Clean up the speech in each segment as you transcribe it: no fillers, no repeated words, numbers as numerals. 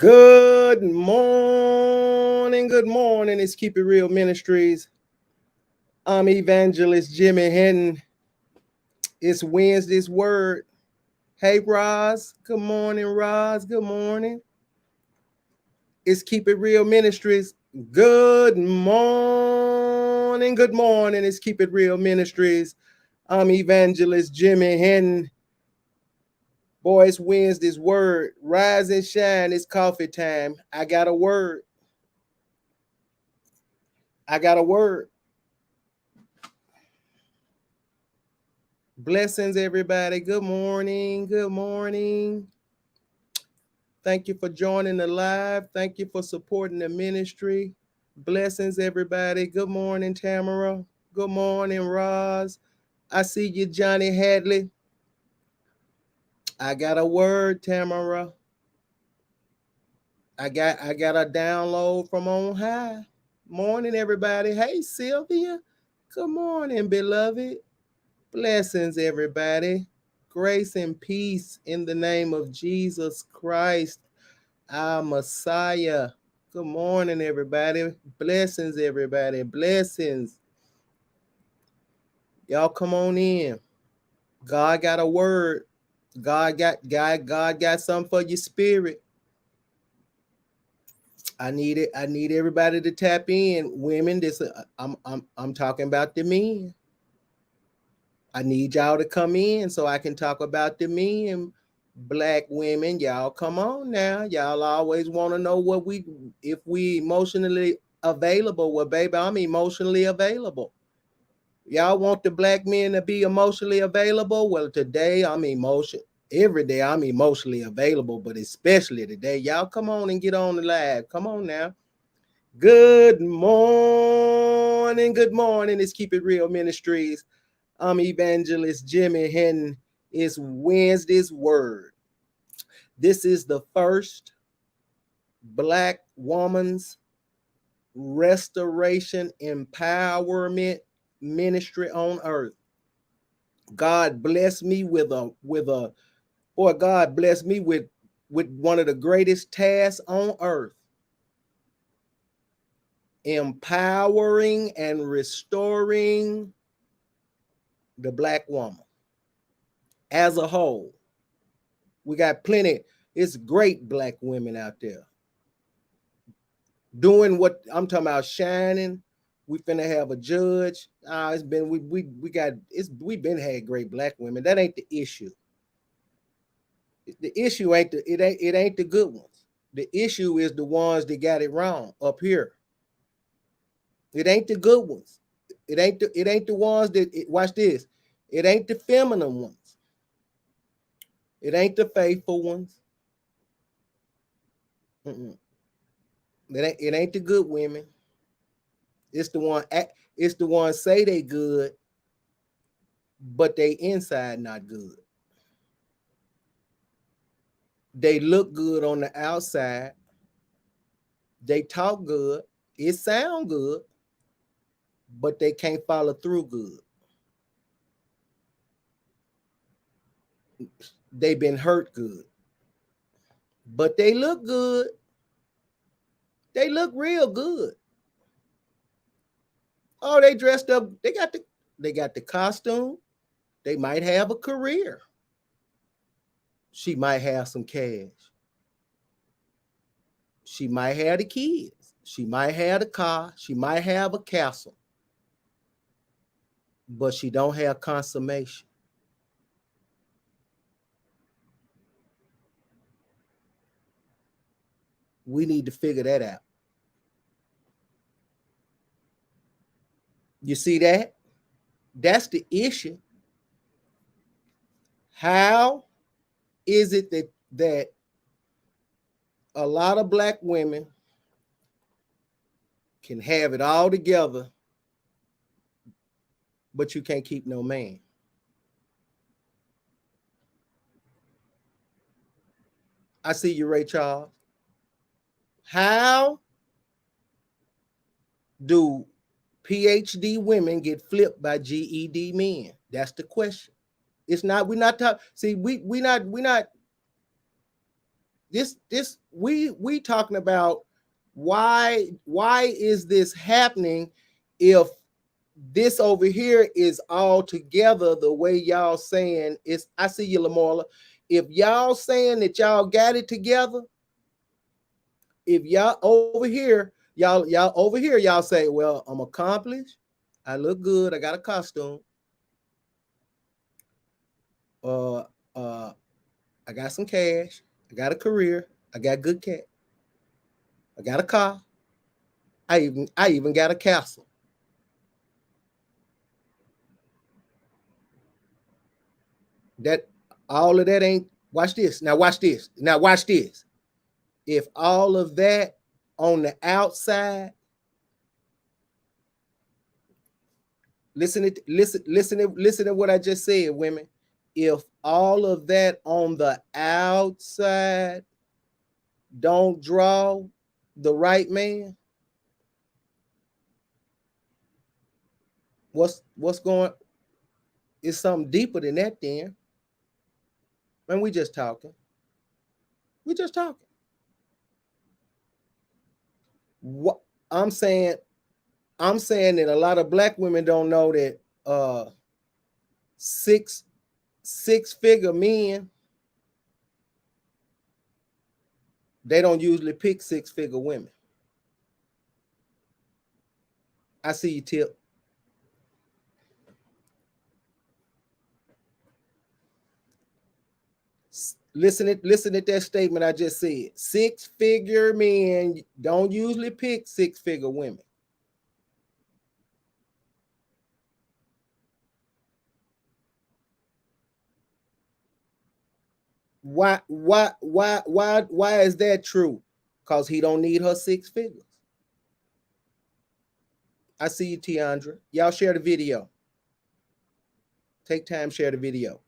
Good morning. Good morning. It's Keep It Real Ministries. I'm Evangelist Jimmy Henton. It's Wednesday's Word. Hey, Roz. Good morning, Roz. Good morning. It's Keep It Real Ministries. Good morning. Good morning. It's Keep It Real Ministries. I'm Evangelist Jimmy Henton. Boy, it's Wednesday's Word. Rise and shine. It's coffee time. I got a word. I got a word. Blessings, everybody. Good morning. Good morning. Thank you for joining the live. Thank you for supporting the ministry. Blessings, everybody. Good morning, Tamara. Good morning, Roz. I see you, Johnny Hadley. I got a word, Tamara. I got a download from on high. Morning, everybody. Hey, Sylvia. Good morning, beloved. Blessings, everybody. Grace and peace in the name of Jesus Christ, our Messiah. Good morning, everybody. Blessings, everybody. Blessings. Y'all come on in. God got a word. God got something for your spirit. I need it. I need everybody to tap in. Women, I'm talking about the men. I need y'all to come in so I can talk about the men. Black women, y'all come on now. Y'all always want to know if we emotionally available. Well, baby, I'm emotionally available. Y'all want the black men to be emotionally available? Well, today every day I'm emotionally available, but especially today. Y'all come on and get on the live. Come on now. Good morning. Good morning. It's Keep It Real Ministries. I'm Evangelist Jimmy Henton. It's Wednesday's Word. This is the first Black woman's restoration empowerment ministry on earth. God blessed me with God blessed me with one of the greatest tasks on earth. Empowering and restoring the Black woman as a whole. We got plenty. It's great Black women out there doing what I'm talking about, shining. We finna have a judge. It's been we've been had great Black women. That ain't the issue. The issue ain't it ain't the good ones. The issue is the ones that got it wrong up here. It ain't the good ones. It ain't the ones watch this. It ain't the feminine ones. It ain't the faithful ones. Mm-mm. It ain't the good women. It's the one. It's the ones say they good, but they inside not good. They look good on the outside. They talk good. It sound good, but they can't follow through good. They been hurt good, but they look good. They look real good. Oh, they dressed up. They got the costume. They might have a career. She might have some cash. She might have the kids. She might have the car. She might have a castle. But she don't have consummation. We need to figure that out. You see that? That's the issue. How is it that a lot of Black women can have it all together, but you can't keep no man? I see you, Ray Charles. How do PhD women get flipped by GED men? That's the question. It's not. We're not talking. See, we not. we talking about why is this happening if this over here is all together the way y'all saying it's. I see you, Lamola. If y'all saying that y'all got it together, if y'all over here, y'all over here, y'all say, well, I'm accomplished, I look good, I got a costume, uh I got some cash, I got a career, I got good cat, I got a car, I even got a castle. That all of that ain't. Watch this. Now watch this. Now watch this. If all of that on the outside, listen to what I just said, women. If all of that on the outside don't draw the right man, what's going? It's something deeper than that. Then, man, we just talking. We just talking. What I'm saying, that a lot of black women don't know that six figure men, they don't usually pick 6 figure women. I see you, Tip. Listen at that statement I just said. 6 figure men don't usually pick 6 figure women. Why is that true? Because he don't need her 6 figures. I see you, Tiandra. Y'all share the video. Take time, share the video.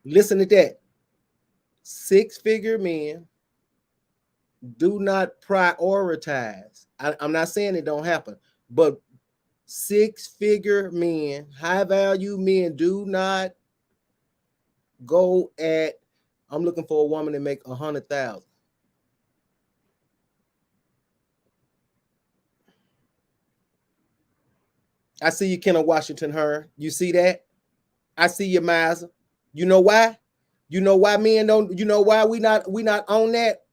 Listen to that. 6 figure men do not prioritize. I'm not saying it don't happen, but 6 figure men, high value men, do not go at, I'm looking for a woman to make 100,000. I see you, Kenneth Washington Hearn. You see that? I see you, Miser. You know why? You know why men don't, you know why we not on that?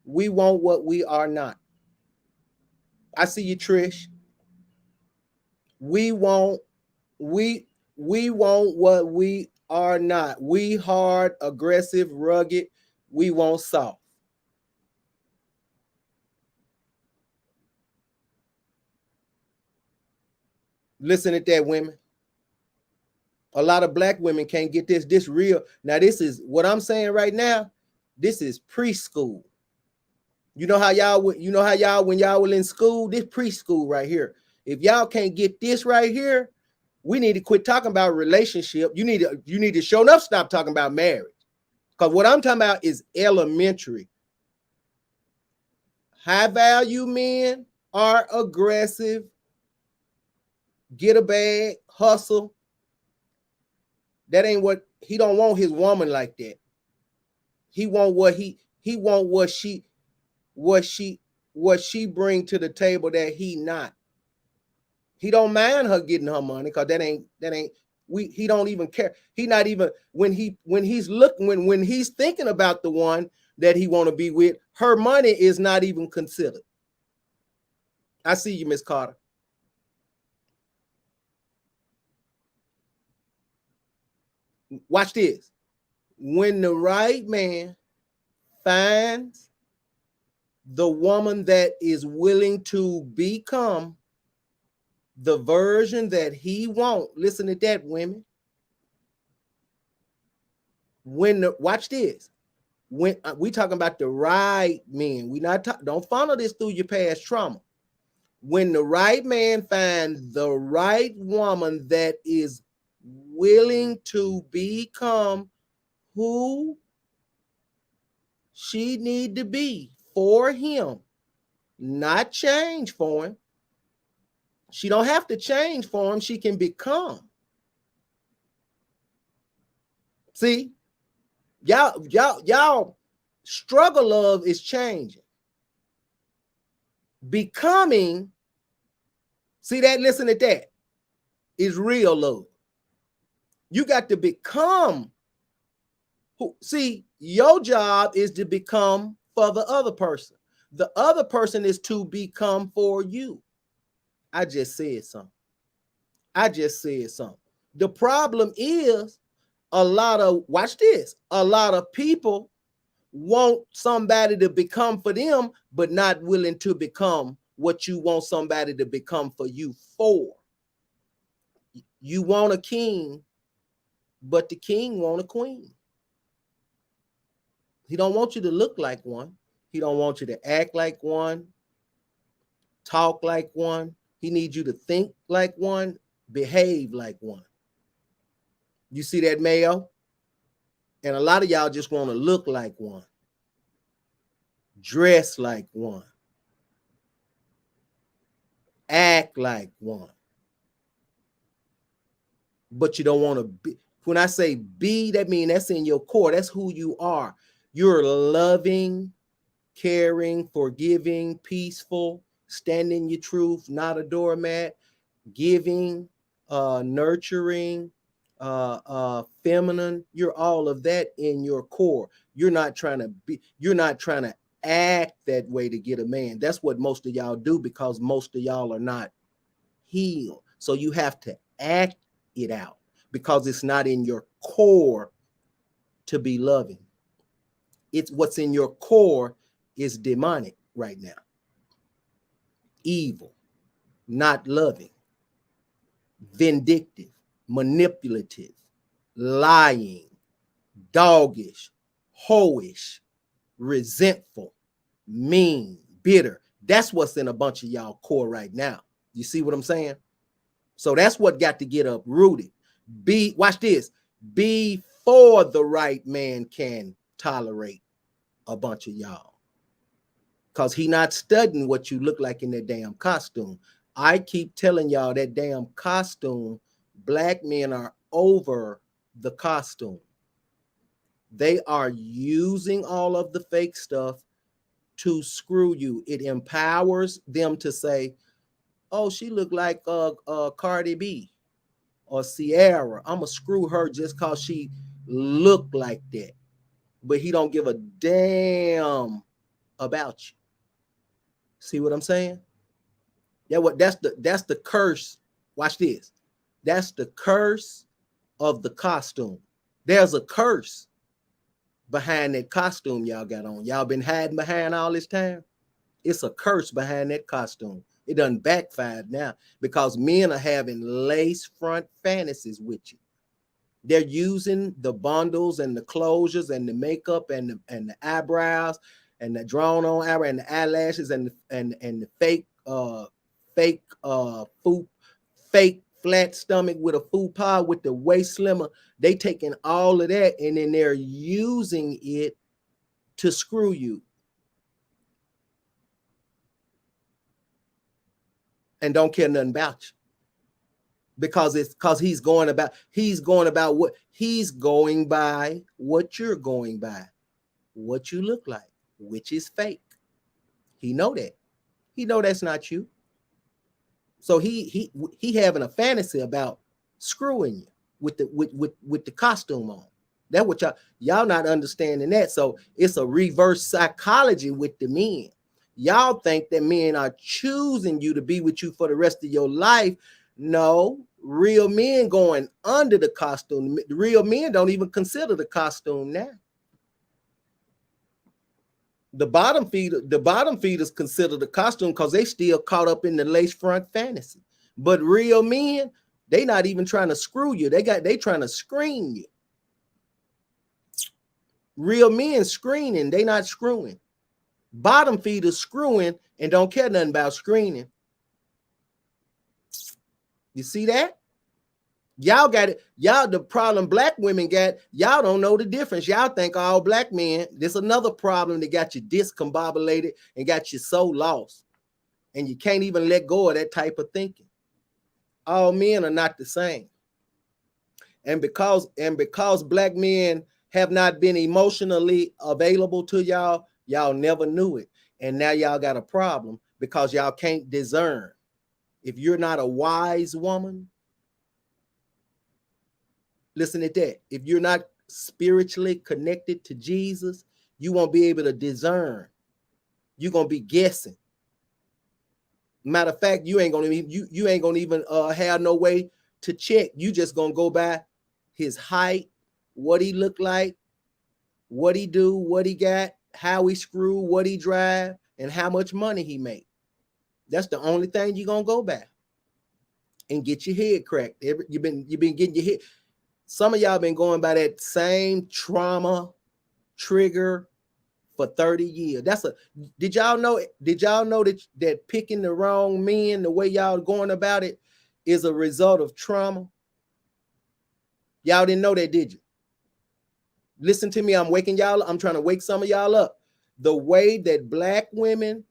We want what we are not. I see you, Trish. We want what we are not. We hard, aggressive, rugged. We want soft. Listen at that, women. A lot of black women can't get this real. Now, this is what I'm saying right now. This is preschool. You know how y'all when y'all were in school, this preschool right here. If y'all can't get this right here, we need to quit talking about relationship. You need to show enough stop talking about marriage. Because what I'm talking about is elementary. High value men are aggressive, get a bag, hustle. That ain't what he don't want his woman like that. He want what she bring to the table that he not. He don't mind her getting her money because that ain't he don't even care. He not even when he's thinking about the one that he want to be with, her money is not even considered. I see you, Miss Carter. Watch this. When the right man finds the woman that is willing to become the version that he wants, listen to that, women. Watch this. When we talking about the right men, we not don't funnel this through your past trauma. When the right man finds the right woman that is willing to become who she need to be for him, not change for him. She don't have to change for him. She can become. See, y'all. Struggle love is changing. Becoming, see that, listen to that, is real love. You got to become who, see, your job is to become for the other person. The other person is to become for you. I just said something. The problem is a lot of, watch this, a lot of people want somebody to become for them, but not willing to become what you want somebody to become for you for. You want a king, but the king want a queen. He don't want you to look like one. He don't want you to act like one, talk like one. He needs you to think like one, behave like one. You see that, Mayo? And a lot of y'all just want to look like one, dress like one, act like one. But you don't want to be. When I say be, that means that's in your core. That's who you are. You're loving, caring, forgiving, peaceful, standing your truth, not a doormat, giving, nurturing, feminine. You're all of that in your core. You're not trying to act that way to get a man. That's what most of y'all do, because most of y'all are not healed. So you have to act it out, because it's not in your core to be loving. It's what's in your core is demonic right now. Evil, not loving, vindictive, manipulative, lying, doggish, hoish, resentful, mean, bitter. That's what's in a bunch of y'all core right now. You see what I'm saying? So that's what got to get uprooted. Watch this, before the right man can tolerate a bunch of y'all. Because he not studying what you look like in that damn costume. I keep telling y'all that damn costume, black men are over the costume. They are using all of the fake stuff to screw you. It empowers them to say, oh, she looked like Cardi B or Ciara. I'm going to screw her just because she looked like that. But he don't give a damn about you. See what I'm saying? Yeah, that's the curse. Watch this. That's the curse of the costume. There's a curse behind that costume y'all got on. Y'all been hiding behind all this time. It's a curse behind that costume. It done backfired now, because men are having lace front fantasies with you. They're using the bundles and the closures and the makeup and the eyebrows and the drawn on eyebrow and the eyelashes and the fake flat stomach with a fupa with the waist slimmer. They taking all of that and then they're using it to screw you. And don't care nothing about you. Because he's going by what you're going by, what you look like, which is fake. He know that. He know that's not you. So he having a fantasy about screwing you with the costume on. That's what y'all not understanding that. So it's a reverse psychology with the men. Y'all think that men are choosing you to be with you for the rest of your life. No, real men going under the costume. Real men don't even consider the costume now. The bottom feeders consider the costume because they still caught up in the lace front fantasy. But real men, they not even trying to screw you. They trying to screen you. Real men screening, they not screwing. Bottom feeders screwing and don't care nothing about screening. You see that? Y'all got it. Y'all, the problem black women got, y'all don't know the difference. Y'all think all black men, there's another problem that got you discombobulated and got you so lost. And you can't even let go of that type of thinking. All men are not the same. And because black men have not been emotionally available to y'all, y'all never knew it. And now y'all got a problem because y'all can't discern. If you're not a wise woman, listen to that. If you're not spiritually connected to Jesus, you won't be able to discern. You're gonna be guessing. Matter of fact, you ain't gonna even have no way to check. You just gonna go by his height, what he look like, what he do, what he got, how he screw, what he drive, and how much money he make. That's the only thing you're gonna go by and get your head cracked. You've been getting your head. Some of y'all been going by that same trauma trigger for 30 years. Did y'all know that picking the wrong men, the way y'all going about it, is a result of trauma? Y'all didn't know that, did you? Listen to me, I'm trying to wake some of y'all up. The way that Black women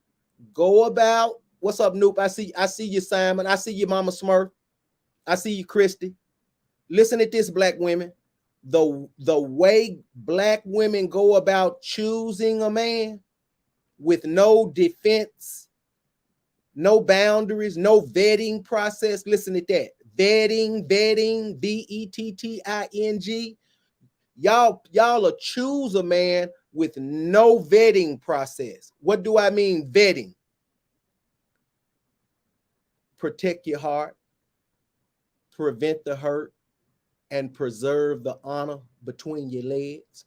go about, what's up, Noop? I see you, Simon. I see you, Mama Smurf. I see you, Christy. Listen at this, Black women. The way Black women go about choosing a man with no defense, no boundaries, no vetting process. Listen to that. Vetting, vetting, Y'all will choose a man with no vetting process. What do I mean vetting? Protect your heart, prevent the hurt, and preserve the honor between your legs.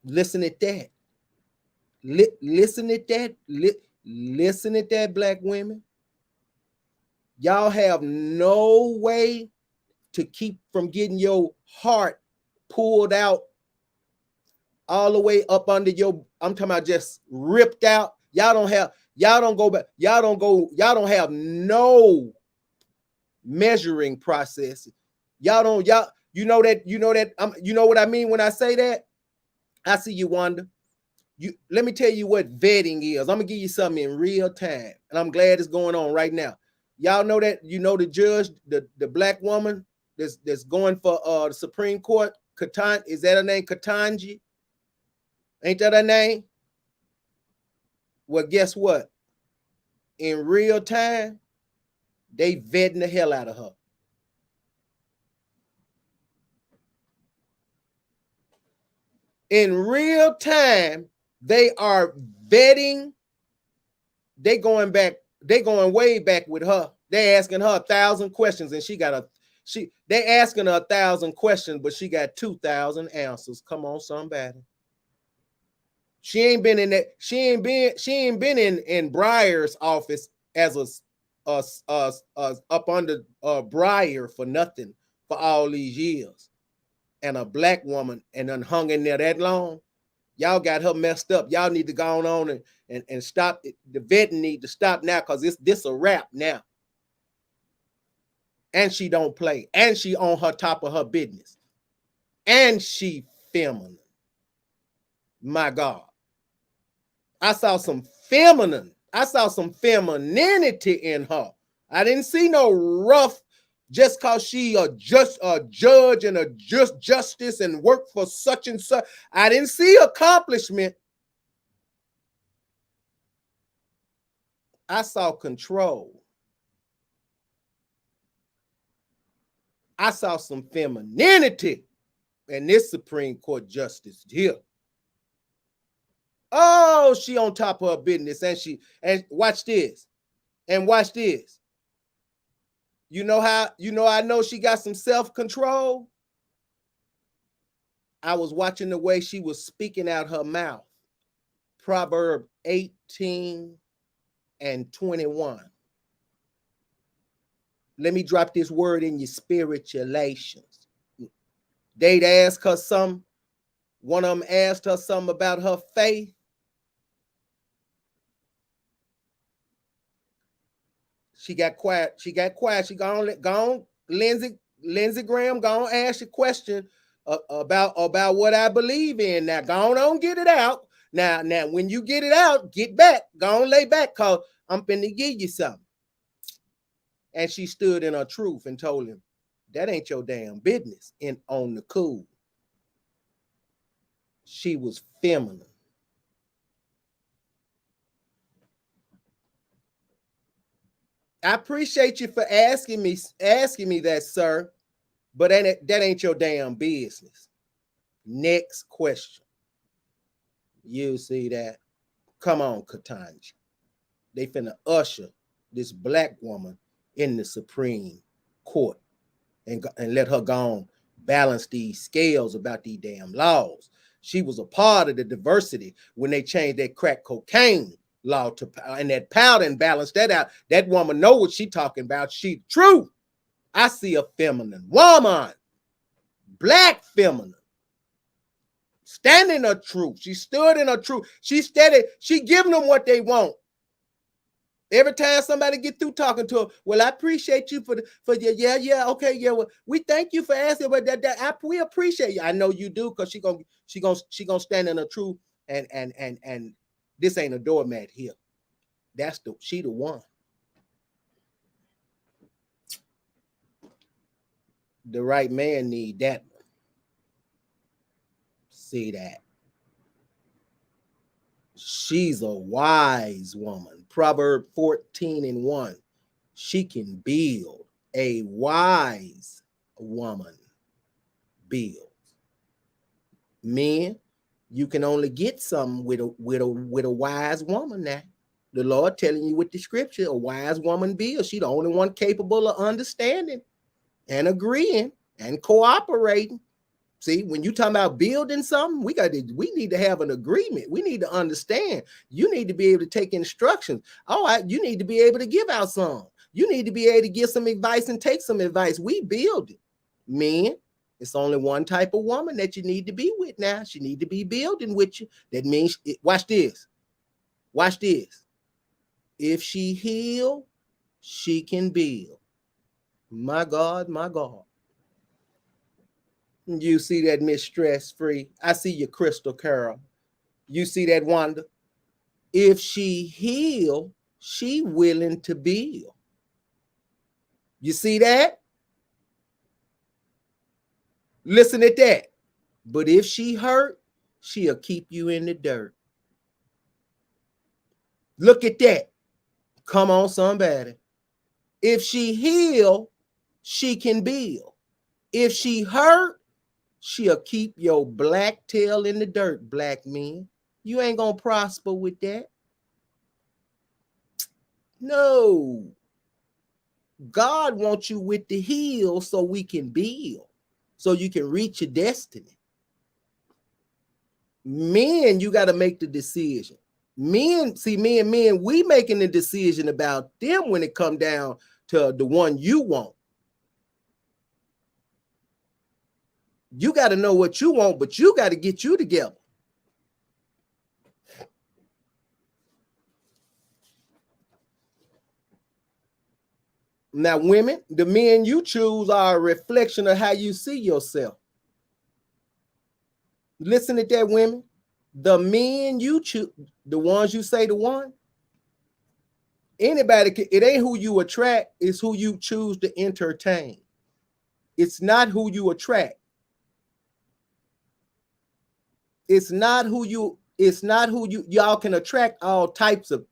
Listen at that. Listen at that. Listen at that, Black women. Y'all have no way to keep from getting your heart pulled out all the way up under your, I'm talking about just ripped out. Y'all don't have no measuring process. You know what I mean when I say that? I see you, Wanda. Let me tell you what vetting is. I'm gonna give you something in real time, and I'm glad it's going on right now. Y'all know that, the judge, the Black woman that's going for the Supreme Court, is that her name, Ketanji? Ain't that her name? Well, guess what? In real time, they vetting the hell out of her. In real time, they are vetting. They going way back with her. They asking her 1,000 questions, and they asking her 1,000 questions, but she got 2,000 answers. Come on, somebody. She ain't been in that. She ain't been in Breyer's office as up under Breyer for nothing for all these years. And a Black woman and done hung in there that long. Y'all got her messed up. Y'all need to go on and stop. The vetting need to stop now, because this a wrap now. And she don't play. And she on her top of her business. And she feminine. My God. I saw some femininity in her. I didn't see no rough, just because she a judge and a justice and work for such and such. I didn't see accomplishment. I saw control. I saw some femininity in this Supreme Court justice here. Oh, she on top of her business, and watch this. And watch this. I know she got some self-control. I was watching the way she was speaking out her mouth. Proverb 18 and 21. Let me drop this word in your spiritualations. They'd ask her something. One of them asked her something about her faith. She got quiet. She gone. Lindsey Graham, gone ask you a question about what I believe in. Now, go on, get it out. Now, when you get it out, get back. Go on, lay back, because I'm finna give you something. And she stood in her truth and told him, that ain't your damn business, and on the cool. She was feminine. I appreciate you for asking me that, sir, but that ain't your damn business. Next question. You see that? Come on, Ketanji. They finna usher this black woman in the Supreme Court and let her go on balance these scales about these damn laws. She was a part of the diversity when they changed that crack cocaine law to and that powder and balance that out. That woman know what she talking about. She true. I see a feminine woman, black feminine, standing in her truth. She stood in her truth. She steady. She giving them what they want. Every time somebody get through talking to her, well, I appreciate you for your okay, well, we thank you for asking, but we appreciate you. I know you do, because she gonna stand in her truth, and this ain't a doormat here. She the one. The right man need that one. See that? She's a wise woman. Proverb 14:1. She can build. A wise woman builds. Men, you can only get something with a wise woman now. The Lord telling you with the scripture, a wise woman builds. She's the only one capable of understanding and agreeing and cooperating. See, when you talking about building something, we need to have an agreement. We need to understand. You need to be able to take instructions. All right, you need to be able to give out some. You need to be able to give some advice and take some advice. We build it. Men, it's only one type of woman that you need to be with now. She need to be building with you. That means, watch this. Watch this. If she heal, she can build. My God, my God. You see that, Miss Stress Free? I see you, Crystal Carol. You see that, Wanda? If she heal, she willing to build. You see that? Listen at that. But if she hurt, she'll keep you in the dirt. Look at that. Come on, somebody. If she heal, she can build. If she hurt, she'll keep your black tail in the dirt, black men. You ain't gonna prosper with that. No. God wants you with the heel so we can build, so you can reach your destiny. Men, you got to make the decision. Men, we making the decision about them when it come down to the one you want. You got to know what you want, but you got to get you together. Now, women, the men you choose are a reflection of how you see yourself. Listen to that, women. The men you choose, the ones you say the one, anybody, it ain't who you attract, it's who you choose to entertain. It's not who you attract. Y'all can attract all types of,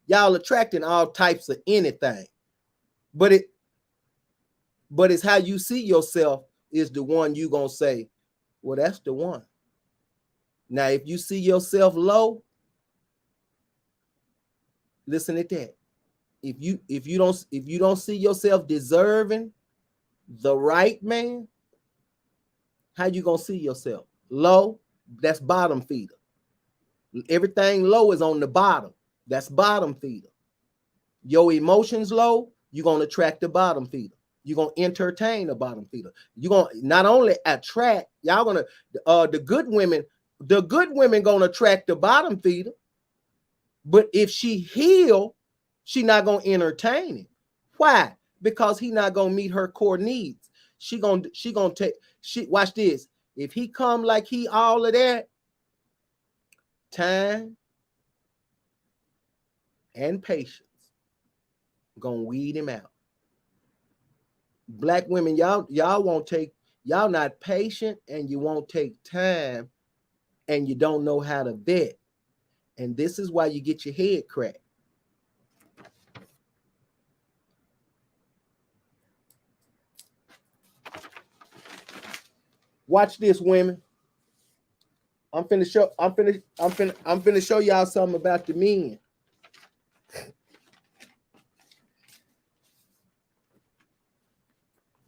y'all attracting all types of anything. But it's how you see yourself is the one you gonna say, well, that's the one. Now, if you see yourself low, listen to that. If you don't see yourself deserving the right man, how you gonna see yourself? Low, that's bottom feeder. Everything low is on the bottom. That's bottom feeder. Your emotions low, you're gonna attract the bottom feeder. You're gonna entertain the bottom feeder. You're gonna not only attract, y'all gonna the good women gonna attract the bottom feeder. But if she heal, she not gonna entertain him. Why? Because he not gonna meet her core needs. She gonna watch this. If he come like he all of that, time and patience gonna weed him out. Black women, y'all won't take, y'all not patient, and you won't take time and you don't know how to vet. And this is why you get your head cracked. Watch this, women. I'm finna show y'all something about the men.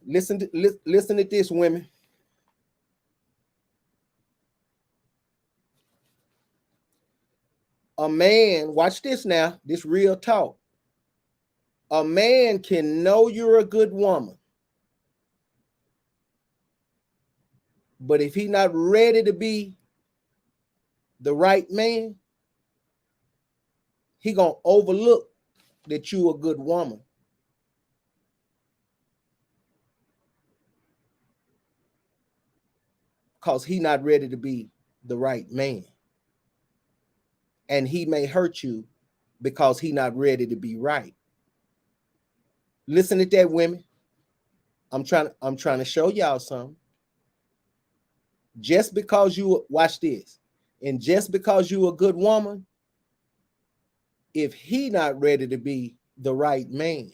Listen to this, women. A man, watch this now, this real talk. A man can know you're a good woman, but if he's not ready to be the right man, he gonna overlook that you a good woman. Because he not ready to be the right man. And he may hurt you because he not ready to be right. Listen to that, women. I'm trying to show y'all something. Just because you watch this, and just because you a good woman, if he not ready to be the right man,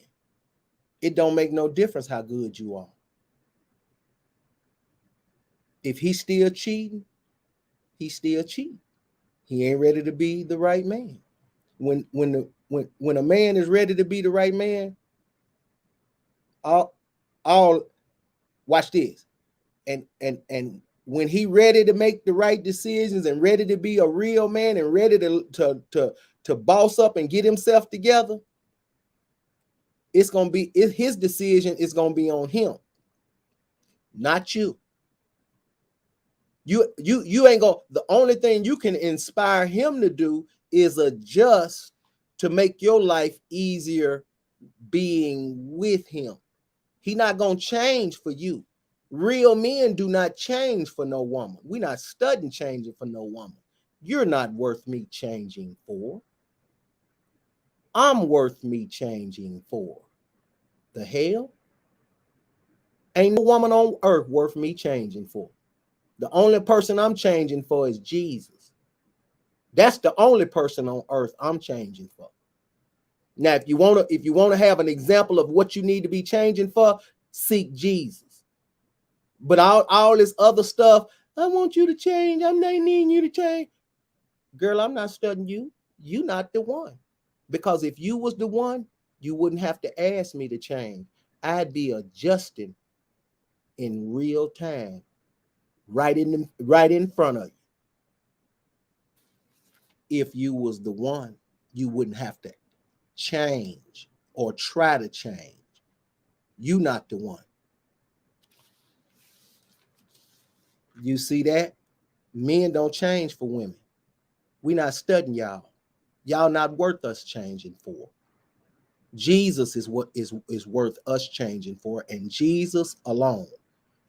it don't make no difference how good you are. If he's still cheating, he's still cheating. He ain't ready to be the right man. When a man is ready to be the right man, all watch this. And when he ready to make the right decisions and ready to be a real man and ready to boss up and get himself together, it's gonna be his decision is gonna be on him, not you. You ain't gonna. The only thing you can inspire him to do is adjust to make your life easier being with him. He not gonna change for you. Real men do not change for no woman. We're not studying changing for no woman. You're not worth me changing for. I'm worth me changing for. The hell? Ain't no woman on earth worth me changing for. The only person I'm changing for is Jesus. That's the only person on earth I'm changing for. Now, if you want to have an example of what you need to be changing for, seek Jesus. But all this other stuff, I want you to change. I'm not needing you to change. Girl, I'm not studying you. You not the one. Because if you was the one, you wouldn't have to ask me to change. I'd be adjusting in real time, right in front of you. If you was the one, you wouldn't have to change or try to change. You not the one. You see that? Men don't change for women. We not studying y'all. Y'all not worth us changing for. Jesus is what is worth us changing for, and Jesus alone.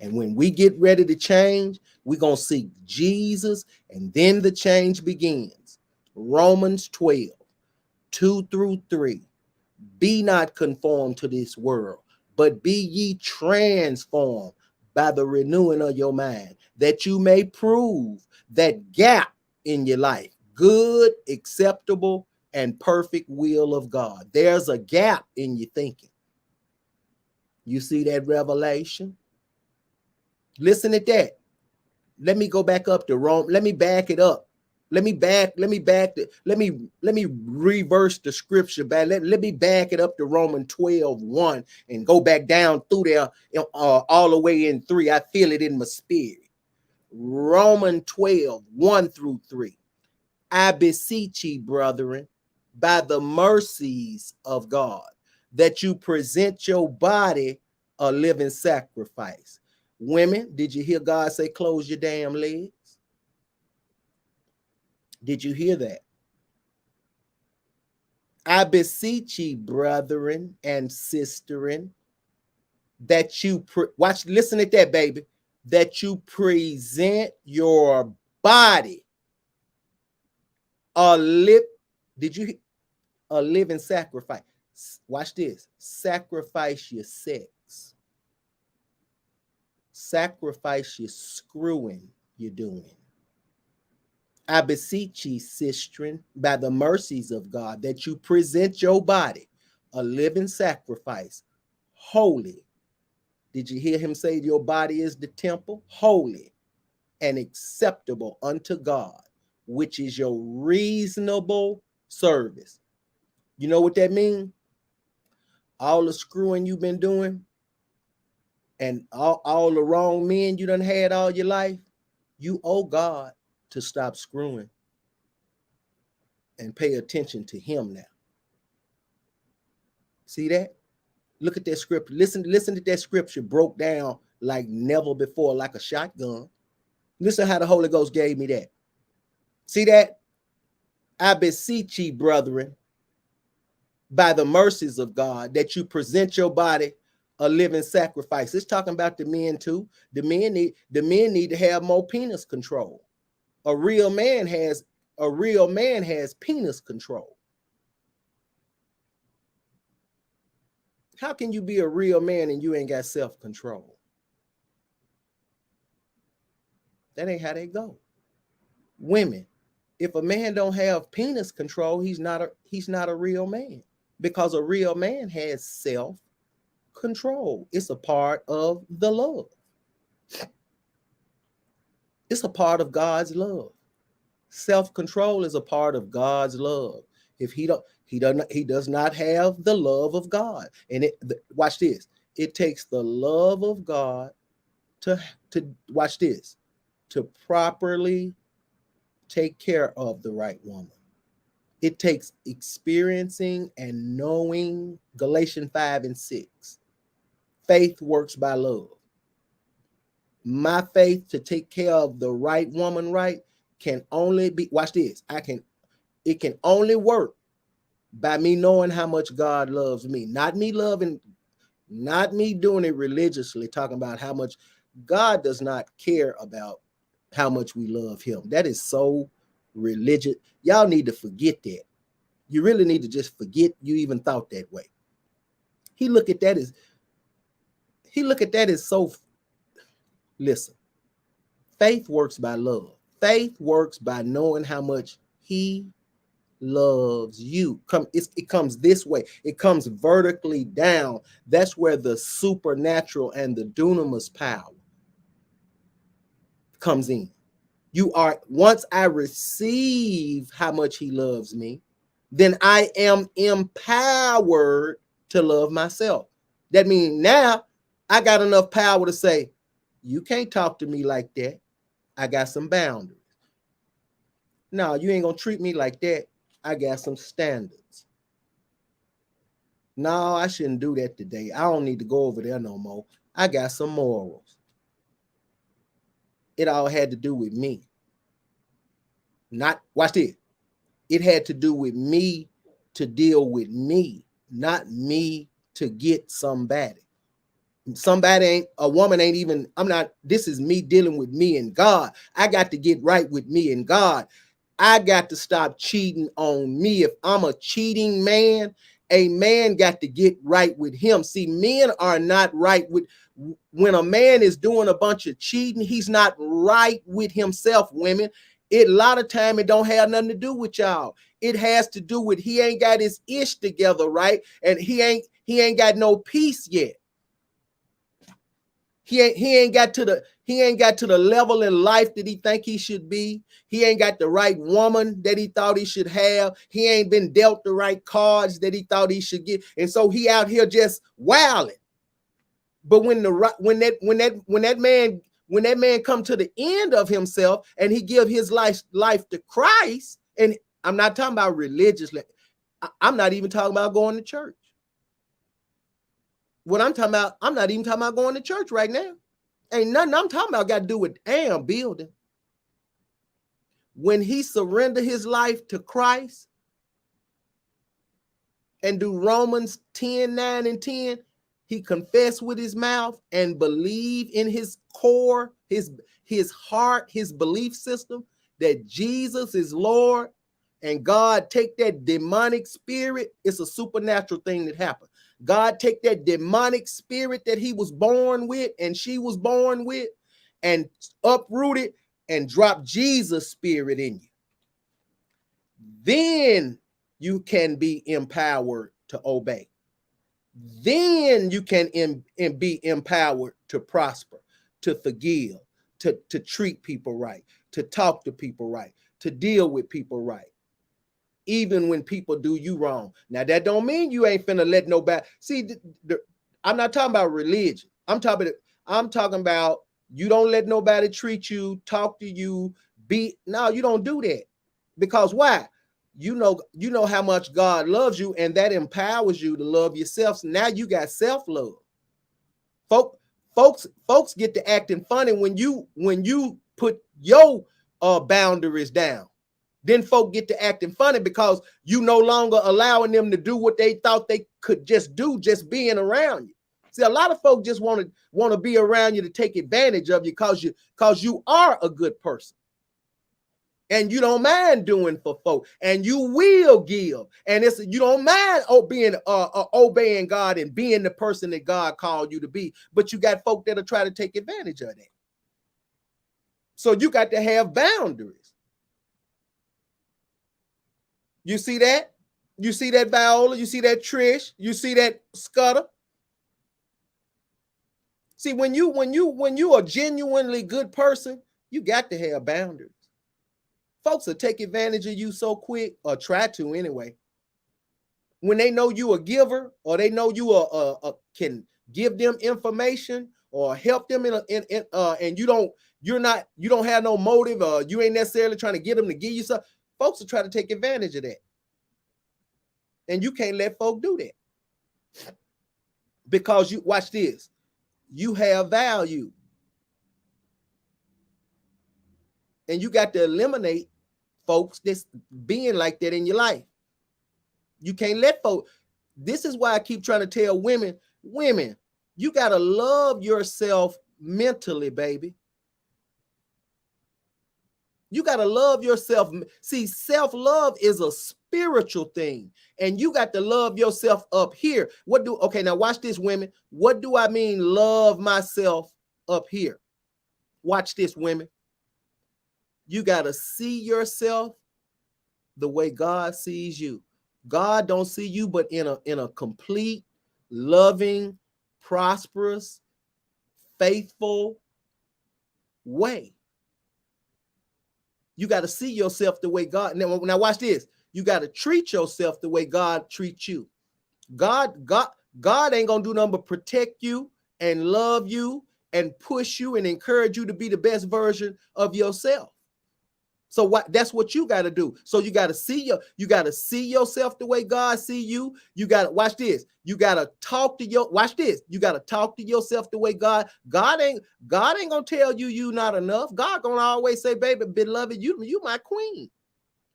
And when we get ready to change, we're going to seek Jesus, and then the change begins. Romans 12, 2 through 3. Be not conformed to this world, but be ye transformed by the renewing of your mind, that you may prove that gap in your life, good, acceptable, and perfect will of God. There's a gap in your thinking. You see that revelation? Listen to that. Let me go back up to Rome. Let me back it up. Let me reverse the scripture back. Let me back it up to Romans 12:1 and go back down through there all the way in 3. I feel it in my spirit. Romans 12:1 through 3. I beseech ye, brethren, by the mercies of God, that you present your body a living sacrifice. Women, did you hear God say, close your damn legs? Did you hear that? I beseech ye, brethren and sisterin, that you listen at that, baby, that you present your body a living sacrifice. Watch this. Sacrifice your sex. Sacrifice your screwing you're doing. I beseech ye, sistren, by the mercies of God, that you present your body a living sacrifice, holy. Did you hear him say your body is the temple? Holy and acceptable unto God, which is your reasonable service. You know what that means? All the screwing you've been doing and all the wrong men you done had all your life, you owe God to stop screwing and pay attention to him now. See that? Look at that scripture. Listen to that scripture broke down like never before, like a shotgun. Listen how the Holy Ghost gave me that. See that? I beseech ye, brethren, by the mercies of God, that you present your body a living sacrifice. It's talking about the men too. The men need to have more penis control. A real man has penis control. How can you be a real man and you ain't got self-control? That ain't how they go. Women, if a man don't have penis control, he's not a real man, because a real man has self-control. It's a part of the love. It's a part of God's love. Self-control is a part of God's love. If he does not have the love of God. And watch this. It takes the love of God to watch this, to properly take care of the right woman. It takes experiencing and knowing. Galatians 5:6. Faith works by love. My faith to take care of the right woman right can only be, watch this, it can only work by me knowing how much God loves me. Not me doing it religiously, talking about how much. God does not care about how much we love him. That is so religious. Y'all need to forget that. You really need to just forget you even thought that way. He look at that as so. Listen, faith works by love. Faith works by knowing how much he loves you. It comes this way. It comes vertically down. That's where the supernatural and the dunamis power comes in. Once I receive how much he loves me, then I am empowered to love myself. That means now I got enough power to say, you can't talk to me like that. I got some boundaries. No, you ain't gonna treat me like that. I got some standards. No, I shouldn't do that today. I don't need to go over there no more. I got some morals. It all had to do with me. Watch this. It had to do with me to deal with me, not me to get somebody. A woman ain't even, this is me dealing with me and God. I got to get right with me and God. I got to stop cheating on me. If I'm a cheating man, a man got to get right with him. See, men are not right with, when a man is doing a bunch of cheating, he's not right with himself, women. A lot of time it don't have nothing to do with y'all. It has to do with he ain't got his ish together, right? And he ain't got no peace yet. He ain't got to the level in life that he think he should be. He ain't got the right woman that he thought he should have. He ain't been dealt the right cards that he thought he should get. And so he out here just wilding. But when that man come to the end of himself and he give his life to Christ, and I'm not talking about religiously. I'm not even talking about going to church. What I'm talking about, I'm not even talking about going to church right now. Ain't nothing I'm talking about got to do with damn building. When he surrendered his life to Christ and do Romans 10:9-10, he confessed with his mouth and believe in his core, his heart, his belief system that Jesus is Lord, and God take that demonic spirit. It's a supernatural thing that happened. God take that demonic spirit that he was born with and she was born with and uproot it and drop Jesus' spirit in you. then you can be empowered to obey. Then you can be empowered to prosper, to forgive, to treat people right, to talk to people right, to deal with people right, even when people do you wrong. Now, that don't mean you ain't finna let nobody see. I'm not talking about religion. I'm talking about you don't let nobody treat you, talk to you, no, you don't do that. Because why? You know how much God loves you, and that empowers you to love yourself. So now you got self-love. Folks get to acting funny when you put your boundaries down. Then folk get to acting funny because you no longer allowing them to do what they thought they could just do, just being around you. See, a lot of folk just want to be around you to take advantage of you because you are a good person. And you don't mind doing for folk, and you will give, and you don't mind obeying God and being the person that God called you to be. But you got folk that'll try to take advantage of that. So you got to have boundaries. You see that? You see that, Viola? You see that, Trish? You see that, Scudder? See, when you a genuinely good person, you got to have boundaries. Folks will take advantage of you so quick, or try to anyway. When they know you a giver, or they know you can give them information or help them and you don't have no motive, or you ain't necessarily trying to get them to give you something, folks will try to take advantage of that. And you can't let folk do that. Because you watch this, you have value. And you got to eliminate folks that's being like that in your life. You can't let folks. This is why I keep trying to tell women, you got to love yourself mentally, baby. You got to love yourself. See, self-love is a spiritual thing, and you got to love yourself up here. Okay, now watch this, women. What do I mean love myself up here? Watch this, women. You got to see yourself the way God sees you. God don't see you but in a complete, loving, prosperous, faithful way. You got to see yourself the way God. Now watch this. You got to treat yourself the way God treats you. God ain't gonna do nothing but protect you and love you and push you and encourage you to be the best version of yourself. So that's what you got to do. So you got to see yourself the way God see you. You got to watch this. You got to talk to you got to talk to yourself the way God ain't gonna tell you not enough. God gonna always say, baby, beloved, you my queen.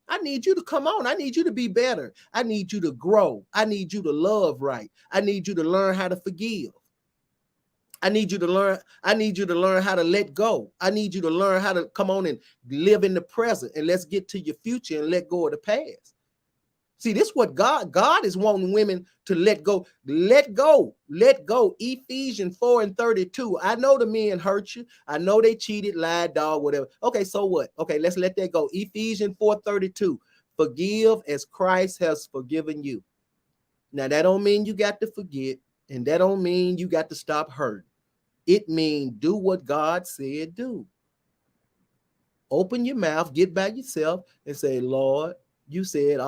I need you to come on. I need you to be better. I need you to grow. I need you to love right. I need you to learn how to forgive. I need you to learn how to let go. I need you to learn how to come on and live in the present, and let's get to your future and let go of the past. See, this is what God is wanting women to let go. Let go. Ephesians 4:32. I know the men hurt you. I know they cheated, lied, dog, whatever. Okay, so what? Okay, let's let that go. Ephesians 4:32. Forgive as Christ has forgiven you. Now, that don't mean you got to forget, and that don't mean you got to stop hurting. It means do what God said do. Open your mouth, get by yourself, and say, Lord, you said,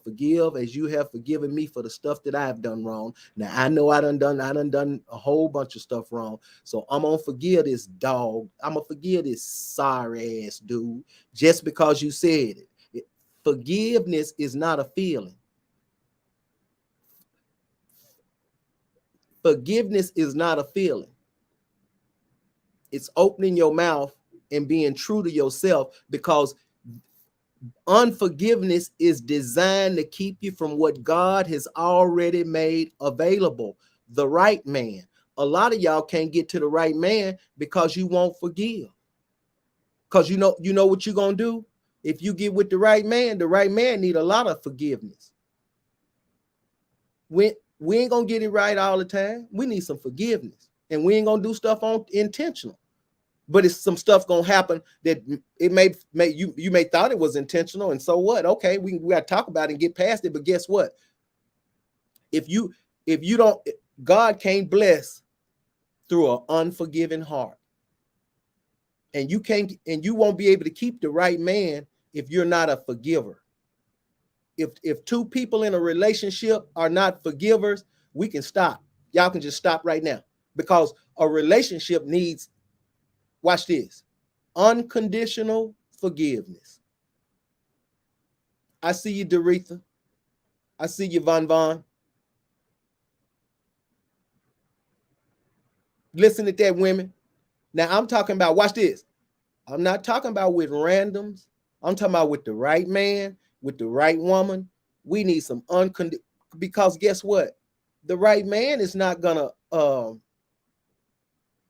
forgive as you have forgiven me for the stuff that I've done wrong. Now, I know I done a whole bunch of stuff wrong. So I'm going to forgive this dog. I'm going to forgive this sorry ass dude just because you said it. Forgiveness is not a feeling. Forgiveness is not a feeling. It's opening your mouth and being true to yourself, because unforgiveness is designed to keep you from what God has already made available, the right man. A lot of y'all can't get to the right man because you won't forgive. Because you know what you're going to do? If you get with the right man need a lot of forgiveness. We ain't going to get it right all the time. We need some forgiveness. And we ain't going to do stuff on intentional. but it's some stuff gonna happen that it may you may thought it was intentional, and so what? Okay, we got to talk about it and get past it. But guess what? If you don't, God can't bless through an unforgiving heart, and you won't be able to keep the right man if you're not a forgiver. If two people in a relationship are not forgivers, we can stop. Y'all can just stop right now, because a relationship needs, watch this, unconditional forgiveness. I see you, Doretha. I see you, Von. Listen to that, women. Now I'm talking about, watch this. I'm not talking about with randoms. I'm talking about with the right man, with the right woman. We need some unconditional, because guess what? The right man is not gonna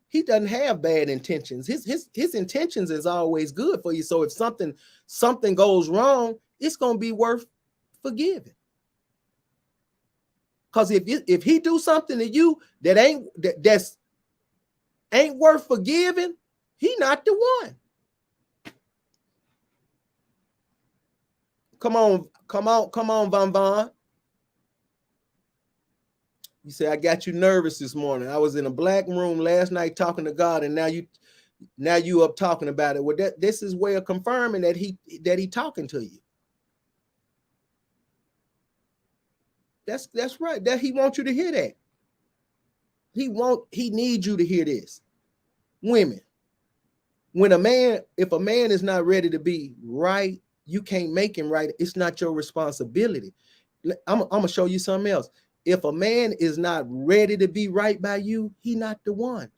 he doesn't have bad intentions. His intentions is always good for you. So if something goes wrong, it's gonna be worth forgiving. Because if he do something to you that ain't worth forgiving, he not the one. Come on, Von. You say, I got you nervous this morning. I was in a black room last night talking to God, and now you up talking about it. Well, this is way of confirming that he talking to you. That's right. That he wants you to hear that. He needs you to hear this. Women, if a man is not ready to be right, you can't make him right. It's not your responsibility. I'm gonna show you something else. If a man is not ready to be right by you, he not the one.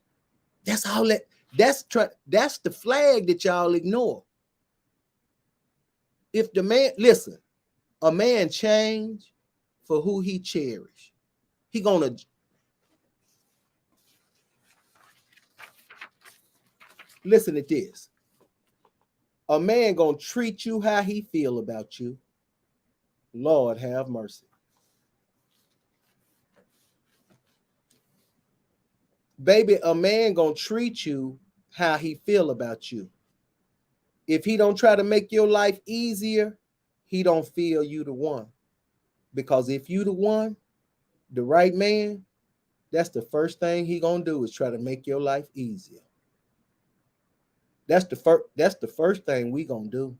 That's the flag that y'all ignore. If the man, listen, a man change for who he cherish. He gonna, listen to this. A man gonna treat you how he feel about you. Lord have mercy. Baby, a man gonna treat you how he feel about you. If he don't try to make your life easier, he don't feel you the one. Because if you the one, the right man, that's the first thing he gonna do is try to make your life easier. That's the first thing we gonna do.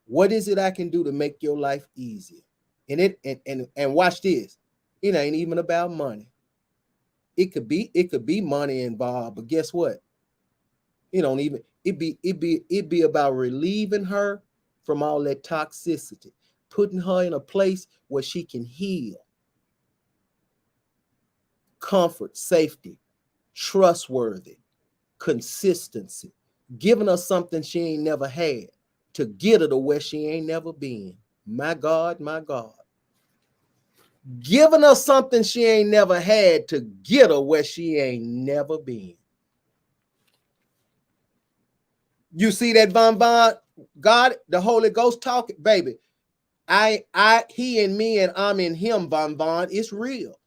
What is it I can do to make your life easier? And watch this. It ain't even about money. It could be money involved, but guess what? It'd be about relieving her from all that toxicity, putting her in a place where she can heal. Comfort, safety, trustworthy, consistency, giving her something she ain't never had to get her to where she ain't never been. My God, my God. Giving her something she ain't never had to get her where she ain't never been. You see that, Von? God, the Holy Ghost talking, baby. He in me and I'm in him, Von. It's real.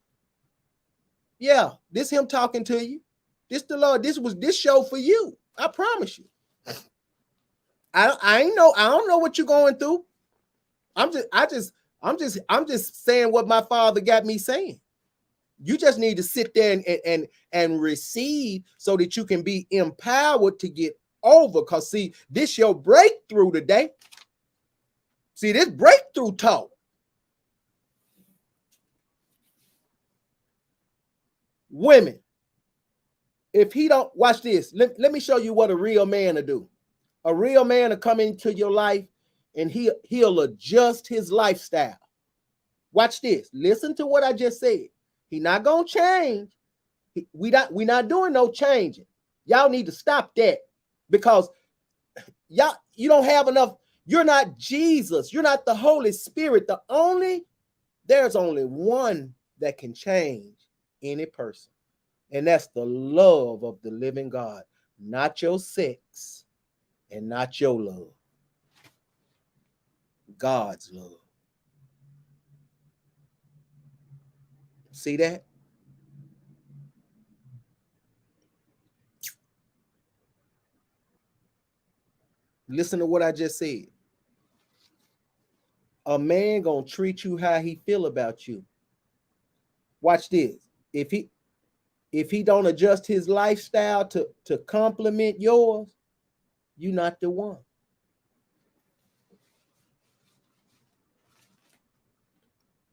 Yeah, this him talking to you. This the Lord. This show for you. I promise you. I don't know what you're going through. I'm just saying what my Father got me saying. You just need to sit there and receive so that you can be empowered to get over. Because see, this your breakthrough today. See, this breakthrough talk. Women, if he don't, watch this. Let me show you what a real man will do. A real man will come into your life and he'll adjust his lifestyle. Watch this. Listen to what I just said. He not gonna change. We not doing no changing. Y'all need to stop that, because you don't have enough. You're not Jesus. You're not the Holy Spirit. There's only one that can change any person, and that's the love of the living God, not your sex and not your love. God's love. See that? Listen to what I just said. A man gonna treat you how he feel about you. Watch this. If he don't adjust his lifestyle to complement yours, you're not the one.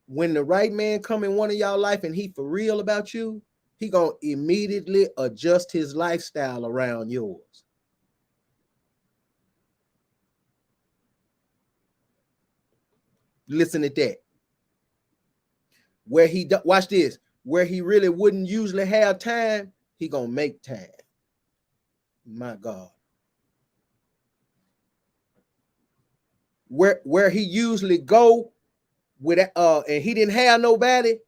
When the right man come in one of y'all life and he for real about you, he gonna immediately adjust his lifestyle around yours. Listen to that. Where he watch this, where he really wouldn't usually have time, he gonna make time. My God. Where he usually go with and he didn't have nobody,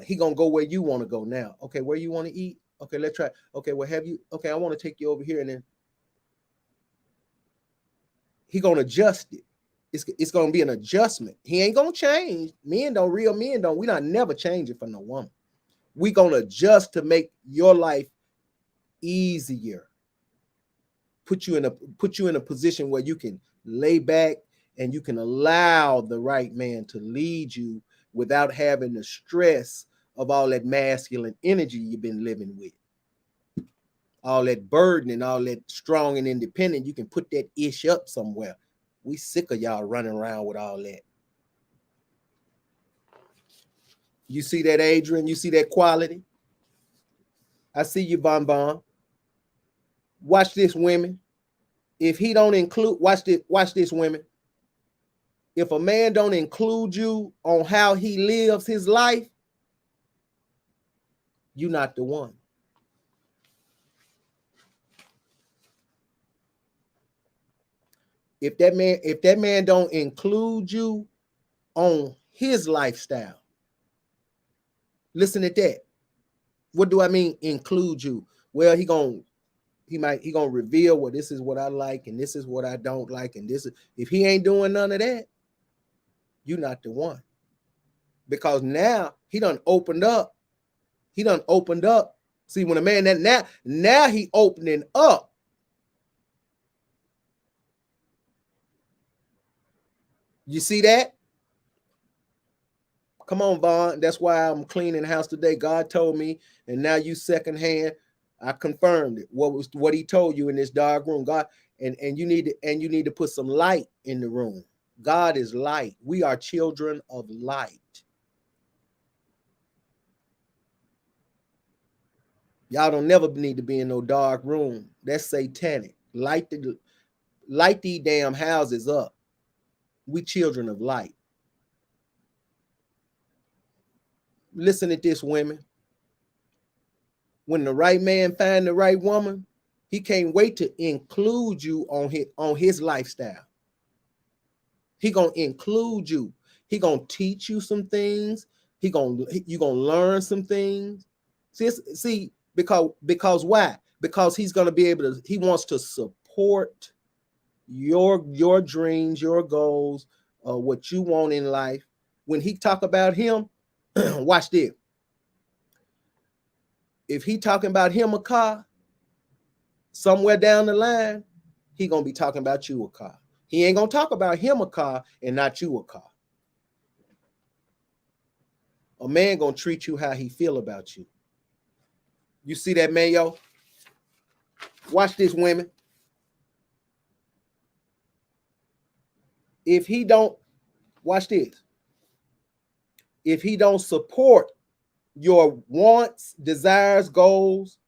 he gonna go where you want to go now. Okay, where you want to eat? Okay, let's try. Okay, well, have you? Okay, I want to take you over here, and then he gonna adjust it. It's gonna be an adjustment. He ain't gonna change. Real men don't. We not never change it for no woman. We gonna adjust to make your life easier. Put you in a position where you can lay back and you can allow the right man to lead you without having the stress of all that masculine energy you've been living with. All that burden and all that strong and independent, you can put that ish up somewhere. We sick of y'all running around with all that. You see that, Adrian? You see that quality? I see you, Bon. Watch this, women. If he don't include, watch this, women. If a man don't include you on how he lives his life, you're not the one. If that man don't include you on his lifestyle, listen to that. What do I mean include you? Well, he gonna reveal, well, this is what I like and this is what I don't like, and this is, if he ain't doing none of that, you're not the one. Because now he done opened up. See, when a man that now he opening up. You see that? Come on, Vaughn. That's why I'm cleaning the house today. God told me, and now you secondhand, I confirmed it. What he told you in this dark room, God, and you need to put some light in the room. God is light. We are children of light. Y'all don't never need to be in no dark room. That's satanic. Light these damn houses up. We children of light. Listen to this, women. When the right man find the right woman, he can't wait to include you on his lifestyle. He gonna include you. He gonna teach you some things. You gonna learn some things. See, because why? Because he's gonna be able to. He wants to support your dreams, your goals, what you want in life. When he talk about him, watch this. If he talking about him a car, somewhere down the line, he gonna be talking about you a car. He ain't gonna talk about him a car and not you a car. A man gonna treat you how he feel about you. You see that, Mayo? Watch this, women. If he don't, watch this. If he don't support your wants, desires, goals,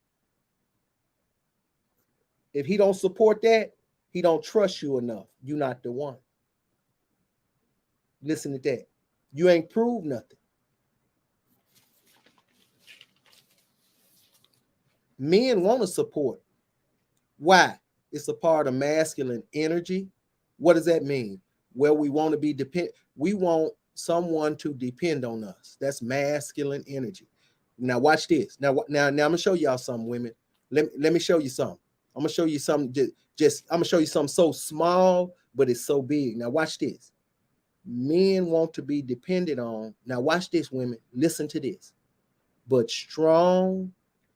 if he don't support that, he don't trust you enough. You're not the one. Listen to that. You ain't proved nothing. Men want to support. Why? It's a part of masculine energy. What does that mean? Well, we want to be dependent. We want someone to depend on us. That's masculine energy. Now watch this. Now I'm gonna show y'all something, women. Let me show you something. I'm gonna show you something. I'm gonna show you something so small, but it's so big. Now watch this. Men want to be dependent on. Now watch this, women. Listen to this. But strong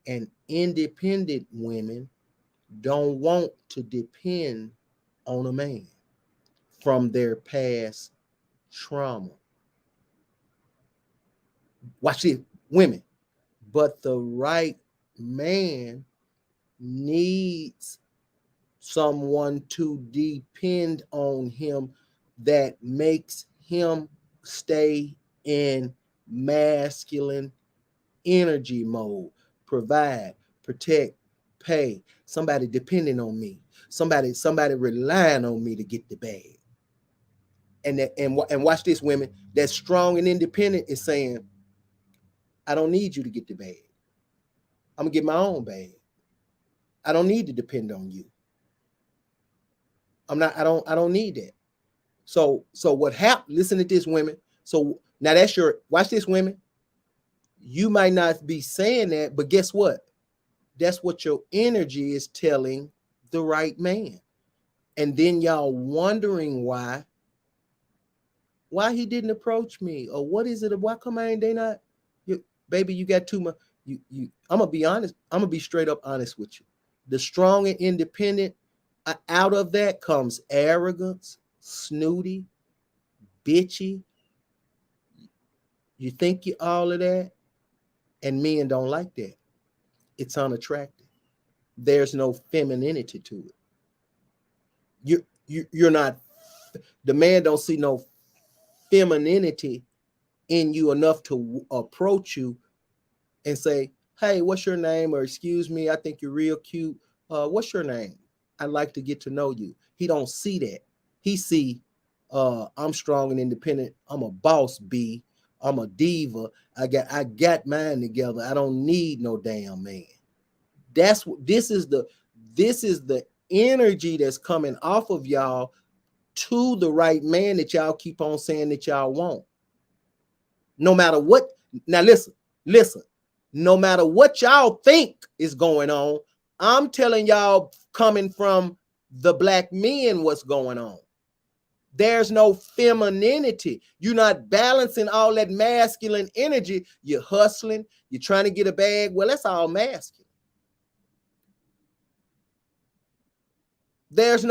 and independent women don't want to depend on a man from their past trauma. Watch it, women. But the right man needs someone to depend on him that makes him stay in masculine energy mode, provide, protect, pay. Somebody depending on me. Somebody relying on me to get the bag. And watch this, women. That strong and independent is saying, I don't need you to get the bag. I'm gonna get my own bag. I don't need to depend on you. I don't need that. So what happened? Listen to this, women. So now that's your, watch this, women. You might not be saying that, but guess what? That's what your energy is telling the right man. And then y'all wondering why he didn't approach me, or what is it? Why come they not? Baby, you got too much. I'm gonna be honest. I'm gonna be straight up honest with you. The strong and independent, out of that comes arrogance, snooty, bitchy. You think you all of that, and men don't like that. It's unattractive. There's no femininity to it. You're not. The man don't see no femininity in you enough to approach you and say, hey, what's your name? Or excuse me, I think you're real cute. What's your name? I'd like to get to know you. He don't see that. He see, I'm strong and independent. I'm a boss B. I'm a diva. I got mine together. I don't need no damn man. That's what this is the energy that's coming off of y'all to the right man that y'all keep on saying that y'all want. No matter what. Now listen. No matter what y'all think is going on, I'm telling y'all, coming from the black men, what's going on. There's no femininity. You're not balancing all that masculine energy. You're hustling. You're trying to get a bag. Well, that's all masculine. Where's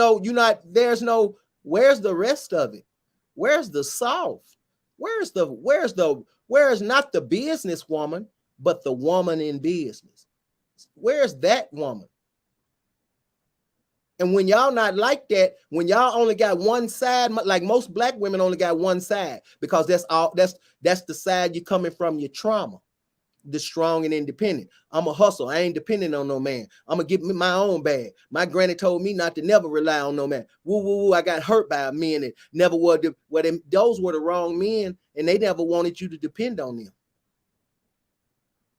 the rest of it? Where's the soft? Where's not the businesswoman, but the woman in business? Where's that woman? And when y'all not like that, when y'all only got one side, like most black women only got one side, because that's the side you're coming from, your trauma, the strong and independent. I'm a hustle. I ain't dependent on no man. I'm gonna get me my own bag. My granny told me not to never rely on no man. Woo. I got hurt by men that never were those were the wrong men, and they never wanted you to depend on them.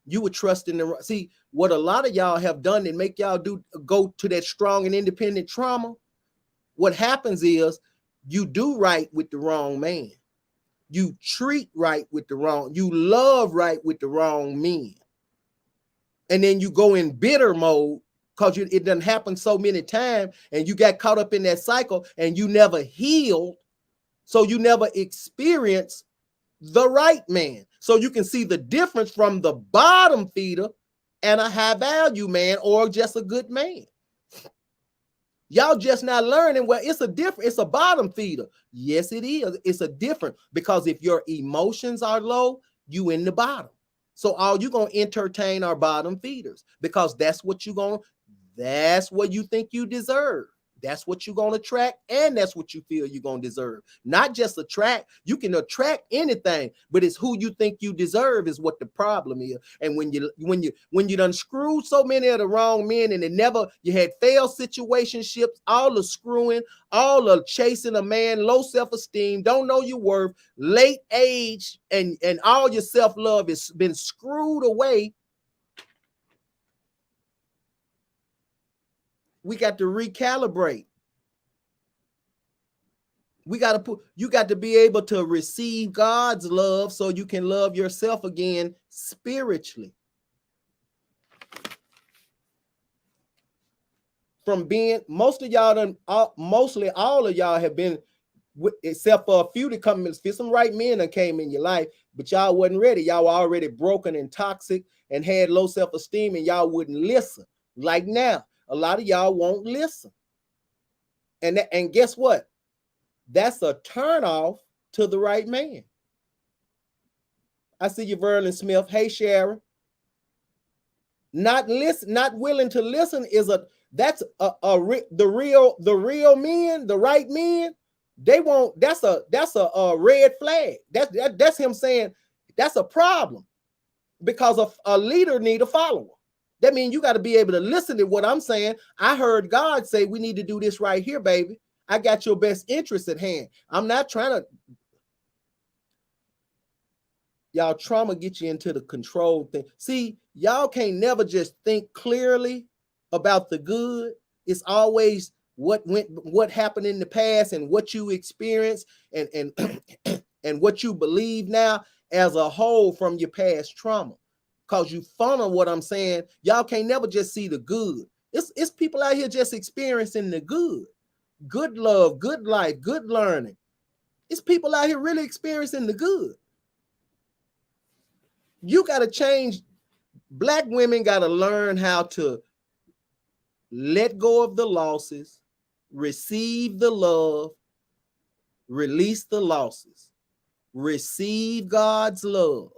You would trust in the, see what a lot of y'all have done that make y'all go to that strong and independent trauma. What happens is you do right with the wrong man. You treat right with the wrong, you love right with the wrong men. And then you go in bitter mode because it doesn't happen so many times, and you got caught up in that cycle and you never healed. So you never experienced the right man. So you can see the difference from the bottom feeder and a high value man, or just a good man. Y'all just not learning. Well, it's a bottom feeder. Yes, it is. It's a different, because if your emotions are low, you in the bottom. So all you're going to entertain are bottom feeders, because that's what you think you deserve. That's what you're going to attract, and that's what you feel you're going to deserve. Not just attract. You can attract anything, but it's who you think you deserve is what the problem is. And when you done screwed so many of the wrong men, and you had failed situationships, all the screwing, all the chasing a man, low self-esteem, don't know your worth, late age, and all your self-love has been screwed away. We got to recalibrate. You got to be able to receive God's love so you can love yourself again spiritually. From being, mostly all of y'all have been, except for a few that come in, some right men that came in your life, but y'all wasn't ready. Y'all were already broken and toxic and had low self-esteem, and y'all wouldn't listen. Like now, a lot of y'all won't listen. And guess what? That's a turnoff to the right man. I see you, Verlin Smith. Hey, Sharon. Not willing to listen is the real men, the right men. They won't. That's a red flag. That's him saying that's a problem, because a leader need a follower. That means you got to be able to listen to what I'm saying. I heard God say we need to do this right here, baby. I got your best interest at hand. I'm not trying to. Y'all, trauma get you into the control thing. See, y'all can't never just think clearly about the good. It's always what happened in the past and what you experienced and and what you believe now as a whole from your past trauma. Because you funnel what I'm saying. Y'all can't never just see the good. It's people out here just experiencing the good love, good life, good learning. It's people out here really experiencing the good. You got to change. Black women got to learn how to let go of the losses, receive the love, release the losses, receive God's love,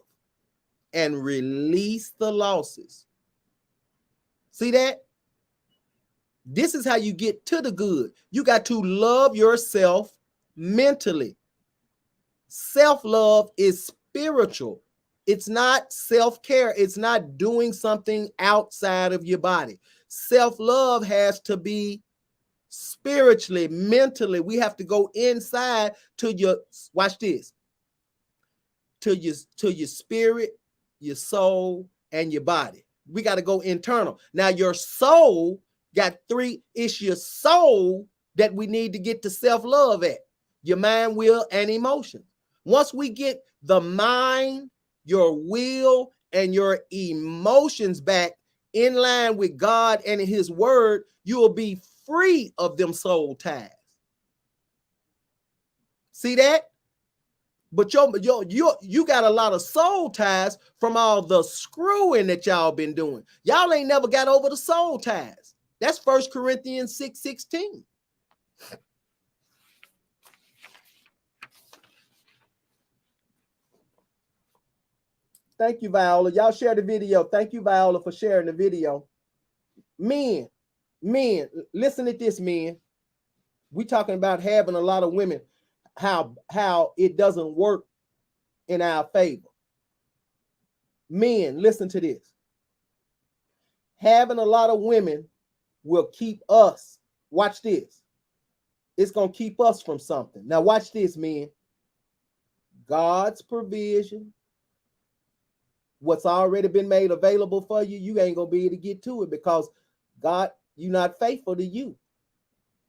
and release the losses. See that? This is how you get to the good. You got to love yourself mentally. Self-love is spiritual. It's not self-care. It's not doing something outside of your body. Self-love has to be spiritually, mentally. We have to go inside to your, watch this, to your spirit, your soul, and your body. We got to go internal. Now, your soul got three. It's your soul that we need to get to self-love at. Your mind, will, and emotion. Once we get the mind, your will, and your emotions back in line with God and his word, you will be free of them soul ties. See that? But you got a lot of soul ties from all the screwing that y'all been doing. Y'all ain't never got over the soul ties. That's 1 Corinthians 6:16. Thank you, Viola. Y'all share the video. Thank you, Viola, for sharing the video. Men, listen at this, men. We talking about having a lot of women, how it doesn't work in our favor. Men, listen to this. Having a lot of women will keep us. Watch this. It's going to keep us from something. Now watch this, men. God's provision, what's already been made available for you, you ain't going to be able to get to it because God, you're not faithful to you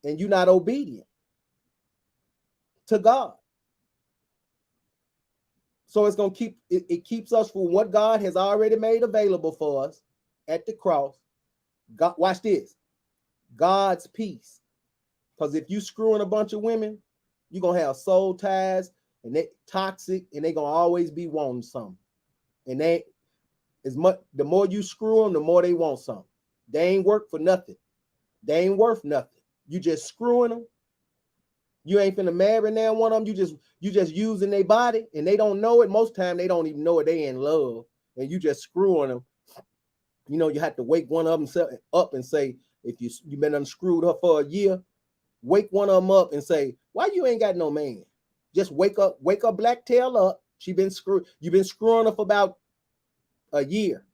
and you're not obedient to God. So it's going to keep, it keeps us from what God has already made available for us at the cross. God, watch this. God's peace. Because if you screwing a bunch of women, you're going to have soul ties and they toxic and they're going to always be wanting something. And they, as much, the more you screw them, the more they want something. They ain't work for nothing. They ain't worth nothing. You just screwing them. You ain't finna marry now one of them. You just using their body and they don't know it. Most time they don't even know it. They in love and you just screwing them. You know, you have to wake one of them up and say, if you been unscrewed her for a year, wake one of them up and say, why you ain't got no man? Just wake up Black Tail up. She been screwed. You've been screwing her for about a year.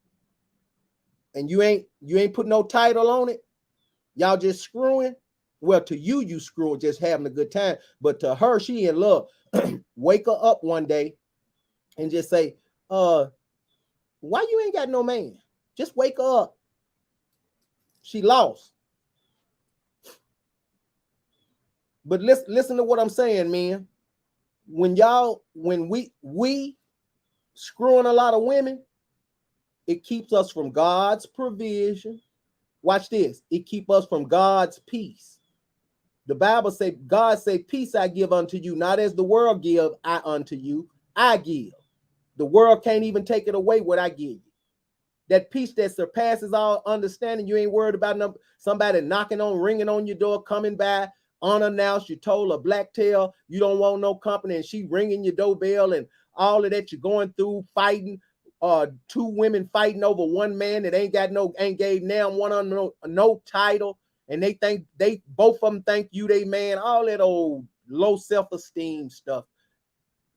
And you ain't put no title on it. Y'all just screwing. Well, to you screwing, just having a good time. But to her, she in love. Wake her up one day and just say, why you ain't got no man? Just wake her up. She lost. But listen to what I'm saying, man. When we screwing a lot of women, it keeps us from God's provision. Watch this. It keeps us from God's peace. The Bible say, God say, peace I give unto you, not as the world give I unto you, I give. The world can't even take it away what I give you. That peace that surpasses all understanding. You ain't worried about somebody knocking on, ringing on your door, coming by, unannounced. You told a black tail you don't want no company, and she ringing your doorbell and all of that. You're going through fighting, two women fighting over one man that ain't gave now one on no title, and they think both of them think you they man. All that old low self-esteem stuff.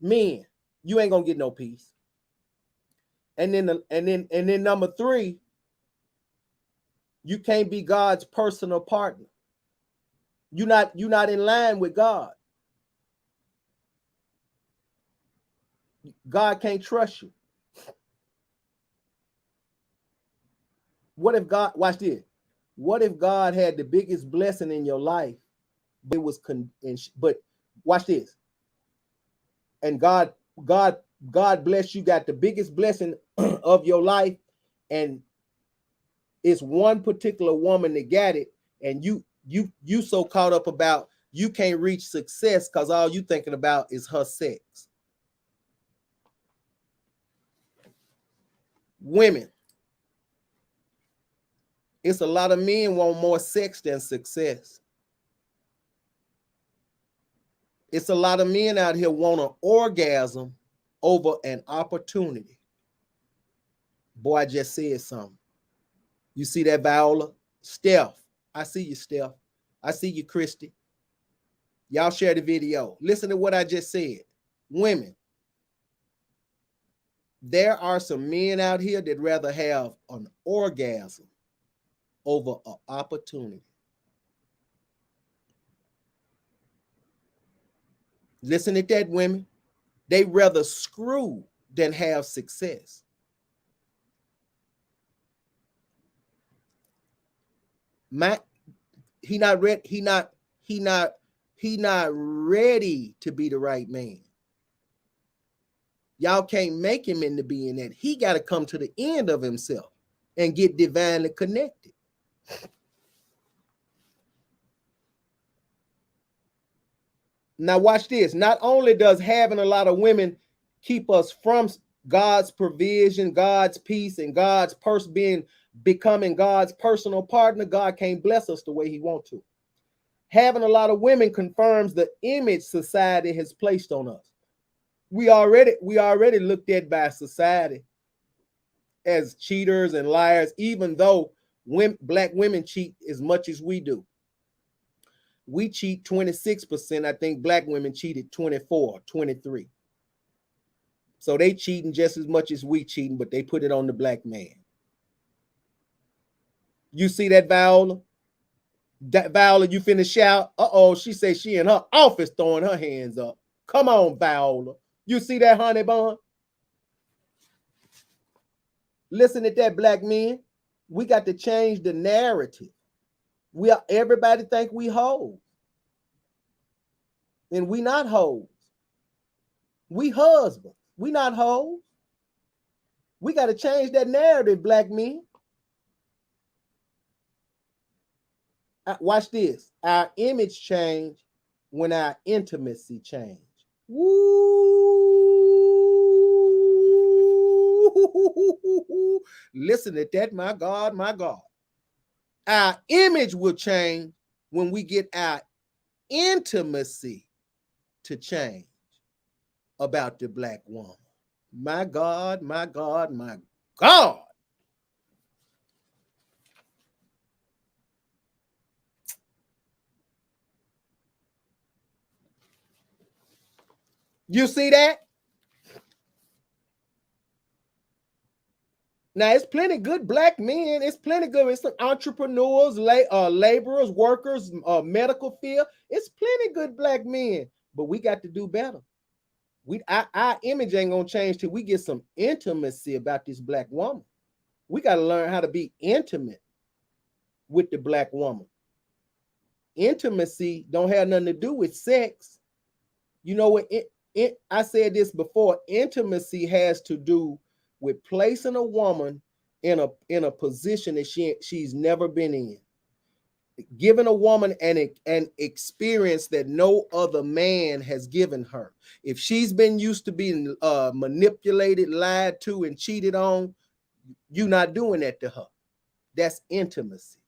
Men, you ain't gonna get no peace. And then number 3, you can't be God's personal partner. You're not in line with God. God can't trust you. What if God, watch this. What if God had the biggest blessing in your life, but it was but watch this. And God bless you, got the biggest blessing of your life, and it's one particular woman that got it, and you so caught up about you can't reach success because all you thinking about is her sex. Women, it's a lot of men want more sex than success. It's a lot of men out here want an orgasm over an opportunity. Boy, I just said something. You see that, Viola? Steph, I see you, Steph. I see you, Christy. Y'all share the video. Listen to what I just said. Women, there are some men out here that rather have an orgasm over an opportunity. Listen to that, women. They rather screw than have success. He not ready to be the right man. Y'all can't make him into being that. He got to come to the end of himself and get divinely connected. Now watch this. Not only does having a lot of women keep us from God's provision, God's peace, and God's becoming God's personal partner, God can't bless us the way he wants to. Having a lot of women confirms the image society has placed on us. We already looked at by society as cheaters and liars, even though black women cheat as much as we do. We cheat 26%. I think black women cheated 24, 23. So they cheating just as much as we cheating, but they put it on the black man. You see that, Viola? Viola, you finna shout? Uh-oh, she says she in her office throwing her hands up. Come on, Viola. You see that, honey bun? Listen to that, black men. We got to change the narrative. Everybody think we hoes. And we not hoes. We husbands. We not hoes. We got to change that narrative, black men. Watch this. Our image change when our intimacy change. Woo! Listen to that, my God, my God. Our image will change when we get our intimacy to change about the black woman. My God, my God, my God. You see that? Now, it's plenty good black men. It's plenty good. It's like entrepreneurs, laborers, workers, medical field. It's plenty good black men. But we got to do better. Our image ain't going to change till we get some intimacy about this black woman. We got to learn how to be intimate with the black woman. Intimacy don't have nothing to do with sex. You know what? I said this before. Intimacy has to do with placing a woman in a position that she's never been in, giving a woman an experience that no other man has given her. If she's been used to being manipulated, lied to, and cheated on, you're not doing that to her. That's intimacy.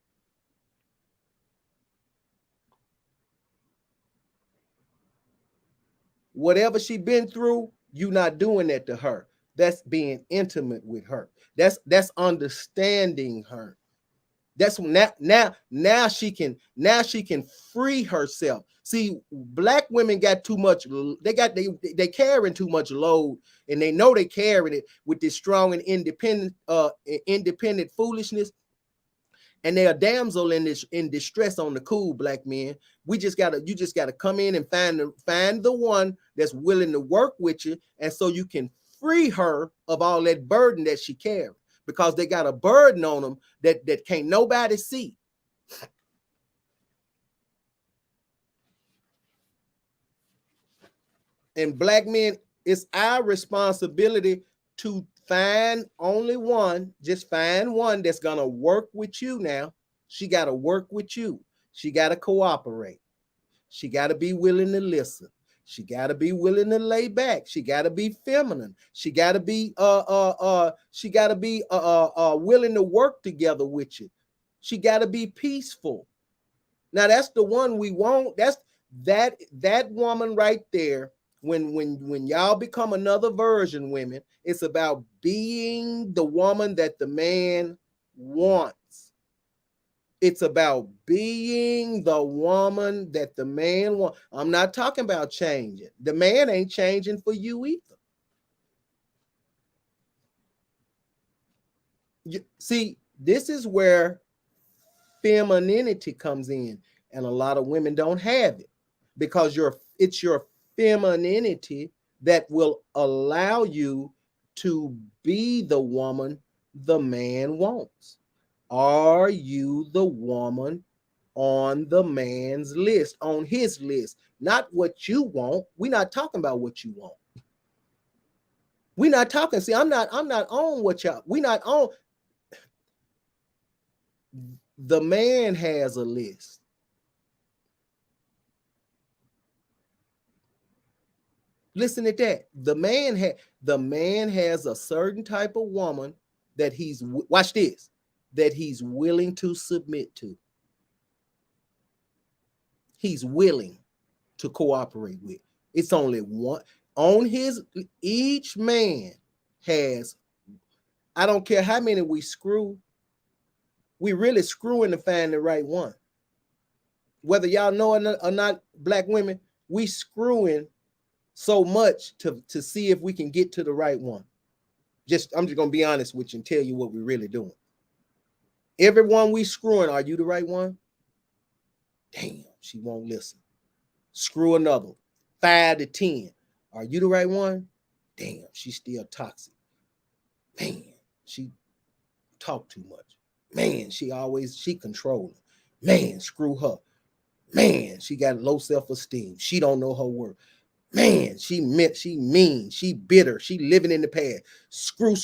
whatever she been through, you not doing that to her. That's being intimate with her. That's understanding her. That's now she can free herself. See, black women got too much. They carrying too much load, and they know they carrying it with this strong and independent foolishness. And they are damsel in distress on the cool, black men. You just gotta come in and find the one that's willing to work with you, and so you can free her of all that burden that she carries, because they got a burden on them that can't nobody see. And black men, it's our responsibility to find only one, just find one that's gonna work with you. Now she got to work with you. She got to cooperate. She got to be willing to listen. She got to be willing to lay back. She got to be feminine. She got to be willing to work together with you. She got to be peaceful. Now that's the one we want. That's that woman right there. When y'all become another version, women, it's about being the woman that the man wants. It's about being the woman that the man wants. I'm not talking about changing. The man ain't changing for you either. See, this is where femininity comes in, and a lot of women don't have it, because it's your femininity that will allow you to be the woman the man wants. Are you the woman on the man's list, on his list? Not what you want. We're not talking about what you want. We're not talking. See, I'm not on what y'all. We're not on. The man has a list. Listen to that. The man has a certain type of woman that watch this, that he's willing to submit to. He's willing to cooperate with. It's only one on each man has, I don't care how many we screw, we really screwing to find the right one. Whether y'all know it or not, black women, we screwing so much to see if we can get to the right one. I'm just gonna be honest with you and tell you what we're really doing. Everyone we screwing, are you the right one? Damn, she won't listen. Screw another. 5 to 10. Are you the right one? Damn, she's still toxic. Man, she talk too much. Man, she controlling. Man, screw her. Man, she got low self-esteem. She don't know her worth. Man, she mean, she bitter, she living in the past. Screw.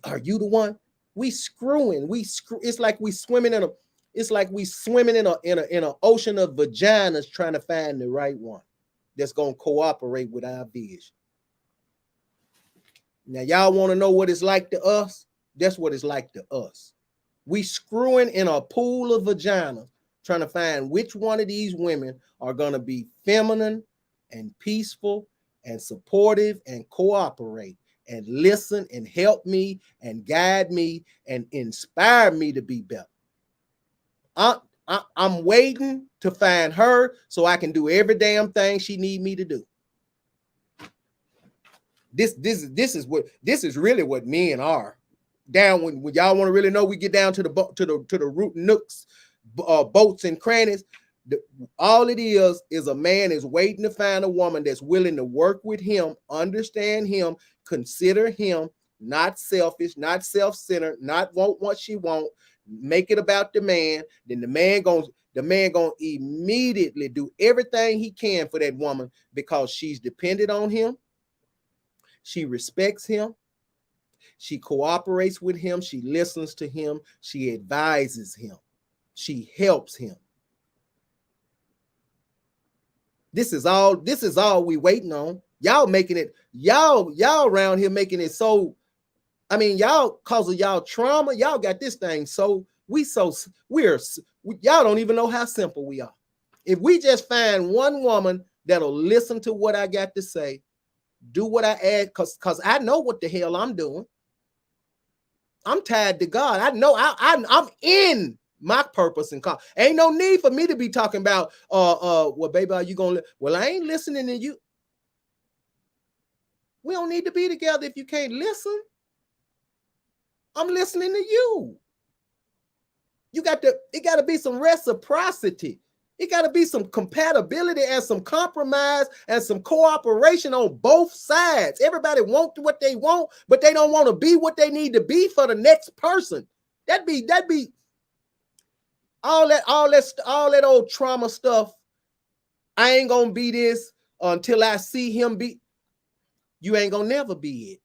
Are you the one? We screwing. It's like we swimming in an ocean of vaginas trying to find the right one that's gonna cooperate with our vision. Now, y'all want to know what it's like to us? That's what it's like to us. We screwing in a pool of vagina trying to find which one of these women are gonna be feminine and peaceful and supportive and cooperate and listen and help me and guide me and inspire me to be better. I'm waiting to find her so I can do every damn thing she need me to do. This is really what men are. Down when y'all want to really know, we get down to the root nooks, bolts and crannies. All it is a man is waiting to find a woman that's willing to work with him, understand him, consider him, not selfish, not self-centered, not want what she want, make it about the man. Then the man gonna immediately do everything he can for that woman, because she's dependent on him. She respects him. She cooperates with him. She listens to him. She advises him. She helps him. This is all we waiting on. Y'all making it, y'all around here making it so, I mean, y'all, cause of y'all trauma, y'all got this thing so, y'all don't even know how simple we are. If we just find one woman that'll listen to what I got to say, do what I add, because I know what the hell I'm doing. I'm tied to God. I know I'm in my purpose and call. Ain't no need for me to be talking about well, baby, are you gonna well, I ain't listening to you. We don't need to be together if you can't listen. I'm listening to you. It got to be some reciprocity. It got to be some compatibility and some compromise and some cooperation on both sides. Everybody wants what they want, but they don't want to be what they need to be for the next person. That'd be all that old trauma stuff. I ain't gonna be this until I see him be. You ain't gonna never be it.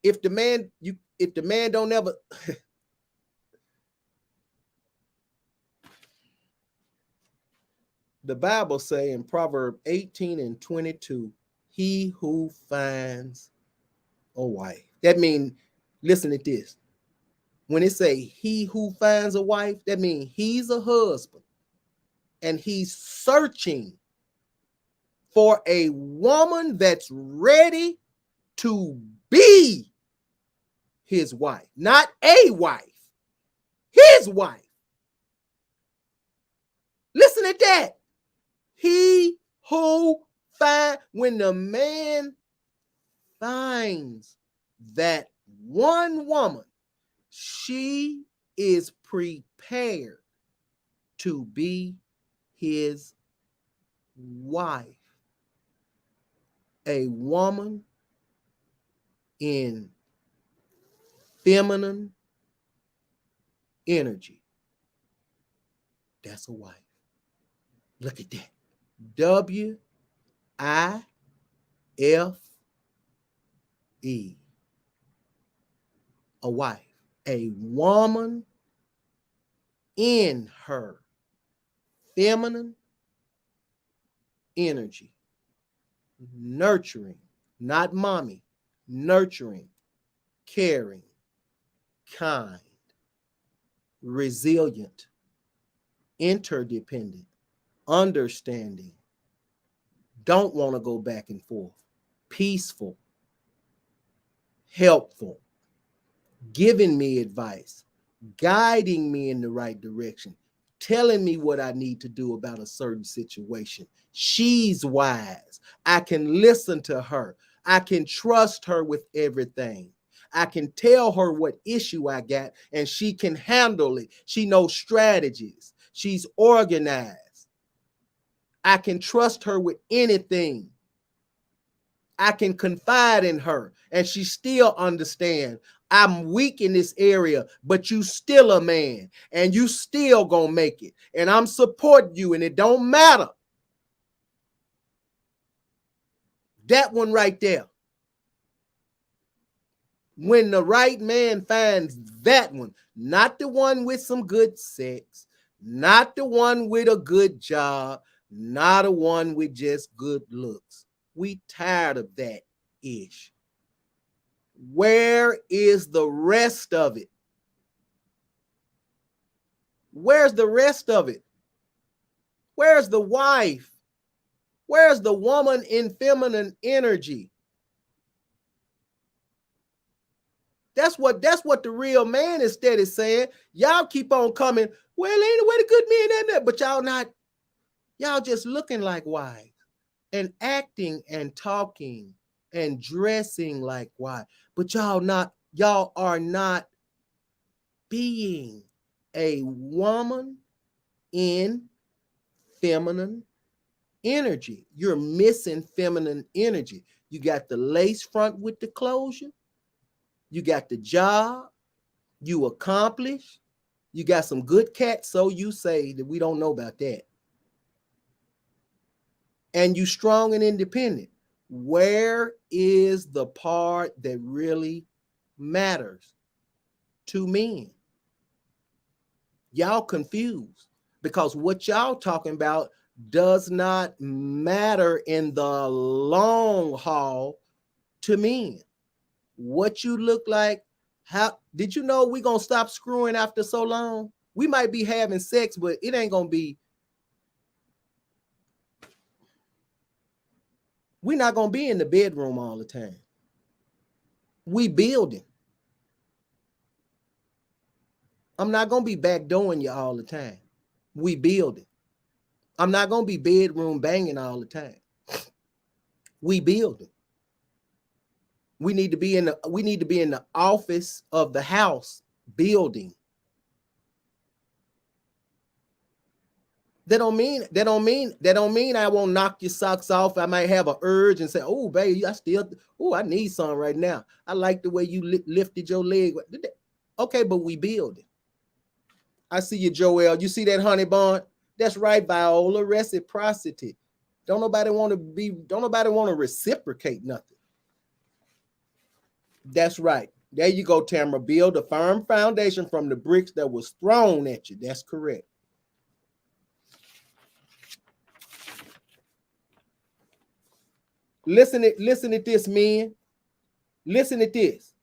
If the man don't ever. The Bible say in Proverbs 18 and 22, he who finds a wife. That means, listen to this. When it say he who finds a wife, that means he's a husband and he's searching for a woman that's ready to be his wife. Not a wife, his wife. Listen at that. He who finds, when the man finds that one woman, she is prepared to be his wife. A woman in feminine energy. That's a wife. Look at that. W-I-F-E. A wife. A woman in her feminine energy. Nurturing, not mommy. Nurturing, caring, kind, resilient, interdependent, understanding, don't want to go back and forth, peaceful, helpful, giving me advice, guiding me in the right direction, telling me what I need to do about a certain situation. She's wise. I can listen to her. I can trust her with everything. I can tell her what issue I got and she can handle it. She knows strategies. She's organized. I can trust her with anything. I can confide in her and she still understands. I'm weak in this area, but you still a man and you still gonna make it. And I'm supporting you and it don't matter. That one right there. When the right man finds that one, not the one with some good sex, not the one with a good job, not a one with just good looks. We tired of that ish. Where is the rest of it? Where's the rest of it? Where's the wife? Where's the woman in feminine energy? That's what the real man is steady saying. Y'all keep on coming. Well, ain't where the good men at that, but y'all just looking like wives and acting and talking and dressing like wives, but y'all are not being a woman in feminine energy. You're missing feminine energy. You got the lace front with the closure. You got the job. You accomplished. You got some good cats, so you say, that we don't know about that. And you strong and independent. Where is the part that really matters to men? Y'all confused because what y'all talking about does not matter in the long haul to men. What you look like, how did you know we gonna stop screwing after so long? We might be having sex, but it ain't gonna be We're not going to be in the bedroom all the time. We building. I'm not going to be backdooring you all the time. We building. I'm not going to be bedroom banging all the time. We building. We need to be in the office of the house building. That don't mean I won't knock your socks off. I might have an urge and say, "Oh, baby, I need some right now. I like the way you lifted your leg." Okay, but we build it. I see you, Joel. You see that, honey bun? That's right, Viola. Reciprocity. Don't nobody want to reciprocate nothing. That's right. There you go, Tamara. Build a firm foundation from the bricks that was thrown at you. That's correct. Listen at this, men. Listen at this.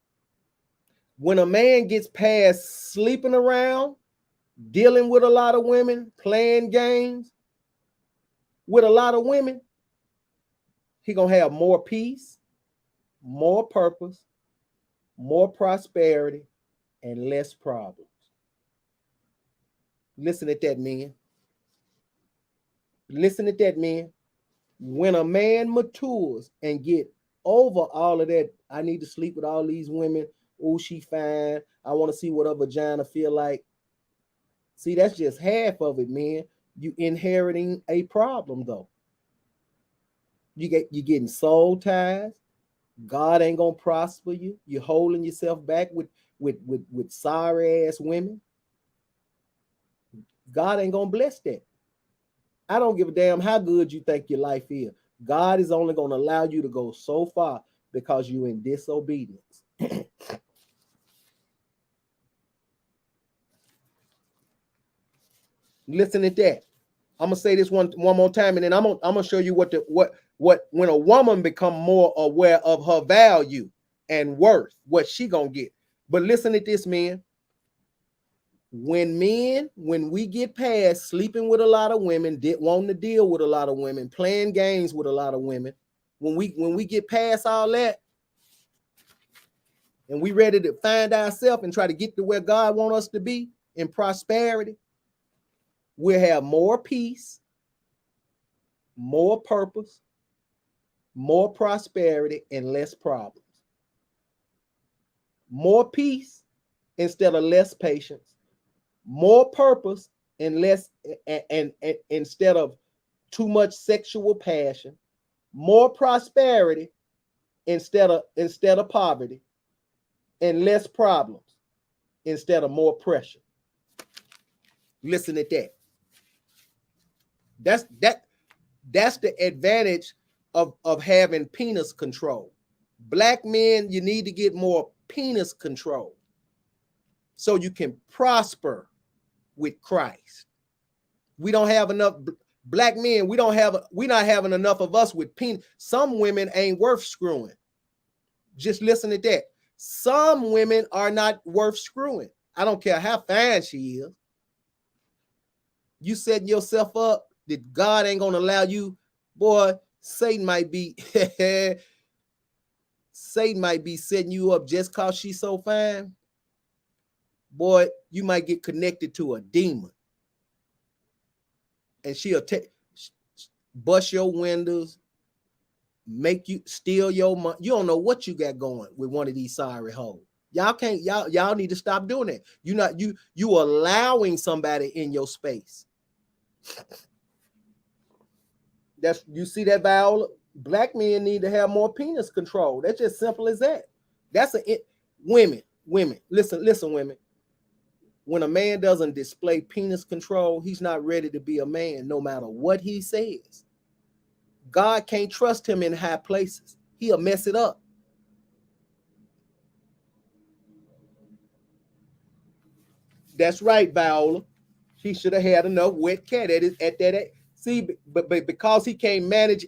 When a man gets past sleeping around, dealing with a lot of women, playing games with a lot of women, he gonna have more peace, more purpose, more prosperity, and less problems. Listen at that, man. Listen at that, man. When a man matures and get over all of that, I need to sleep with all these women. Oh, she fine. I want to see what her vagina feel like. See, that's just half of it, man. You inheriting a problem, though. You getting soul ties. God ain't gonna prosper you. You're holding yourself back with sorry ass women. God ain't gonna bless that. I don't give a damn how good you think your life is. God is only going to allow you to go so far because you're in disobedience. Listen at that. I'm gonna say this one more time, and then I'm gonna show you what when a woman become more aware of her value and worth, what she gonna get. But listen at this, man. When we get past sleeping with a lot of women, wanting to deal with a lot of women, playing games with a lot of women, when we get past all that, and we ready to find ourselves and try to get to where God wants us to be in prosperity, we'll have more peace, more purpose, more prosperity, and less problems. More peace instead of less patience. More purpose and less and instead of too much sexual passion. More prosperity instead of poverty, and less problems instead of more pressure. Listen at that. That's the advantage of having penis control. Black men, you need to get more penis control so you can prosper with Christ. We don't have enough black men. We're not having enough of us with penis. Some women ain't worth screwing. Just listen to that. Some women are not worth screwing. I don't care how fine she is. You setting yourself up that God ain't gonna allow you, boy. Satan might be setting you up just because she's so fine. Boy, you might get connected to a demon. And she'll bust your windows, make you steal your money. You don't know what you got going with one of these sorry hoes. Y'all need to stop doing that. You allowing somebody in your space. You see that, Viola? Black men need to have more penis control. That's just simple as that. Women. Listen, women. When a man doesn't display penis control, he's not ready to be a man, no matter what he says. God can't trust him in high places. He'll mess it up. That's right, Viola. He should have had enough wet cat at that. See, but because he can't manage,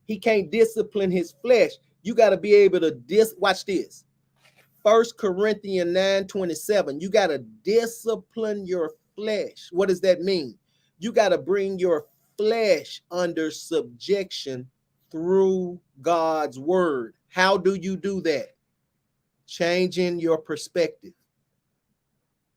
he can't discipline his flesh. You got to be able to watch this. 1 Corinthians 9:27. You got to discipline your flesh. What does that mean? You got to bring your flesh under subjection through God's word. How do you do that? Changing your perspective,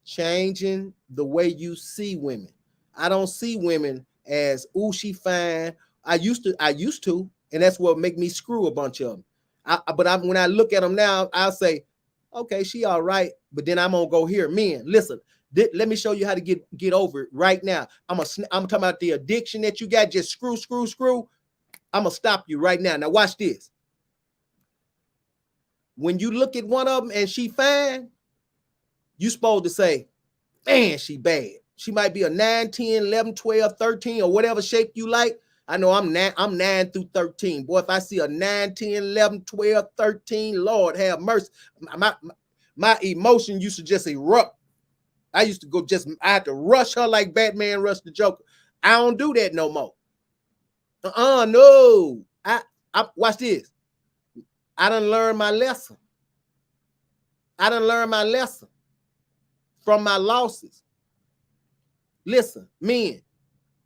changing the way you see women. I don't see women as, ooh, she fine. I used to, and that's what make me screw a bunch of them. But when I look at them now, I'll say, okay, she all right. But then I'm gonna go here. Men, listen, let me show you how to get over it right now. I'm talking about the addiction that you got. Just screw. I'm gonna stop you right now. Now watch this. When you look at one of them and she fine, you supposed to say, man, she bad. She might be a 9, 10, 11, 12, 13, or whatever shape you like. I know I'm 9 through 13. Boy, if I see a 9, 10, 11, 12, 13, Lord have mercy. My emotion used to just erupt. I used to I had to rush her like Batman rushed the Joker. I don't do that no more. No. I watch this. I done learned my lesson. From my losses. Listen, men,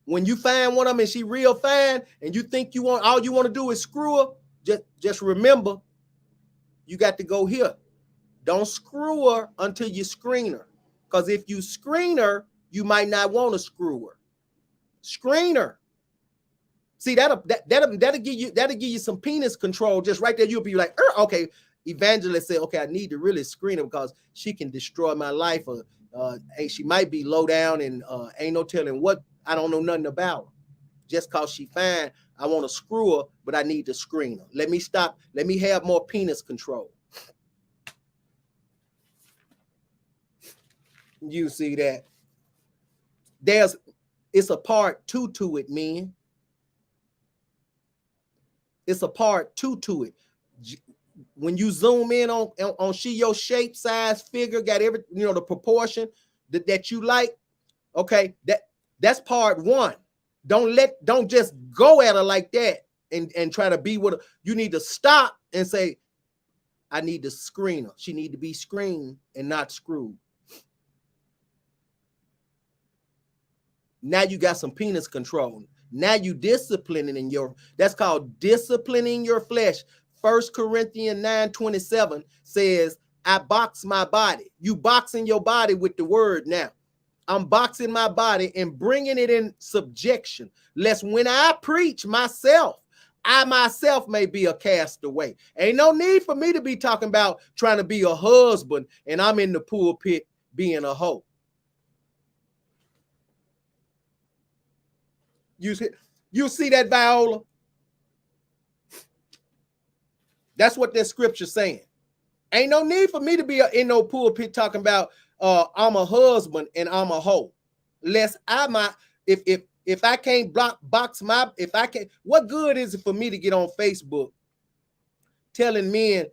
when you find one of them and she real fine and you think all you want to do is screw her, just remember, you got to go here. Don't screw her until you screen her. Because if you screen her, you might not want to screw her. Screen her. See, that'll give you some penis control just right there. You'll be like, okay. Evangelist said, okay, I need to really screen her because she can destroy my life. She might be low down and ain't no telling what. I don't know nothing about her. Just because she fine, I want to screw her, but I need to screen her. Let me stop. Let me have more penis control. You see that? It's a part two to it, man. It's a part two to it. When you zoom in on she your shape, size, figure, got every, the proportion that you like. Okay, that's part one. Don't just go at her like that and try to be with her. You need to stop and say, I need to screen her. She need to be screened and not screwed. Now you got some penis control. Now you disciplining that's called disciplining your flesh. 1 Corinthians 9:27 says, I box my body. You boxing your body with the word now. I'm boxing my body and bringing it in subjection, lest when I preach myself, I myself may be a castaway. Ain't no need for me to be talking about trying to be a husband and I'm in the pulpit being a hoe. You see that, Viola? That's what that scripture's saying. Ain't no need for me to be in no pulpit talking about I'm a husband and I'm a hoe. Lest I might, if I can't box what good is it for me to get on Facebook telling men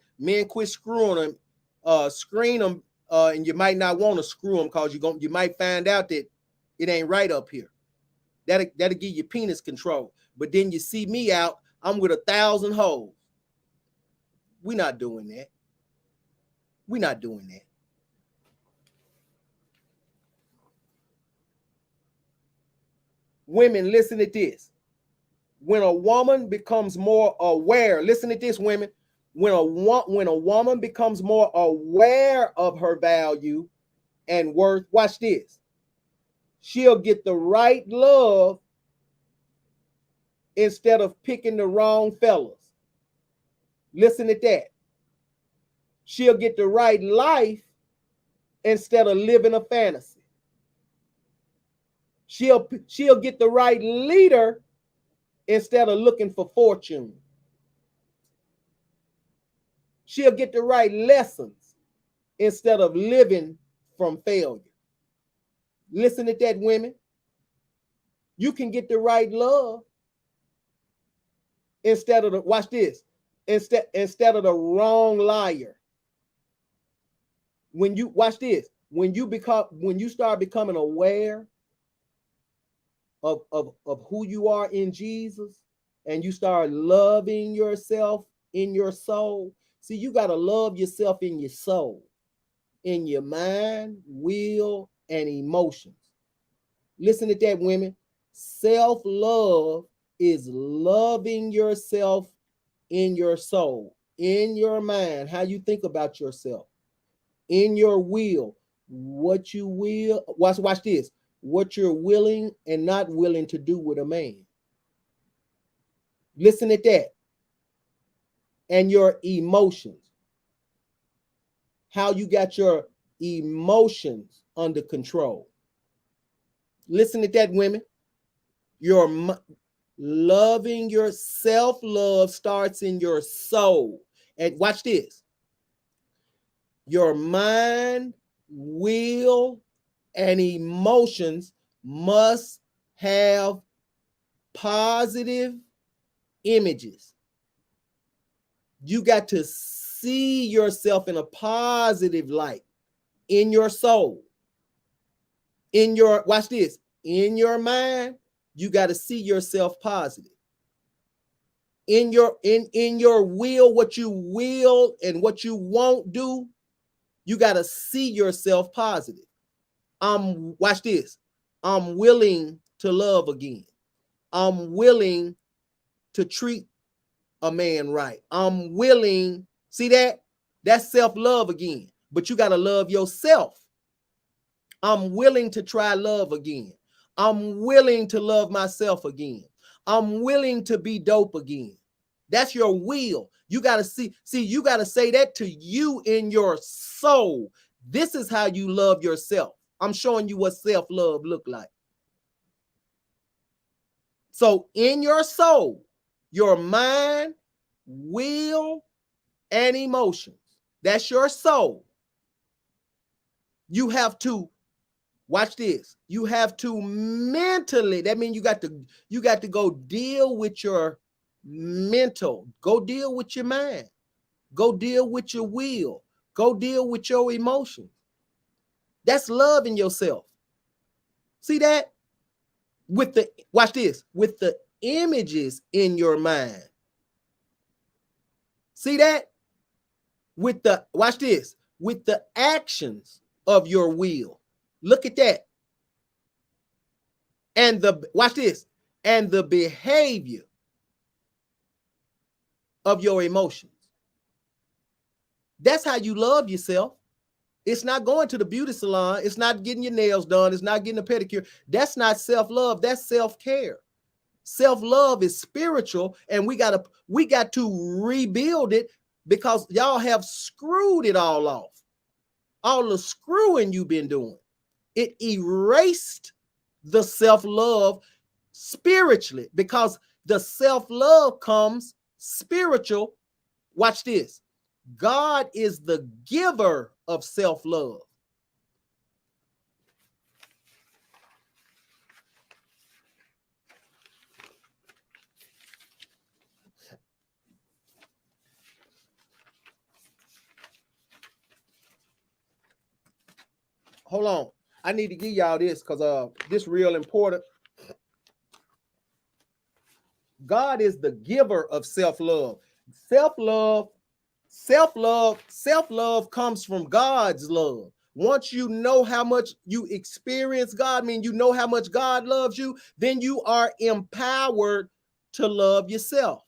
quit screwing them, screen them, and you might not want to screw them because you might find out that it ain't right up here. That'll give you penis control. But then you see me out, I'm with 1,000 hoes. We're not doing that. We're not doing that. Women, listen to this. When a woman becomes more aware, listen to this, women. When a woman becomes more aware of her value and worth, watch this. She'll get the right love instead of picking the wrong fellas. Listen to that. She'll get the right life instead of living a fantasy. She'll get the right leader instead of looking for fortune. She'll get the right lessons instead of living from failure. Listen to that, women. You can get the right love instead of watch this, instead of the wrong liar. When you watch this, when you start becoming aware of who you are in Jesus, and you start loving yourself in your soul. See, you got to love yourself in your soul, in your mind, will, and emotions. Listen to that, women. Self-love is loving yourself in your soul, in your mind, how you think about yourself, in your will, what you will, watch this, what you're willing and not willing to do with a man. Listen at that. And your emotions, how you got your emotions under control. Listen at that, women. Your loving your self-love starts in your soul. And watch this. Your mind, will, and emotions must have positive images. You got to see yourself in a positive light in your soul. In your, watch this, in your mind, you got to see yourself positive. In your will, what you will and what you won't do, you got to see yourself positive. Watch this. I'm willing to love again. I'm willing to treat a man right. I'm willing, see that? That's self-love again. But you got to love yourself. I'm willing to try love again. I'm willing to love myself again. I'm willing to be dope again. That's your will. You got to see, you got to say that to you in your soul. This is how you love yourself. I'm showing you what self-love look like. So in your soul, your mind, will, and emotions, that's your soul. You have to, watch this, you have to mentally, that means you got to go deal with your mental, go deal with your mind, go deal with your will, go deal with your emotions. That's loving yourself. See that? With the, watch this, with the images in your mind. See that? With the, watch this, with the actions of your will. Look at that. And the, watch this, and the behavior of your emotions. That's how you love yourself. It's not going to the beauty salon. It's not getting your nails done. It's not getting a pedicure. That's not self-love. That's self-care. Self-love is spiritual, and we got to rebuild it, because y'all have screwed it all off. All the screwing you've been doing. It erased the self-love spiritually, because the self-love comes spiritual. Watch this. God is the giver of self-love. Hold on. I need to give y'all this, because this real important. God is the giver of self-love. Self-love comes from God's love. Once you know how much you experience God, I mean, you know how much God loves you, then you are empowered to love yourself.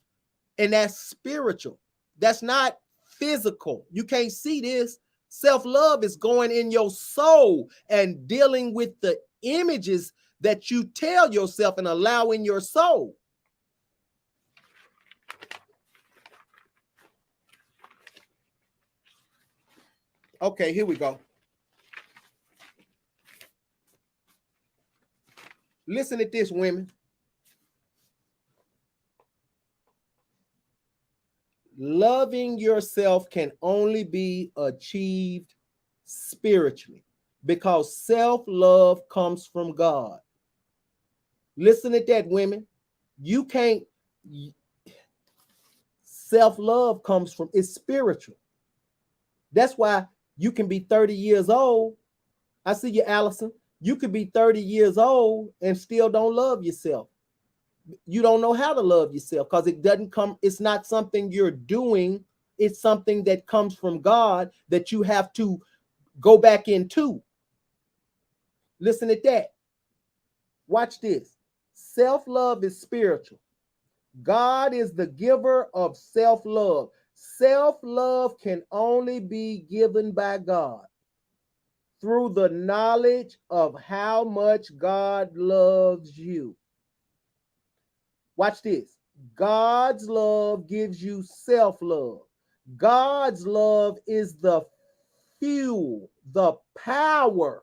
And that's spiritual. That's not physical. You can't see this. Self-love is going in your soul and dealing with the images that you tell yourself and allow in your soul. Okay, here we go. Listen at this, women. Loving yourself can only be achieved spiritually, because self-love comes from God. Listen at that, women. You can't, self-love comes from, it's spiritual. That's why you can be 30 years old. I see you, Allison. You could be 30 years old and still don't love yourself. You don't know how to love yourself, because it doesn't come, it's not something you're doing. It's something that comes from God that you have to go back into. Listen at that. Watch this. Self-love is spiritual. God is the giver of self-love. Self-love can only be given by God through the knowledge of how much God loves you. Watch this. God's love gives you self-love. God's love is the fuel, the power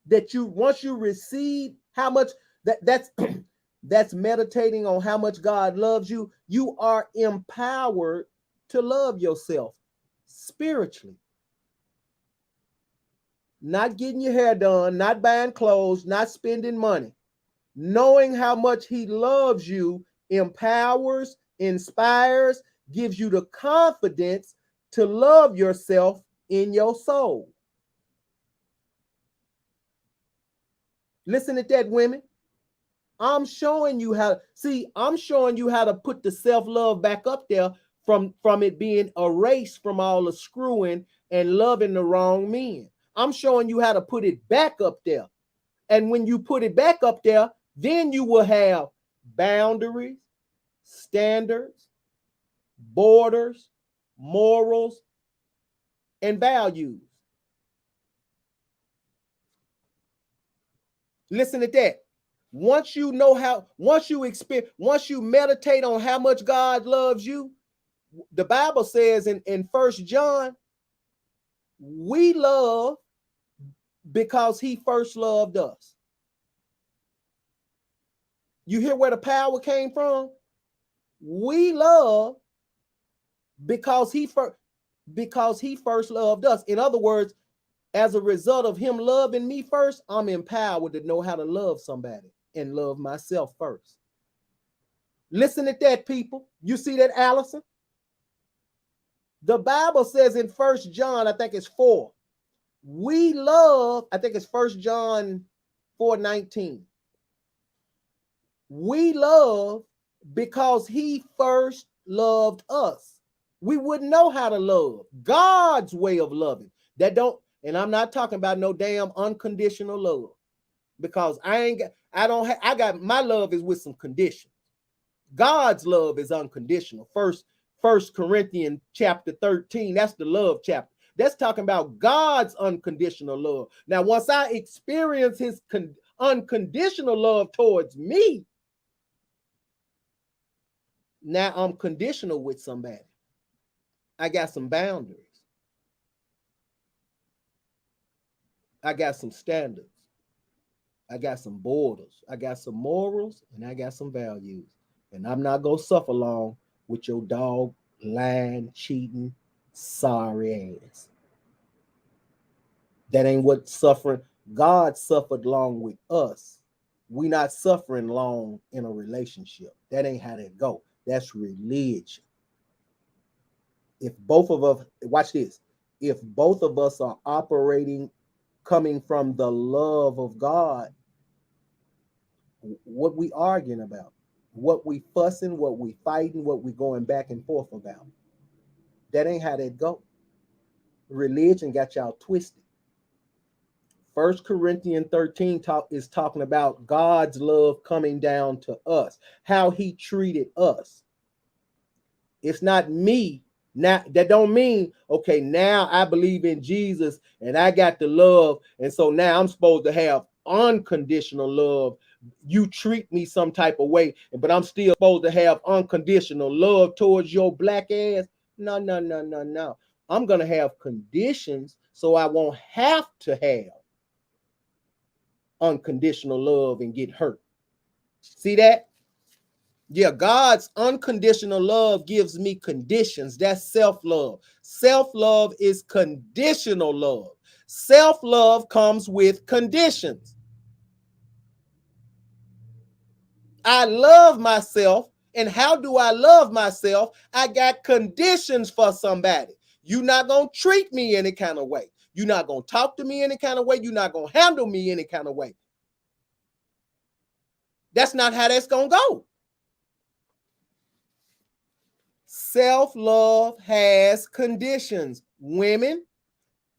that you, once you receive how much that's that's meditating on how much God loves you, you are empowered to love yourself spiritually. Not getting your hair done, not buying clothes, not spending money. Knowing how much he loves you empowers, inspires, gives you the confidence to love yourself in your soul. Listen to that, women. I'm showing you how, see, I'm showing you how to put the self-love back up there from it being erased from all the screwing and loving the wrong men. I'm showing you how to put it back up there. And when you put it back up there, then you will have boundaries, standards, borders, morals, and values. Listen to that. Once you know how, once you experience, once you meditate on how much God loves you, the Bible says in 1 John, we love because he first loved us. You hear where the power came from? We love because he first loved us. In other words, as a result of him loving me first, I'm empowered to know how to love somebody and love myself first. Listen at that, people. You see that, Allison? The Bible says in 1 John, I think it's 4, we love, I think it's 1 John 4:19. We love because he first loved us. We wouldn't know how to love. God's way of loving. That don't, and I'm not talking about no damn unconditional love, because I got my love is with some conditions. God's love is unconditional. First Corinthians chapter 13, that's the love chapter. That's talking about God's unconditional love. Now, once I experience his unconditional love towards me, now I'm conditional with somebody. I got some boundaries. I got some standards. I got some borders. I got some morals, and I got some values. And I'm not going to suffer long with your dog, lying, cheating, sorry ass. That ain't what suffering. God suffered long with us. We not suffering long in a relationship. That ain't how that go. That's religion. If both of us, watch this, if both of us are operating, coming from the love of God, what we arguing about, what we fussing, what we fighting, what we going back and forth about, that ain't how that go. Religion got y'all twisted. 1 Corinthians 13 is talking about God's love coming down to us, how he treated us. It's not me. Now, that don't mean, okay, now I believe in Jesus and I got the love, and so now I'm supposed to have unconditional love. You treat me some type of way, but I'm still supposed to have unconditional love towards your black ass. No, no, no, no, no. I'm going to have conditions so I won't have to have unconditional love and get hurt. See that? Yeah, God's unconditional love gives me conditions. That's self-love. Self-love is conditional love. Self-love comes with conditions. I love myself. And how do I love myself? I got conditions for somebody. You're not going to treat me any kind of way. You're not going to talk to me any kind of way. You're not going to handle me any kind of way. That's not how that's going to go. Self-love has conditions. Women,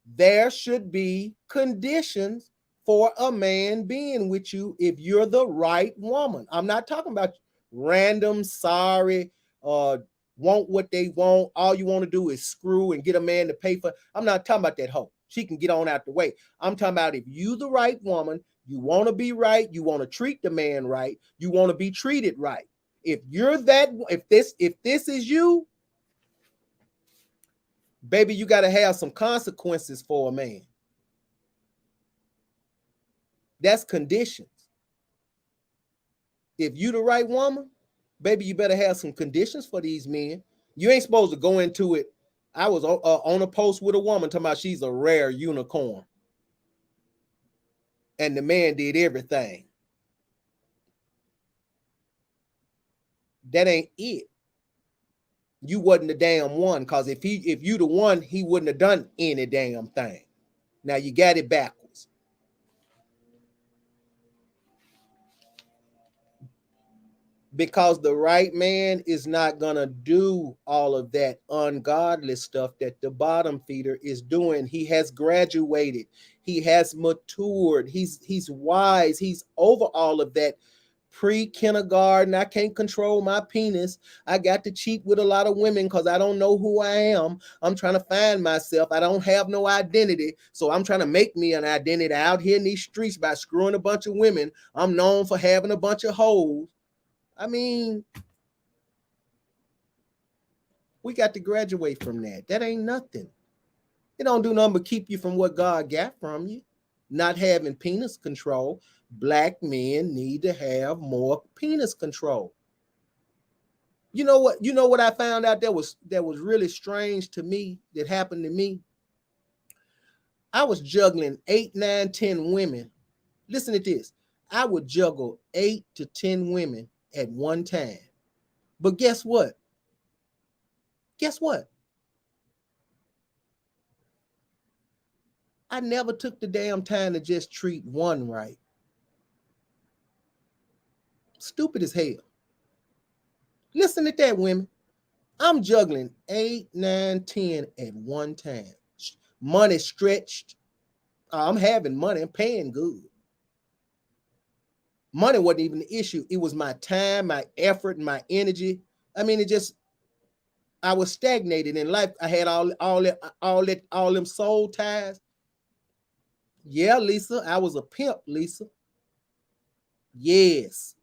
there should be conditions for a man being with you if you're the right woman. I'm not talking about random, sorry, want what they want. All you want to do is screw and get a man to pay for. I'm not talking about that hoe. She can get on out the way. I'm talking about if you the right woman, you want to be right, you want to treat the man right, you want to be treated right. If you're that, if this is you, baby, you got to have some consequences for a man. That's conditions. If you the right woman, baby, you better have some conditions for these men. You ain't supposed to go into it. I was on a post with a woman talking about she's a rare unicorn. And the man did everything. That ain't it. You wasn't the damn one, because if you the one, he wouldn't have done any damn thing. Now you got it backwards. Because the right man is not gonna do all of that ungodly stuff that the bottom feeder is doing. He has graduated, he has matured, he's wise, he's over all of that pre-kindergarten. I can't control my penis. I got to cheat with a lot of women because I don't know who I am. I'm trying to find myself. I don't have no identity. So I'm trying to make me an identity out here in these streets by screwing a bunch of women. I'm known for having a bunch of hoes. I mean, we got to graduate from that. That ain't nothing. It don't do nothing but keep you from what God got from you. Not having penis control. Black men need to have more penis control. You know what I found out that was really strange to me, that happened to me? I was juggling 8, 9, 10 women. Listen to this. I would juggle 8 to 10 women at one time. But guess what? Guess what? I never took the damn time to just treat one right. Stupid as hell. Listen to that, women. I'm juggling 8, 9, 10 at one time. Money stretched. I'm having money. I'm paying good. Money wasn't even the issue. It was my time, my effort, and my energy. I mean, I was stagnated in life. I had all them soul ties. Yeah, Lisa, I was a pimp, Lisa. Yes.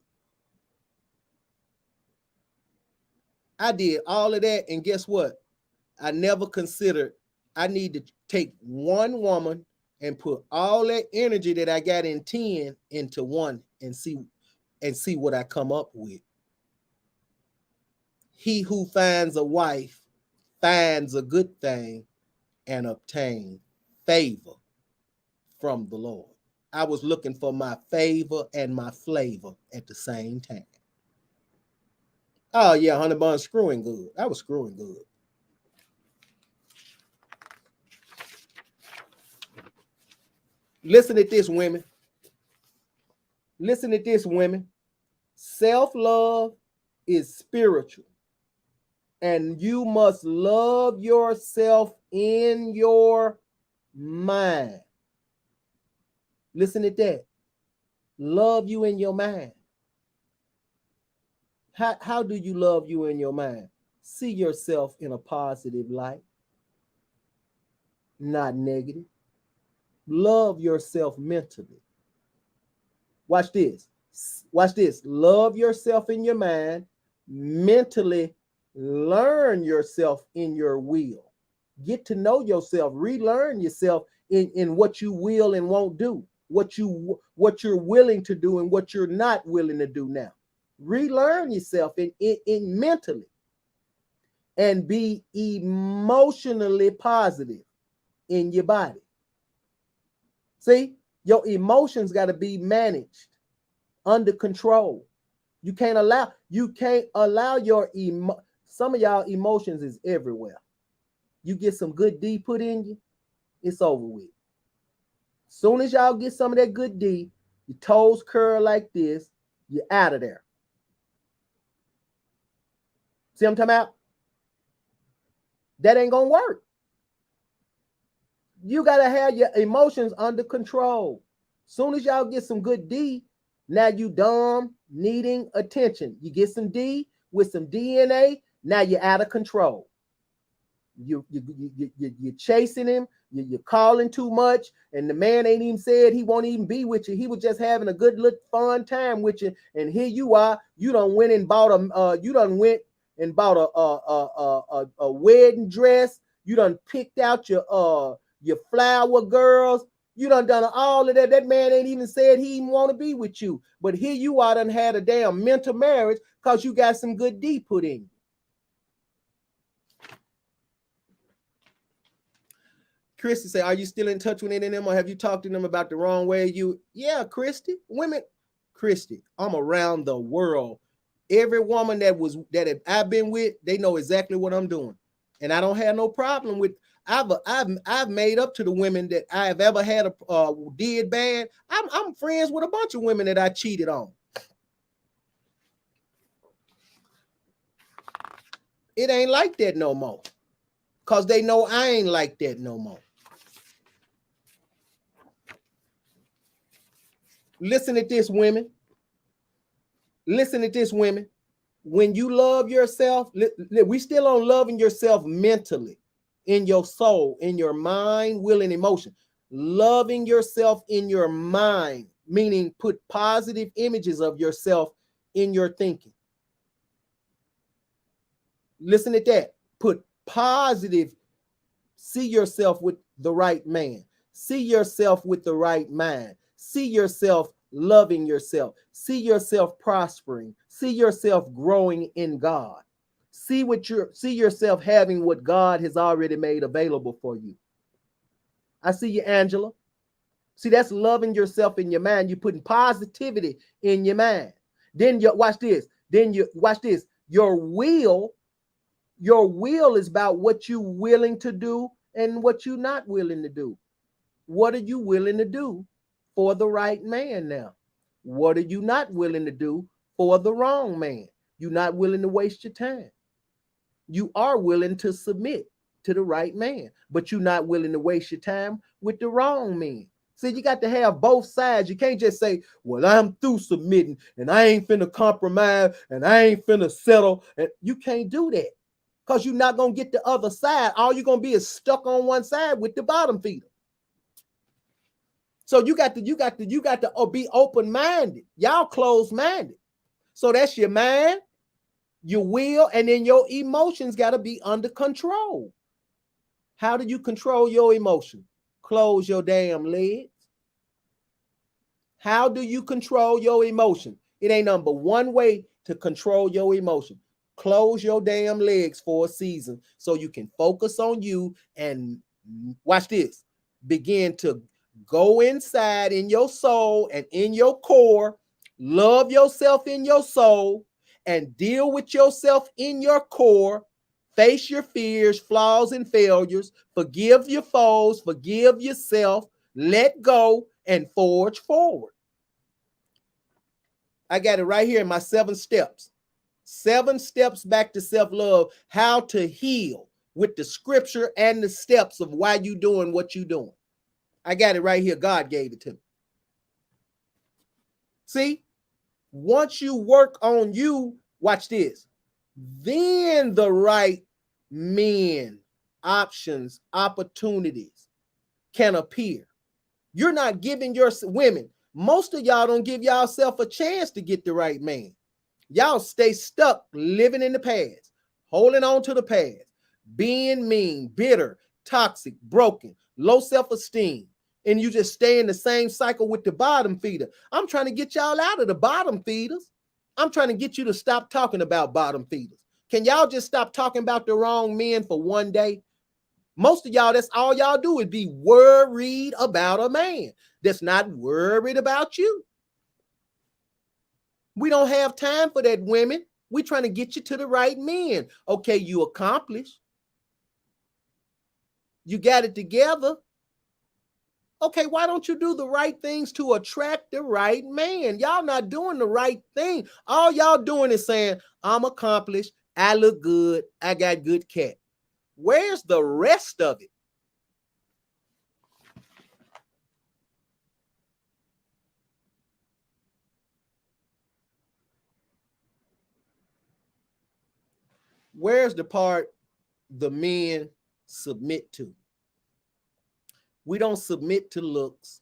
I did all of that, and guess what? I never considered I need to take one woman and put all that energy that I got in 10 into one and see what I come up with. He who finds a wife finds a good thing and obtain favor from the Lord. I was looking for my favor and my flavor at the same time. Oh yeah, Honey Bun screwing good. I was screwing good. Listen to this, women. Listen to this, women. Self-love is spiritual. And you must love yourself in your mind. Listen to that. Love you in your mind. How do you love you in your mind? See yourself in a positive light, not negative. Love yourself mentally. Watch this. Watch this. Love yourself in your mind. Mentally learn yourself in your will. Get to know yourself. Relearn yourself in what you will and won't do. What you're willing to do and what you're not willing to do now. Relearn yourself in mentally. And be emotionally positive in your body. See, your emotions got to be managed, under control. You can't allow your some of y'all emotions is everywhere. You get some good D put in you, it's over with. Soon as y'all get some of that good D, your toes curl like this, you're out of there. See what I'm talking about? That ain't gonna work. You gotta have your emotions under control. Soon as y'all get some good D, Now you dumb, needing attention. You get some D with some DNA. Now you're out of control. You're chasing him. You're calling too much, and the man ain't even said he won't even be with you. He was just having a good look, fun time with you, and here you are. You done went and bought a wedding dress. You done picked out your flower girls. You done all of that. That man ain't even said he even want to be with you, but here you are, done had a damn mental marriage because you got some good D put in you. Christy say, are you still in touch with any of them, or have you talked to them about the wrong way you? Yeah, Christy, women, Christy, I'm around the world. Every woman that I've been with, they know exactly what I'm doing, and I don't have no problem with. I've made up to the women that I've ever had did bad. I'm friends with a bunch of women that I cheated on. It ain't like that no more, because they know I ain't like that no more. Listen at this, women. Listen at this, women. When you love yourself, we still on loving yourself mentally, in your soul, in your mind, will, and emotion. Loving yourself in your mind, meaning put positive images of yourself in your thinking. Listen at that. Put positive, see yourself with the right man. See yourself with the right mind. See yourself loving yourself. See yourself prospering. See yourself growing in God. See yourself having what God has already made available for you. I see you, Angela. See, that's loving yourself in your mind. You're putting positivity in your mind. Then you watch this. Your will is about what you're willing to do and what you're not willing to do. What are you willing to do for the right man now? What are you not willing to do for the wrong man? You're not willing to waste your time. You are willing to submit to the right man, but you're not willing to waste your time with the wrong man. See, you got to have both sides. You can't just say, well, I'm through submitting and I ain't finna compromise and I ain't finna settle. And you can't do that, because you're not going to get the other side. All you're going to be is stuck on one side with the bottom feeder. So you got to be open-minded. Y'all closed-minded. So that's your mind, your will, and then your emotions got to be under control. How do you control your emotion? Close your damn legs. How do you control your emotion? It ain't number one way to control your emotion. Close your damn legs for a season so you can focus on you and watch this. Begin to go inside in your soul and in your core. Love yourself in your soul and deal with yourself in your core. Face your fears, flaws, and failures. Forgive your foes. Forgive yourself. Let go and forge forward. I got it right here in my 7 steps. 7 steps back to self-love, how to heal with the scripture and the steps of why you doing what you doing. I got it right here. God gave it to me. See, once you work on you, watch this, then the right men, options, opportunities can appear. You're not giving your women, most of y'all don't give yourself a chance to get the right man. Y'all stay stuck living in the past, holding on to the past, being mean, bitter, toxic, broken, low self-esteem, and you just stay in the same cycle with the bottom feeder. I'm trying to get y'all out of the bottom feeders. I'm trying to get you to stop talking about bottom feeders. Can y'all just stop talking about the wrong men for one day? Most of y'all, that's all y'all do is be worried about a man that's not worried about you. We don't have time for that, women. We're trying to get you to the right men. Okay, you accomplished. You got it together. Okay, why don't you do the right things to attract the right man? Y'all not doing the right thing. All y'all doing is saying, I'm accomplished, I look good, I got good cat. Where's the rest of it? Where's the part the men submit to? We don't submit to looks.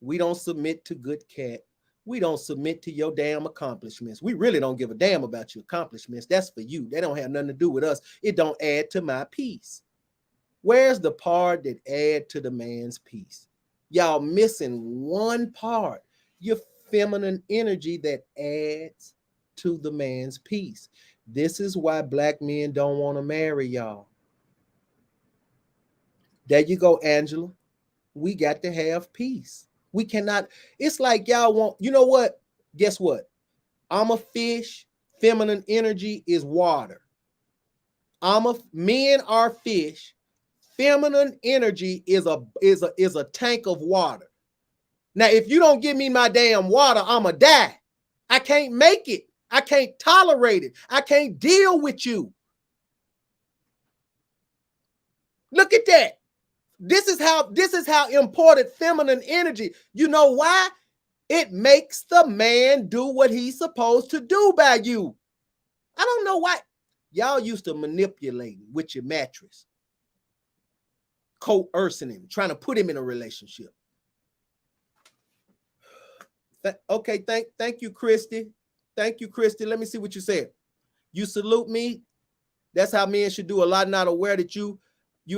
We don't submit to good cat. We don't submit to your damn accomplishments. We really don't give a damn about your accomplishments. That's for you. They don't have nothing to do with us. It don't add to my peace. Where's the part that add to the man's peace? Y'all missing one part. Your feminine energy that adds to the man's peace. This is why black men don't want to marry y'all. There you go, Angela. We got to have peace. We cannot, it's like y'all want, you know what? Guess what? I'm a fish. Feminine energy is water. Men are fish. Feminine energy is a tank of water. Now, if you don't give me my damn water, I'ma die. I can't make it. I can't tolerate it. I can't deal with you. Look at that. This is how important feminine energy. You know why? It makes the man do what he's supposed to do by you. I don't know why. Y'all used to manipulate with your mattress, coercing him, trying to put him in a relationship. Okay, thank you, Christy. Thank you, Christy. Let me see what you said. You salute me. That's how men should do. A lot not aware that you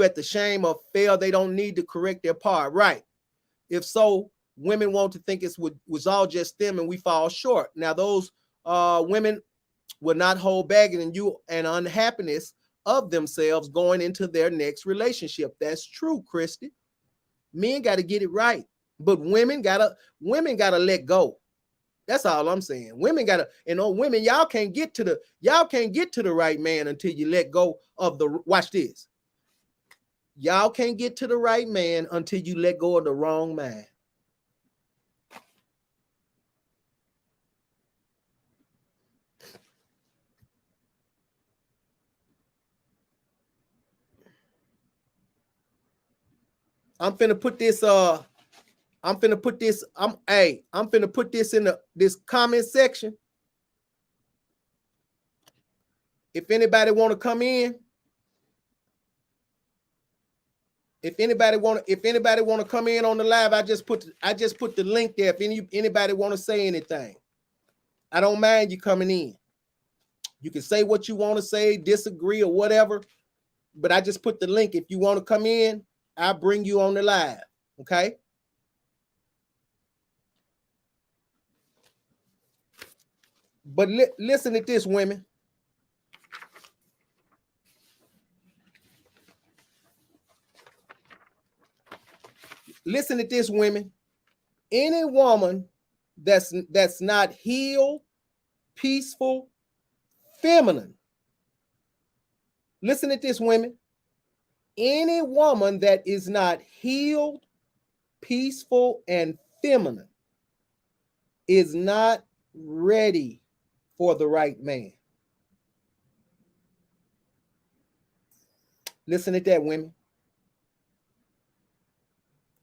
at the shame or fail. They don't need to correct their part. Right. If so, women want to think it was all just them and we fall short. Now, those women will not hold back in you and unhappiness of themselves going into their next relationship. That's true, Christy. Men got to get it right. But women gotta let go. That's all I'm saying. Women gotta, women, y'all can't get to the right man until you let go of the, watch this. Y'all can't get to the right man until you let go of the wrong man. I'm finna put this in this comment section. If anybody want to come in, if anybody want to come in on the live, I just put the link there. If anybody want to say anything, I don't mind you coming in. You can say what you want to say, disagree or whatever, but I just put the link. If you want to come in, I'll bring you on the live. Okay. But listen to this, women. Listen to this, women. Any woman that's not healed, peaceful, feminine. Listen to this, women. Any woman that is not healed, peaceful, and feminine is not ready for the right man. Listen to that, women.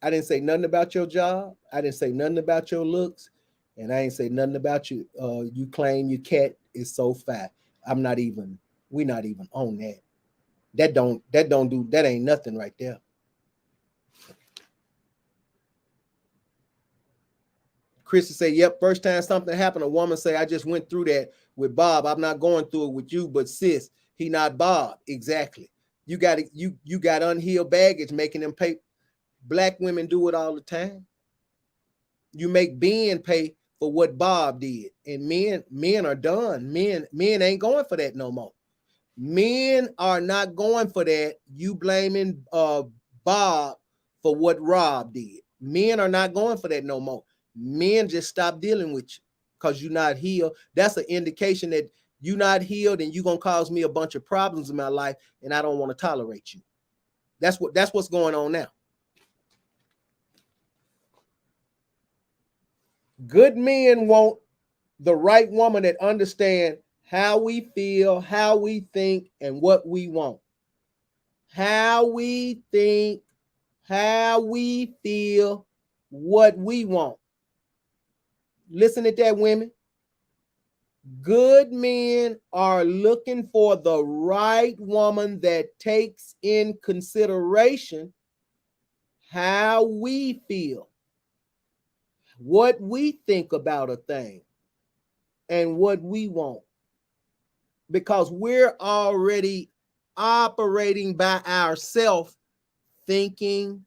I didn't say nothing about your job. I didn't say nothing about your looks. And I ain't say nothing about you. You claim your cat is so fat. We're not even on that. That ain't nothing right there. Christy say, yep, first time something happened, a woman say, I just went through that with Bob. I'm not going through it with you, but sis, he not Bob. Exactly. You got unhealed baggage making them pay. Black women do it all the time. You make Ben pay for what Bob did. And men are done. Men ain't going for that no more. Men are not going for that. You blaming Bob for what Rob did. Men are not going for that no more. Men just stop dealing with you because you're not healed. That's an indication that you're not healed and you're gonna cause me a bunch of problems in my life, and I don't want to tolerate you. That's what's going on now. Good men want the right woman that understands how we feel, how we think, and what we want. How we think, how we feel, what we want. Listen to that, women. Good men are looking for the right woman that takes in consideration how we feel, what we think about a thing, and what we want. Because we're already operating by ourselves, thinking,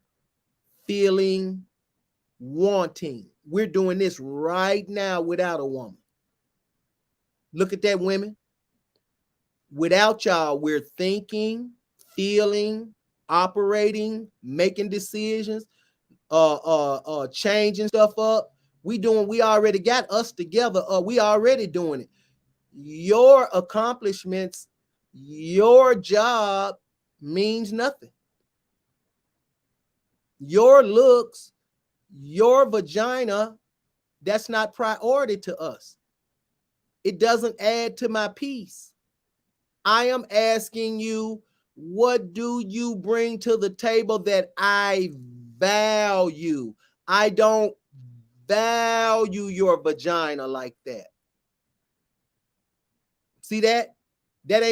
feeling, wanting. We're doing this right now without a woman. Look at that, women. Without y'all, we're thinking, feeling, operating, making decisions, changing stuff up. We already got us together. We already doing it. Your accomplishments, your job means nothing. Your looks, your vagina, that's not priority to us. It doesn't add to my peace. I am asking you, what do you bring to the table that I value? I don't value your vagina like that. See that? That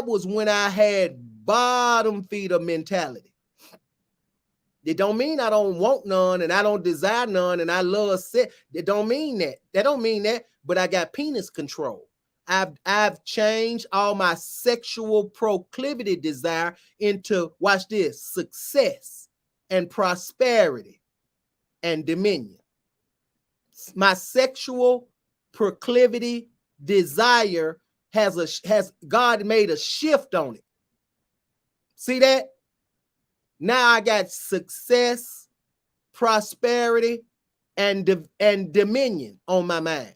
was when I had bottom feeder mentality. It don't mean I don't want none and I don't desire none and I love sex. It don't mean that. That don't mean that, but I got penis control. I've changed all my sexual proclivity desire into, watch this, success and prosperity and dominion. My sexual proclivity desire has God made a shift on it. See that? Now I got success, prosperity, and dominion on my mind.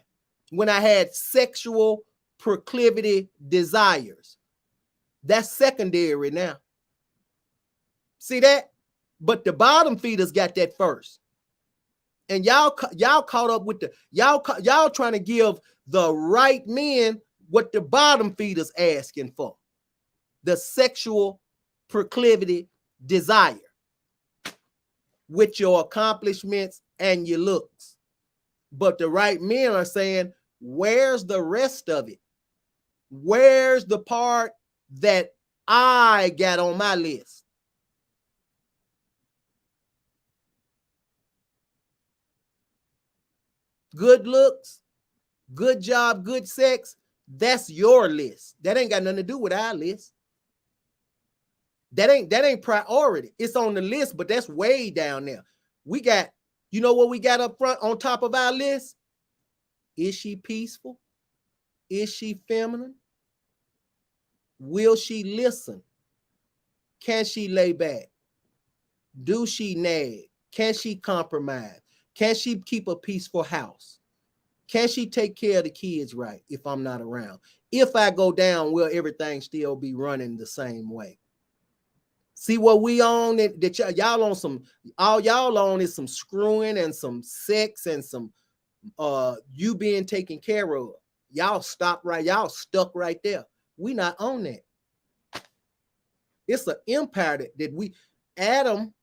When I had sexual proclivity desires, that's secondary now. See that? But the bottom feeders got that first. And y'all caught up with y'all trying to give the right men what the bottom feeders asking for. The sexual proclivity desire with your accomplishments and your looks. But the right men are saying, where's the rest of it? Where's the part that I got on my list? Good looks, good job, good sex, that's your list. That ain't got nothing to do with our list. That ain't priority. It's on the list, but that's way down there. We got, you know what we got up front on top of our list? Is she peaceful? Is she feminine? Will she listen? Can she lay back? Do she nag? Can she compromise? Can she keep a peaceful house? Can she take care of the kids right if I'm not around? If I go down, will everything still be running the same way? See what we on that y'all on some, all y'all on is some screwing and some sex and some you being taken care of. Y'all stop right, y'all stuck right there. We not on that. It's an empire that Adam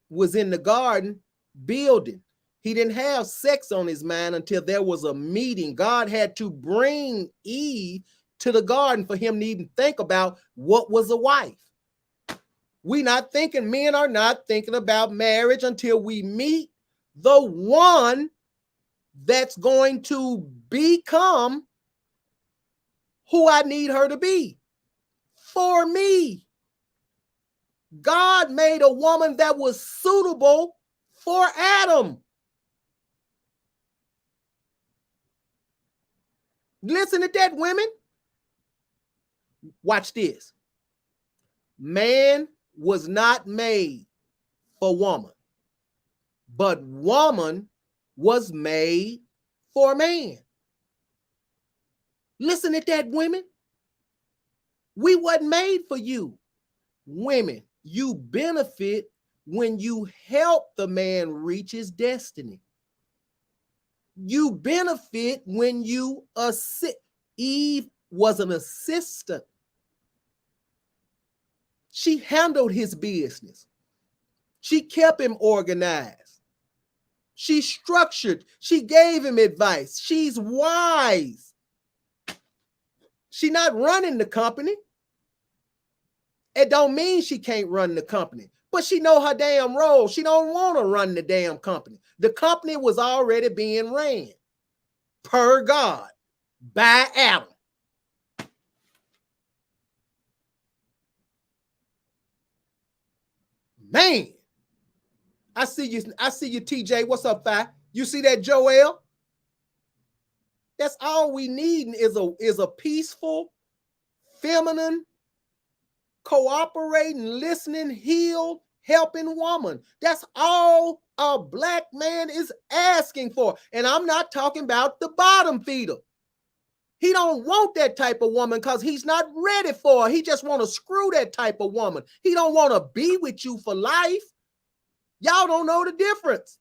was in the garden building. He didn't have sex on his mind until there was a meeting. God had to bring Eve to the garden for him to even think about what was a wife. Men are not thinking about marriage until we meet the one that's going to become who I need her to be for me. God made a woman that was suitable for Adam. Listen to that, women. Watch this. Man was not made for woman, but woman was made for man. Listen at that, women. We wasn't made for you. Women, you benefit when you help the man reach his destiny. You benefit when you assist. Eve was an assistant. She handled his business. She kept him organized. She's structured. She gave him advice. She's wise. She's not running the company. It don't mean she can't run the company, but she know her damn role. She don't want to run the damn company. The company was already being ran per God by Adam. Man, I see you, TJ. What's up, Fi? You see that, Joel? That's all we need is a peaceful, feminine, cooperating, listening, healed, helping woman. That's all a black man is asking for. And I'm not talking about the bottom feeder. He don't want that type of woman because he's not ready for her. He just want to screw that type of woman. He don't want to be with you for life. Y'all don't know the difference.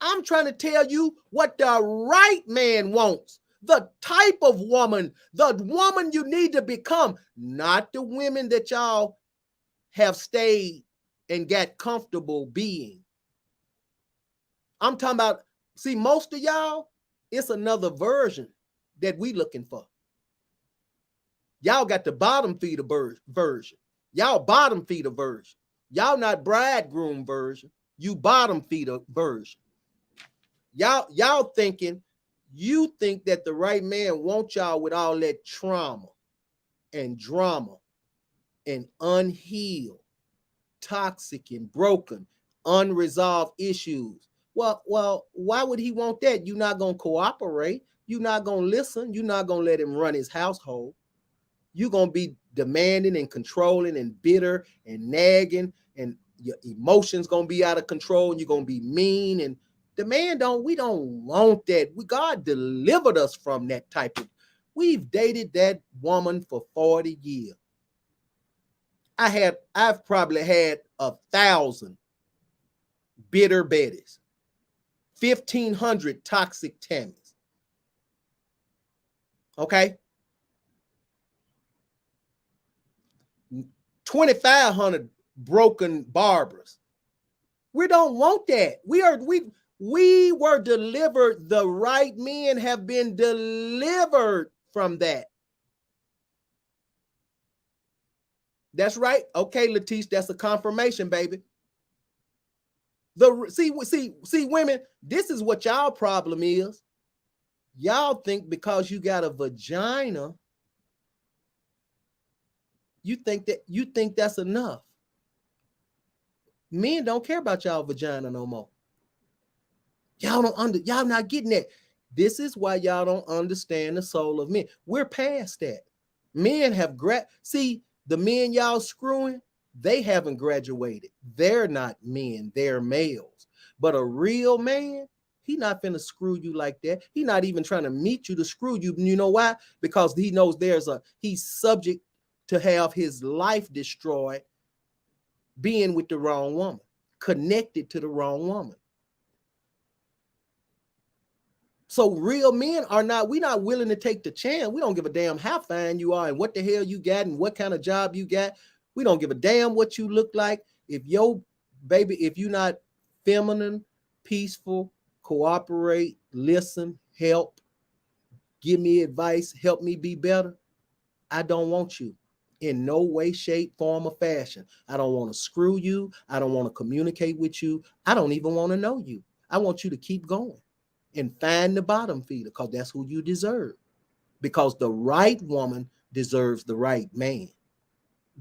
I'm trying to tell you what the right man wants. The type of woman, the woman you need to become, not the women that y'all have stayed and got comfortable being. I'm talking about, see, most of y'all, it's another version that we looking for. Y'all got the bottom feeder version. Y'all bottom feeder version. Y'all not bridegroom version. You bottom feeder version. Y'all thinking, you think that the right man wants y'all with all that trauma and drama and unhealed, toxic and broken, unresolved issues. Well, why would he want that? You're not going to cooperate. You're not going to listen. You're not going to let him run his household. You're going to be demanding and controlling and bitter and nagging, and your emotions going to be out of control, and you're going to be mean. And the man we don't want that. God delivered us from that type of, we've dated that woman for 40 years. I've probably had 1,000 bitter Bettys, 1,500 toxic Tammys. Okay. 2,500 broken Barbaras. We don't want that. We were delivered. The right men have been delivered from that. That's right. Okay, Letice, that's a confirmation, baby. See, women, this is what y'all problem is. Y'all think because you got a vagina, you think that's enough. Men don't care about y'all vagina no more. Y'all not getting that. This is why y'all don't understand the soul of men. We're past that. Men have see, the men y'all screwing, they haven't graduated. They're not men, they're males. But a real man, he not finna screw you like that. He not even trying to meet you to screw you. You know why? Because he knows he's subject to have his life destroyed being with the wrong woman, connected to the wrong woman. So real men we're not willing to take the chance. We don't give a damn how fine you are and what the hell you got and what kind of job you got. We don't give a damn what you look like. If you're not feminine, peaceful, cooperate, listen, help, give me advice, help me be better, I don't want you in no way, shape, form, or fashion. I don't want to screw you. I don't want to communicate with you. I don't even want to know you. I want you to keep going and find the bottom feeder, because that's who you deserve. Because the right woman deserves the right man.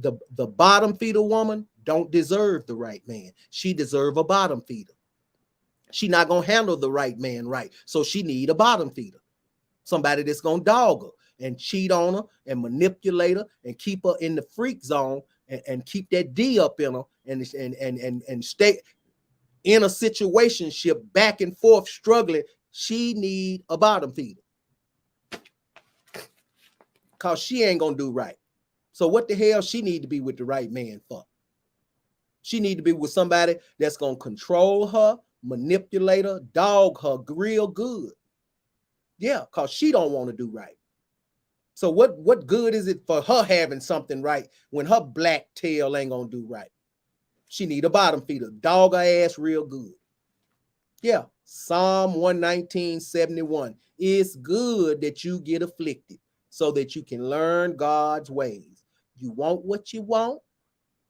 The bottom feeder woman don't deserve the right man. She deserve a bottom feeder. She not gonna handle the right man right, so she need a bottom feeder. Somebody that's gonna dog her and cheat on her and manipulate her and keep her in the freak zone and keep that D up in her and stay in a situationship back and forth struggling. She need a bottom feeder because she ain't gonna do right. So what the hell she need to be with the right man for? She need to be with somebody that's gonna control her, manipulate her, dog her real good. Yeah, because she don't want to do right. So what good is it for her having something right when her black tail ain't gonna do right? She need a bottom feeder, dog her ass real good. Yeah, Psalm 119:71. It's good that you get afflicted so that you can learn God's ways. You want what you want.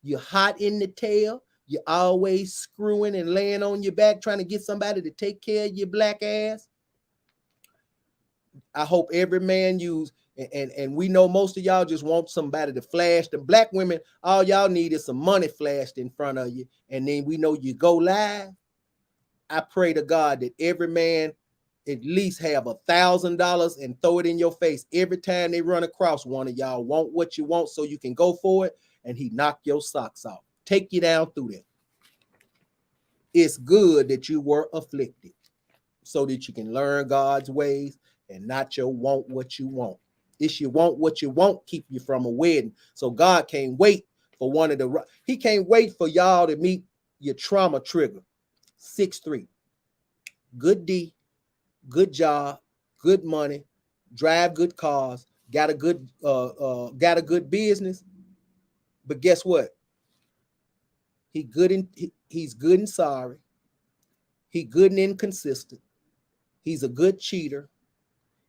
You're hot in the tail. You're always screwing and laying on your back trying to get somebody to take care of your black ass. I hope every man use, and we know most of y'all just want somebody to flash. The black women, all y'all need is some money flashed in front of you, and then we know you go live. I pray to God that every man at least have $1,000 and throw it in your face every time they run across one of y'all. Want what you want so you can go for it, and he knock your socks off. Take you down through there. It's good that you were afflicted so that you can learn God's ways and not your want what you want. It's you want what you want keep you from a wedding. So God can't wait for he can't wait for y'all to meet your trauma trigger. 6'3". Good D, good job, good money, drive good cars, got a good business. But guess what? He's good and sorry. He's good and inconsistent. He's a good cheater.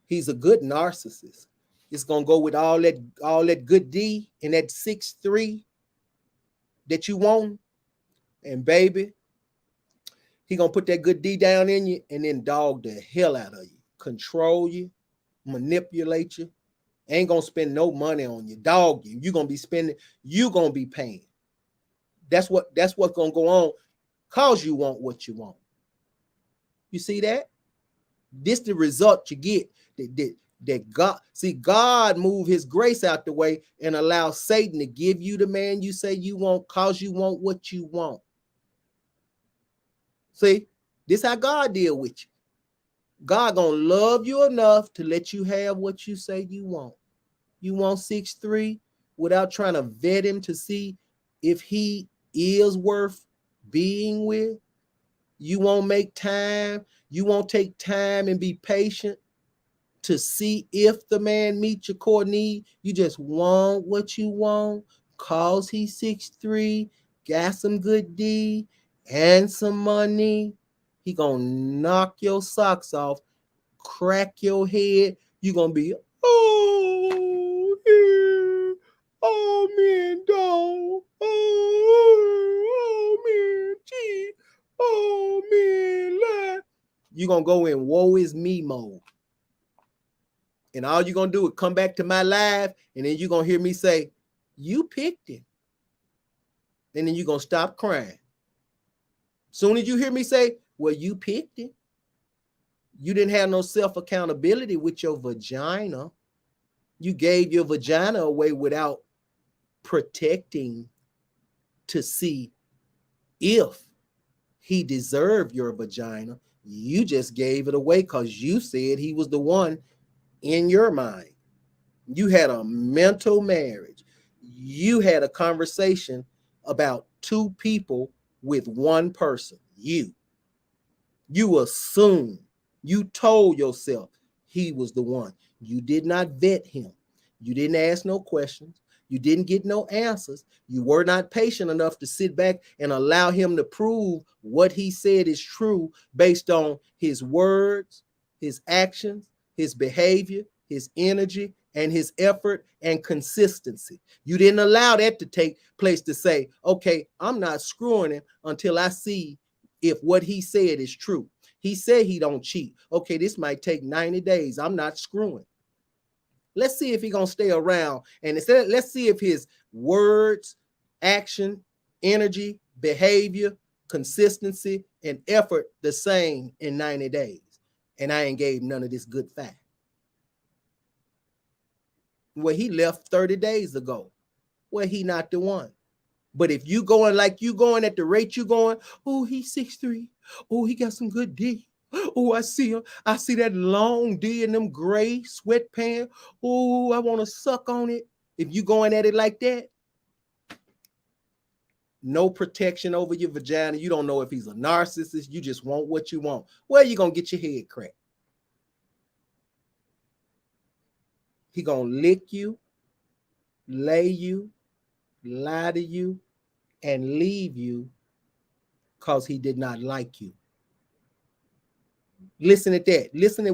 He's a good narcissist. It's gonna go with all that good D and that 6'3" that you want. And baby, he gonna put that good D down in you and then dog the hell out of you, control you, manipulate you, ain't gonna spend no money on you, dog you. You're gonna be spending, you gonna be paying. That's what's gonna go on, cause you want what you want. You see that? This the result you get. That God move his grace out the way and allow Satan to give you the man you say you want, cause you want what you want. See, this how God deal with you. God gonna love you enough to let you have what you say you want. You want 6'3" without trying to vet him to see if he is worth being with. You won't make time. You won't take time and be patient to see if the man meets your core need. You just want what you want, cause he's 6'3", got some good D and some money. He gonna knock your socks off, crack your head. You gonna be, oh, yeah, oh, man, dog, oh, man, gee, oh, man, lie. You gonna go in woe is me mode. And all you're going to do is come back to my live, and then you're going to hear me say, you picked him. And then you're going to stop crying. Soon as you hear me say, well, you picked him. You didn't have no self-accountability with your vagina. You gave your vagina away without protecting to see if he deserved your vagina. You just gave it away because you said he was the one in your mind. You had a mental marriage. You had a conversation about two people with one person. You assumed, you told yourself he was the one. You did not vet him. You didn't ask no questions. You didn't get no answers. You were not patient enough to sit back and allow him to prove what he said is true based on his words, his actions, his behavior, his energy, and his effort and consistency. You didn't allow that to take place to say, okay, I'm not screwing him until I see if what he said is true. He said he don't cheat. Okay, this might take 90 days. I'm not screwing. Let's see if he's going to stay around. And instead, let's see if his words, action, energy, behavior, consistency, and effort the same in 90 days. And I ain't gave none of this good fact. Well, he left 30 days ago. Well, he not the one. But if you going like you going at the rate you going, oh, he's 6'3". Oh, he got some good D. Oh, I see him. I see that long D in them gray sweatpants. Oh, I want to suck on it. If you going at it like that, no protection over your vagina. You don't know if he's a narcissist. You just want what you want. Well, you're going to get your head cracked. He going to lick you, lay you, lie to you, and leave you because he did not like you. Listen at that. Listen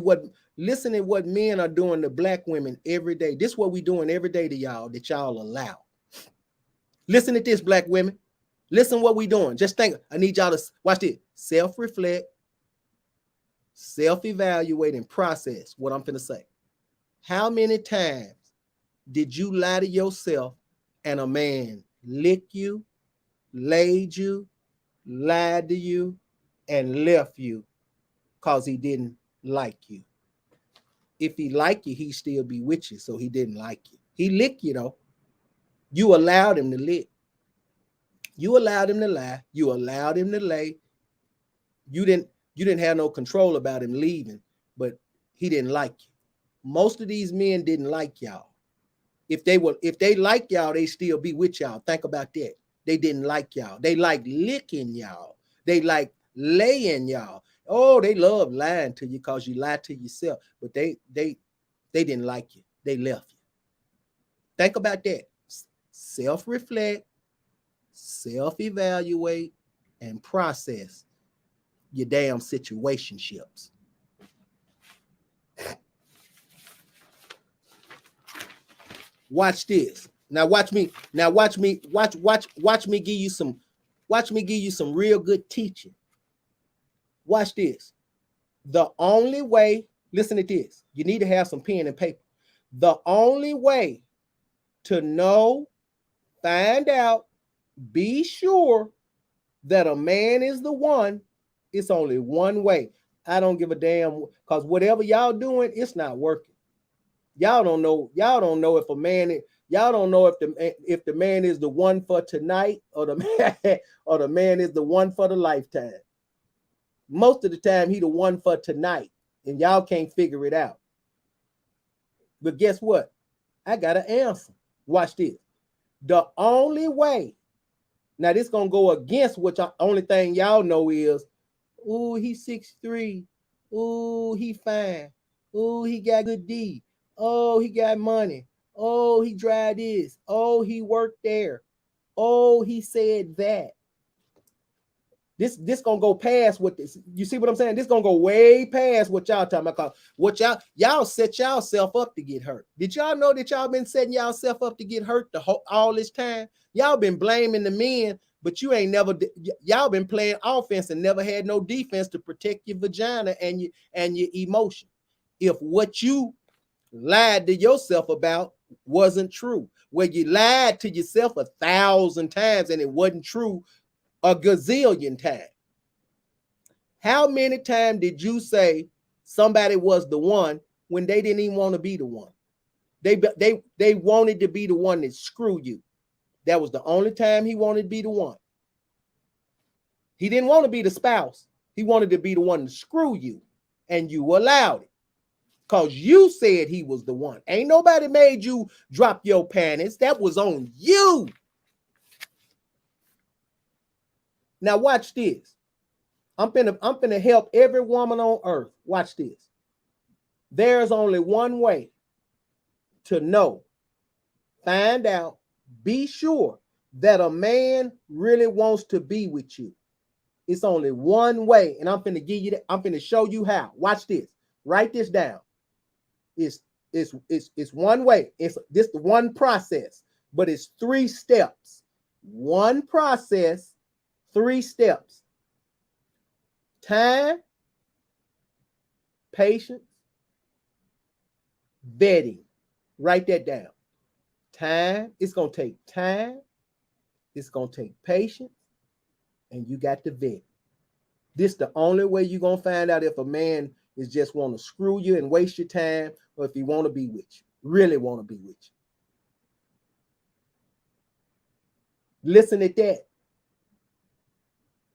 at what men are doing to black women every day. This is what we doing every day to y'all that y'all allow. Listen at this, black women. Listen what we doing. Just think. I need y'all to watch this. Self-reflect, self-evaluate, and process what I'm finna say. How many times did you lie to yourself and a man licked you, laid you, lied to you, and left you because he didn't like you? If he liked you, he'd still be with you, so he didn't like you. He licked you, though. You allowed him to lick. You allowed him to lie. You allowed him to lay. You didn't have no control about him leaving, but he didn't like you. Most of these men didn't like y'all. If they like y'all, they still be with y'all. Think about that. They didn't like y'all. They like licking y'all. They like laying y'all. Oh, they love lying to you because you lied to yourself, but they didn't like you. They left you. Think about that. Self-reflect, self-evaluate, and process your damn situationships. Watch this. Now watch me. Watch me give you some real good teaching. Watch this. The only way, listen to this. You need to have some pen and paper. The only way to know, find out, be sure that a man is the one, it's only one way. I don't give a damn, because whatever y'all doing, it's not working. Y'all don't know if a man, y'all don't know if the man is the one for tonight or the man is the one for the lifetime. Most of the time he the one for tonight, and y'all can't figure it out. But guess what? I got an answer. Watch this. The only way, now this gonna go against what only thing y'all know is, ooh, he's 6'3". Ooh, he fine. Ooh, he got good D. Oh, he got money. Oh, he drive this. Oh, he worked there. Oh, he said that. This gonna go past what this. You see what I'm saying? This gonna go way past what y'all talking about. What y'all set y'allself up to get hurt. Did y'all know that y'all been setting y'allself up to get hurt all this time? Y'all been blaming the men, but you ain't never. Y'all been playing offense and never had no defense to protect your vagina and your emotion. If what you lied to yourself about wasn't true, where you lied to yourself 1,000 times and it wasn't true a gazillion times. How many times did you say somebody was the one when they didn't even want to be the one? They wanted to be the one that screw you. That was the only time he wanted to be the one. He didn't want to be the spouse. He wanted to be the one to screw you, and you allowed it because you said he was the one. Ain't nobody made you drop your panties. That was on you. Now watch this. I'm finna help every woman on earth. Watch this. There's only one way to know, find out, be sure that a man really wants to be with you. It's only one way, and I'm finna give you that. I'm finna show you how. Watch this. Write this down. It's one way. It's this one process, but it's 3 steps. One process, 3 steps. Time, patience, vetting. Write that down. Time. It's going to take time. It's going to take patience. And you got to vet. This the only way you're going to find out if a man is just want to screw you and waste your time, or if he want to be with you. Really want to be with you. Listen at that.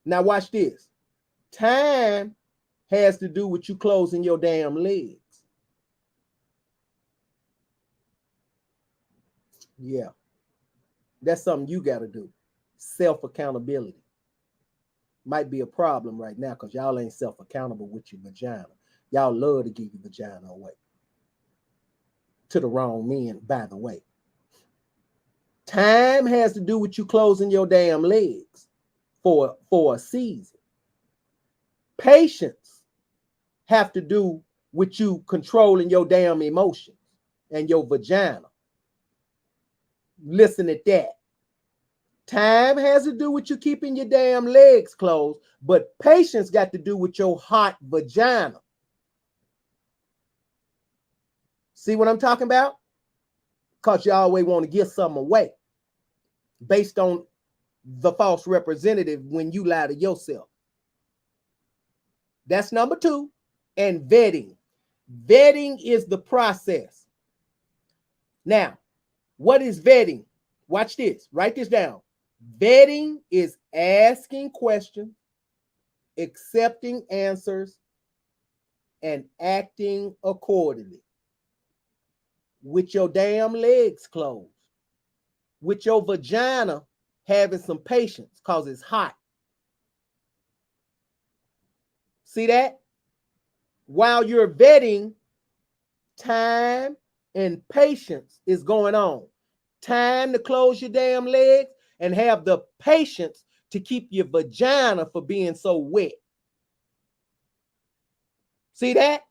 Now watch this. Time has to do with you closing your damn legs. Yeah. That's something you got to do. Self-accountability. Might be a problem right now because y'all ain't self-accountable with your vagina. Y'all love to give your vagina away. To the wrong men, by the way. Time has to do with you closing your damn legs for a season. Patience have to do with you controlling your damn emotions and your vagina. Listen at that. Time has to do with you keeping your damn legs closed, but patience got to do with your hot vagina. See what I'm talking about? Because you always want to give something away based on the false representative when you lie to yourself. That's number 2. And vetting. Vetting is the process. Now, what is vetting? Watch this. Write this down. Vetting is asking questions, accepting answers, and acting accordingly. With your damn legs closed. With your vagina having some patience because it's hot. See that? While you're vetting, time and patience is going on. Time to close your damn legs and have the patience to keep your vagina from being so wet. See that?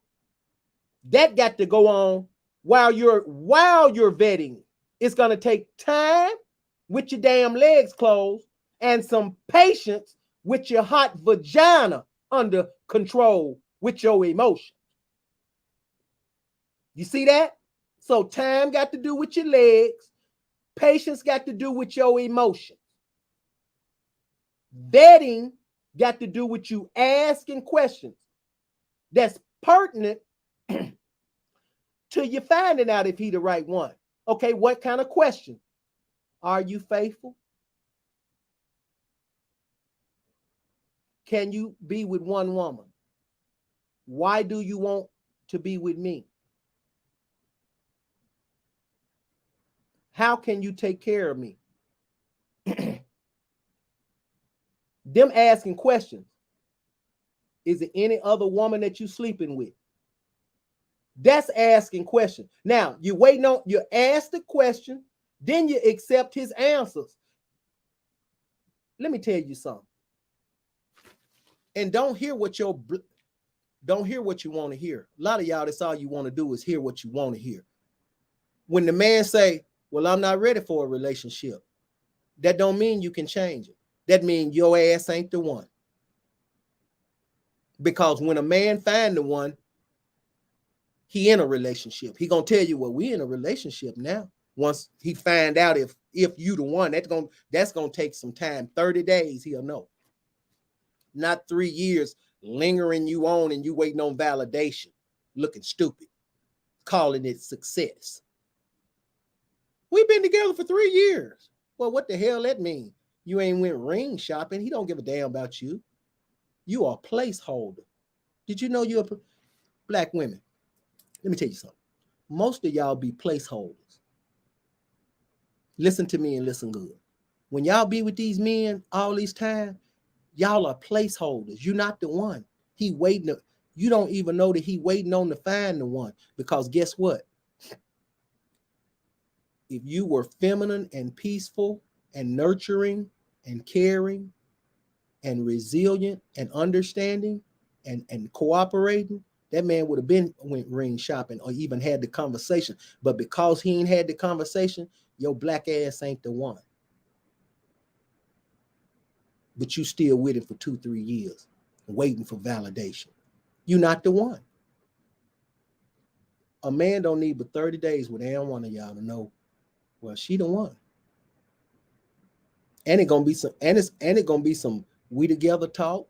That got to go on while you're vetting. It's going to take time with your damn legs closed and some patience with your hot vagina under control with your emotions. You see that? So time got to do with your legs. Patience got to do with your emotions. Vetting got to do with you asking questions that's pertinent to you finding out if he the right one. Okay, what kind of question? Are you faithful? Can you be with one woman? Why do you want to be with me? How can you take care of me? Them asking questions. Is it any other woman that you sleeping with? That's asking questions. Now, you ask the question, then you accept his answers. Let me tell you something. And don't hear what you want to hear. A lot of y'all, that's all you want to do is hear what you want to hear. When the man say, well, I'm not ready for a relationship, that don't mean you can change it. That means your ass ain't the one. Because when a man find the one, he in a relationship. He gonna tell you, well, we in a relationship now. Once he find out if you the one, that's gonna take some time. 30 days, he'll know. Not 3 years lingering you on and you waiting on validation, looking stupid, calling it success. We've been together for 3 years. Well, what the hell that mean? You ain't went ring shopping. He don't give a damn about you. You are a placeholder. Did you know you're black women? Let me tell you something. Most of y'all be placeholders. Listen to me and listen good. When y'all be with these men all this time, y'all are placeholders. You're not the one. He waiting. You don't even know that he waiting on to find the one. Because guess what? If you were feminine and peaceful and nurturing and caring and resilient and understanding and cooperating, that man would have been went ring shopping or even had the conversation. But because he ain't had the conversation, your black ass ain't the one. But you still with him for 2-3 years, waiting for validation. You're not the one. A man don't need but 30 days with every one of y'all to know, well, she the one. And it gonna be some we together talk,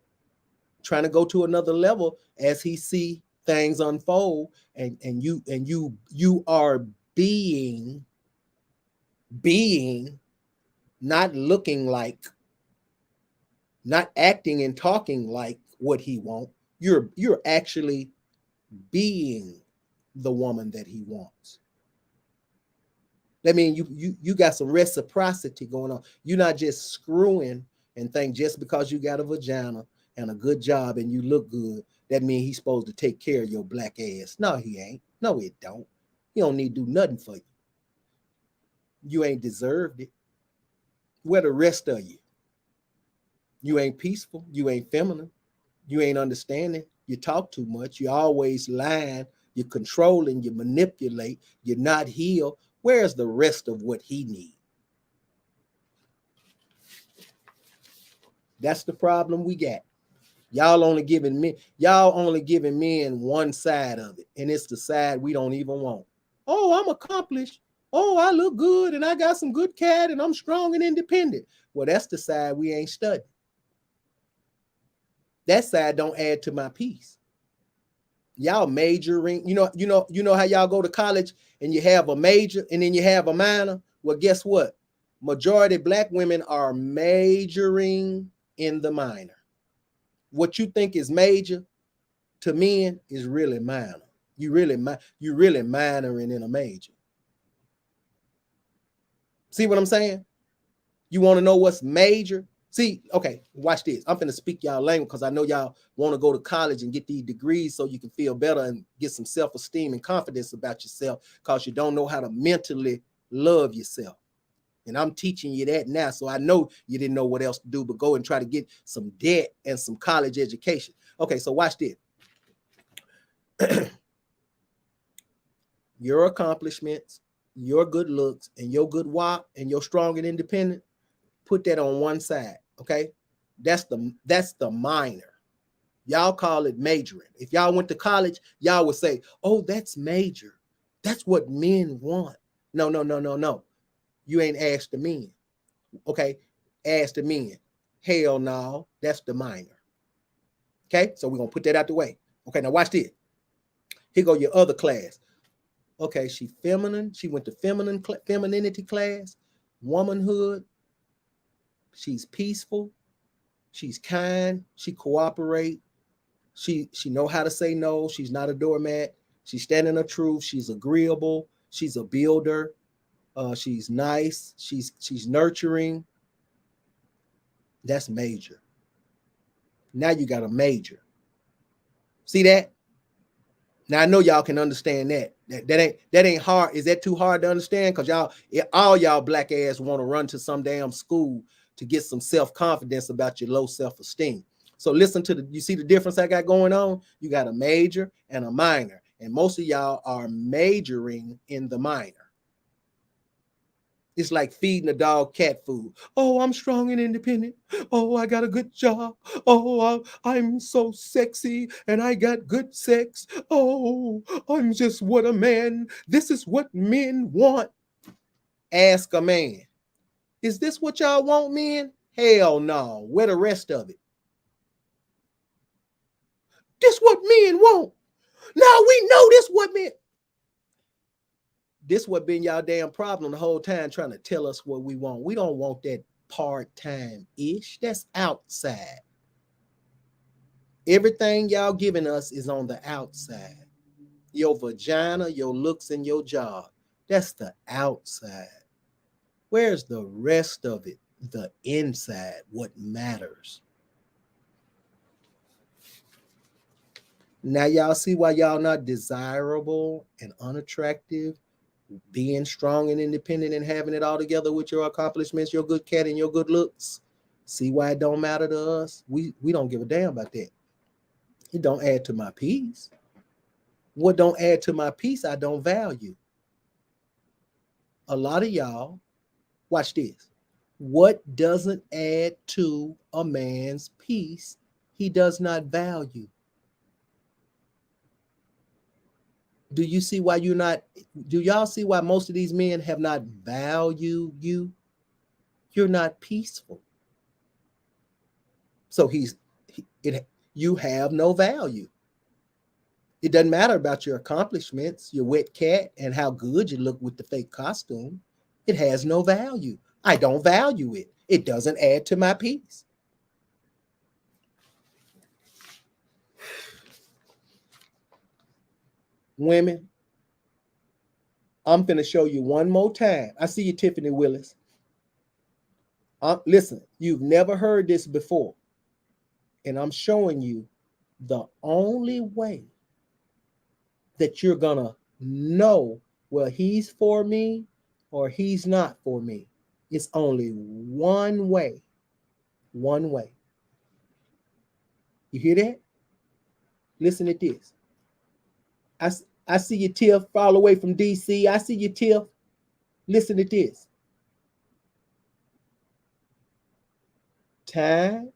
trying to go to another level as he see things unfold, and you are being not looking like, not acting and talking like what he wants. You're actually being the woman that he wants. That means you got some reciprocity going on. You're not just screwing and think just because you got a vagina and a good job and you look good, that means he's supposed to take care of your black ass. No, he ain't. No, it don't. He don't need to do nothing for you. You ain't deserved it. Where the rest of you? You ain't peaceful. You ain't feminine. You ain't understanding. You talk too much. You always lying. You're controlling. You manipulate. You're not healed. Where's the rest of what he needs? That's the problem we got. Y'all only giving men one side of it, and it's the side we don't even want. Oh, I'm accomplished. Oh, I look good, and I got some good cat, and I'm strong and independent. Well, that's the side we ain't studying. That side don't add to my peace. Y'all majoring, you know how y'all go to college and you have a major and then you have a minor. Well, guess what? Majority Black women are majoring in the minor. What you think is major to men is really minor. You really minoring in a major. See what I'm saying? You want to know what's major? See, okay, watch this. I'm finna speak y'all language because I know y'all want to go to college and get these degrees so you can feel better and get some self-esteem and confidence about yourself because you don't know how to mentally love yourself. And I'm teaching you that now, so I know you didn't know what else to do but go and try to get some debt and some college education. Okay, so watch this. Your accomplishments, your good looks, and your good walk, and your strong and independent, put that on one side, okay? That's the minor. Y'all call it majoring. If y'all went to college, y'all would say, oh, that's major. That's what men want. No. You ain't asked the men, okay? Ask the men. Hell no, that's the minor. Okay, so we're going to put that out the way. Okay, now watch this. Here go your other class. Okay, she feminine. She went to femininity class, womanhood. She's peaceful. She's kind. She cooperate. She know how to say no. She's not a doormat. She's standing her truth. She's agreeable. She's a builder. She's nice. She's nurturing. That's major. Now you got a major. See that? Now I know y'all can understand that. That ain't hard. Is that too hard to understand? Because all y'all Black ass want to run to some damn school to get some self-confidence about your low self-esteem. So listen to you see the difference I got going on? You got a major and a minor. And most of y'all are majoring in the minor. It's like feeding a dog cat food. Oh, I'm strong and independent. Oh, I got a good job. Oh, I'm so sexy and I got good sex. Oh, I'm just what a man. This is what men want. Ask a man. Is this what y'all want, men? Hell no. Where the rest of it? This what men want. Now we know this what men. This what been y'all damn problem the whole time trying to tell us what we want. We don't want that part-time-ish. That's outside. Everything y'all giving us is on the outside. Your vagina, your looks, and your job. That's the outside. Where's the rest of it? The inside, what matters. Now y'all see why y'all not desirable and unattractive? Being strong and independent and having it all together with your accomplishments, your good cat, and your good looks. See why it don't matter to us? We don't give a damn about that. It don't add to my peace. What don't add to my peace, I don't value. A lot of y'all, watch this. What doesn't add to a man's peace, he does not value. Do you see why do y'all see why most of these men have not valued you? You're not peaceful. So you have no value. It doesn't matter about your accomplishments, your wet cat, and how good you look with the fake costume. It has no value. I don't value it. It doesn't add to my peace. Women, I'm going to show you one more time. I see you, Tiffany Willis. Listen, you've never heard this before. And I'm showing you the only way that you're going to know, well, he's for me or he's not for me. It's only one way. One way. You hear that? Listen at this. I see you, Tiff, fall away from DC. I see you, Tiff. Listen at this. Time,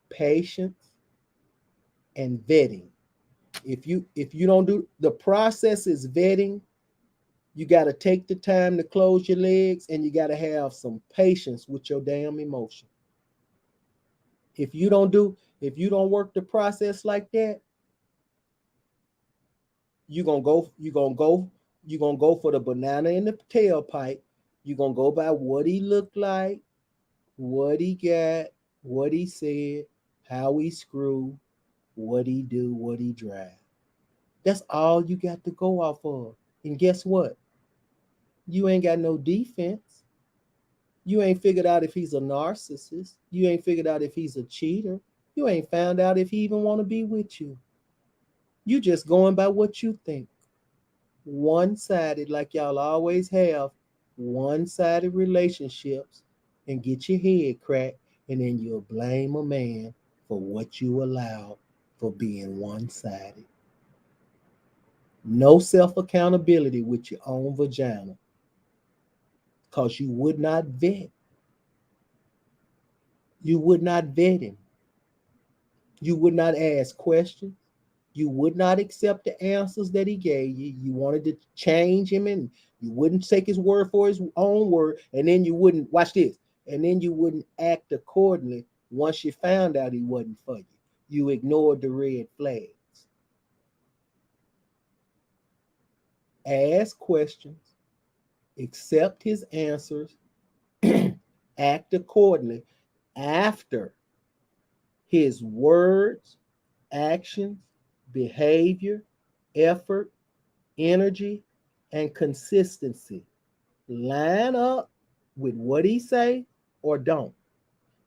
patience, and vetting. If you don't do the process is vetting, you got to take the time to close your legs, and you got to have some patience with your damn emotion. If you don't work the process like that, you're gonna go for the banana in the tailpipe. You're gonna go by what he looked like, what he got, what he said, how he screw, what he do, what he drive. That's all you got to go off of. And guess what? You ain't got no defense. You ain't figured out if he's a narcissist. You ain't figured out if he's a cheater. You ain't found out if he even want to be with you. You just going by what you think. One-sided, like y'all always have, one-sided relationships, and get your head cracked, and then you'll blame a man for what you allowed for being one-sided. No self-accountability with your own vagina, because you would not vet. You would not vet him. You would not ask questions. You would not accept the answers that he gave you. You wanted to change him, and you wouldn't take his word for his own word. And then you wouldn't, watch this, and then you wouldn't act accordingly once you found out he wasn't for you. You ignored the red flags. Ask questions, accept his answers, act accordingly after his words, actions, behavior, effort, energy, and consistency line up with what he say or don't.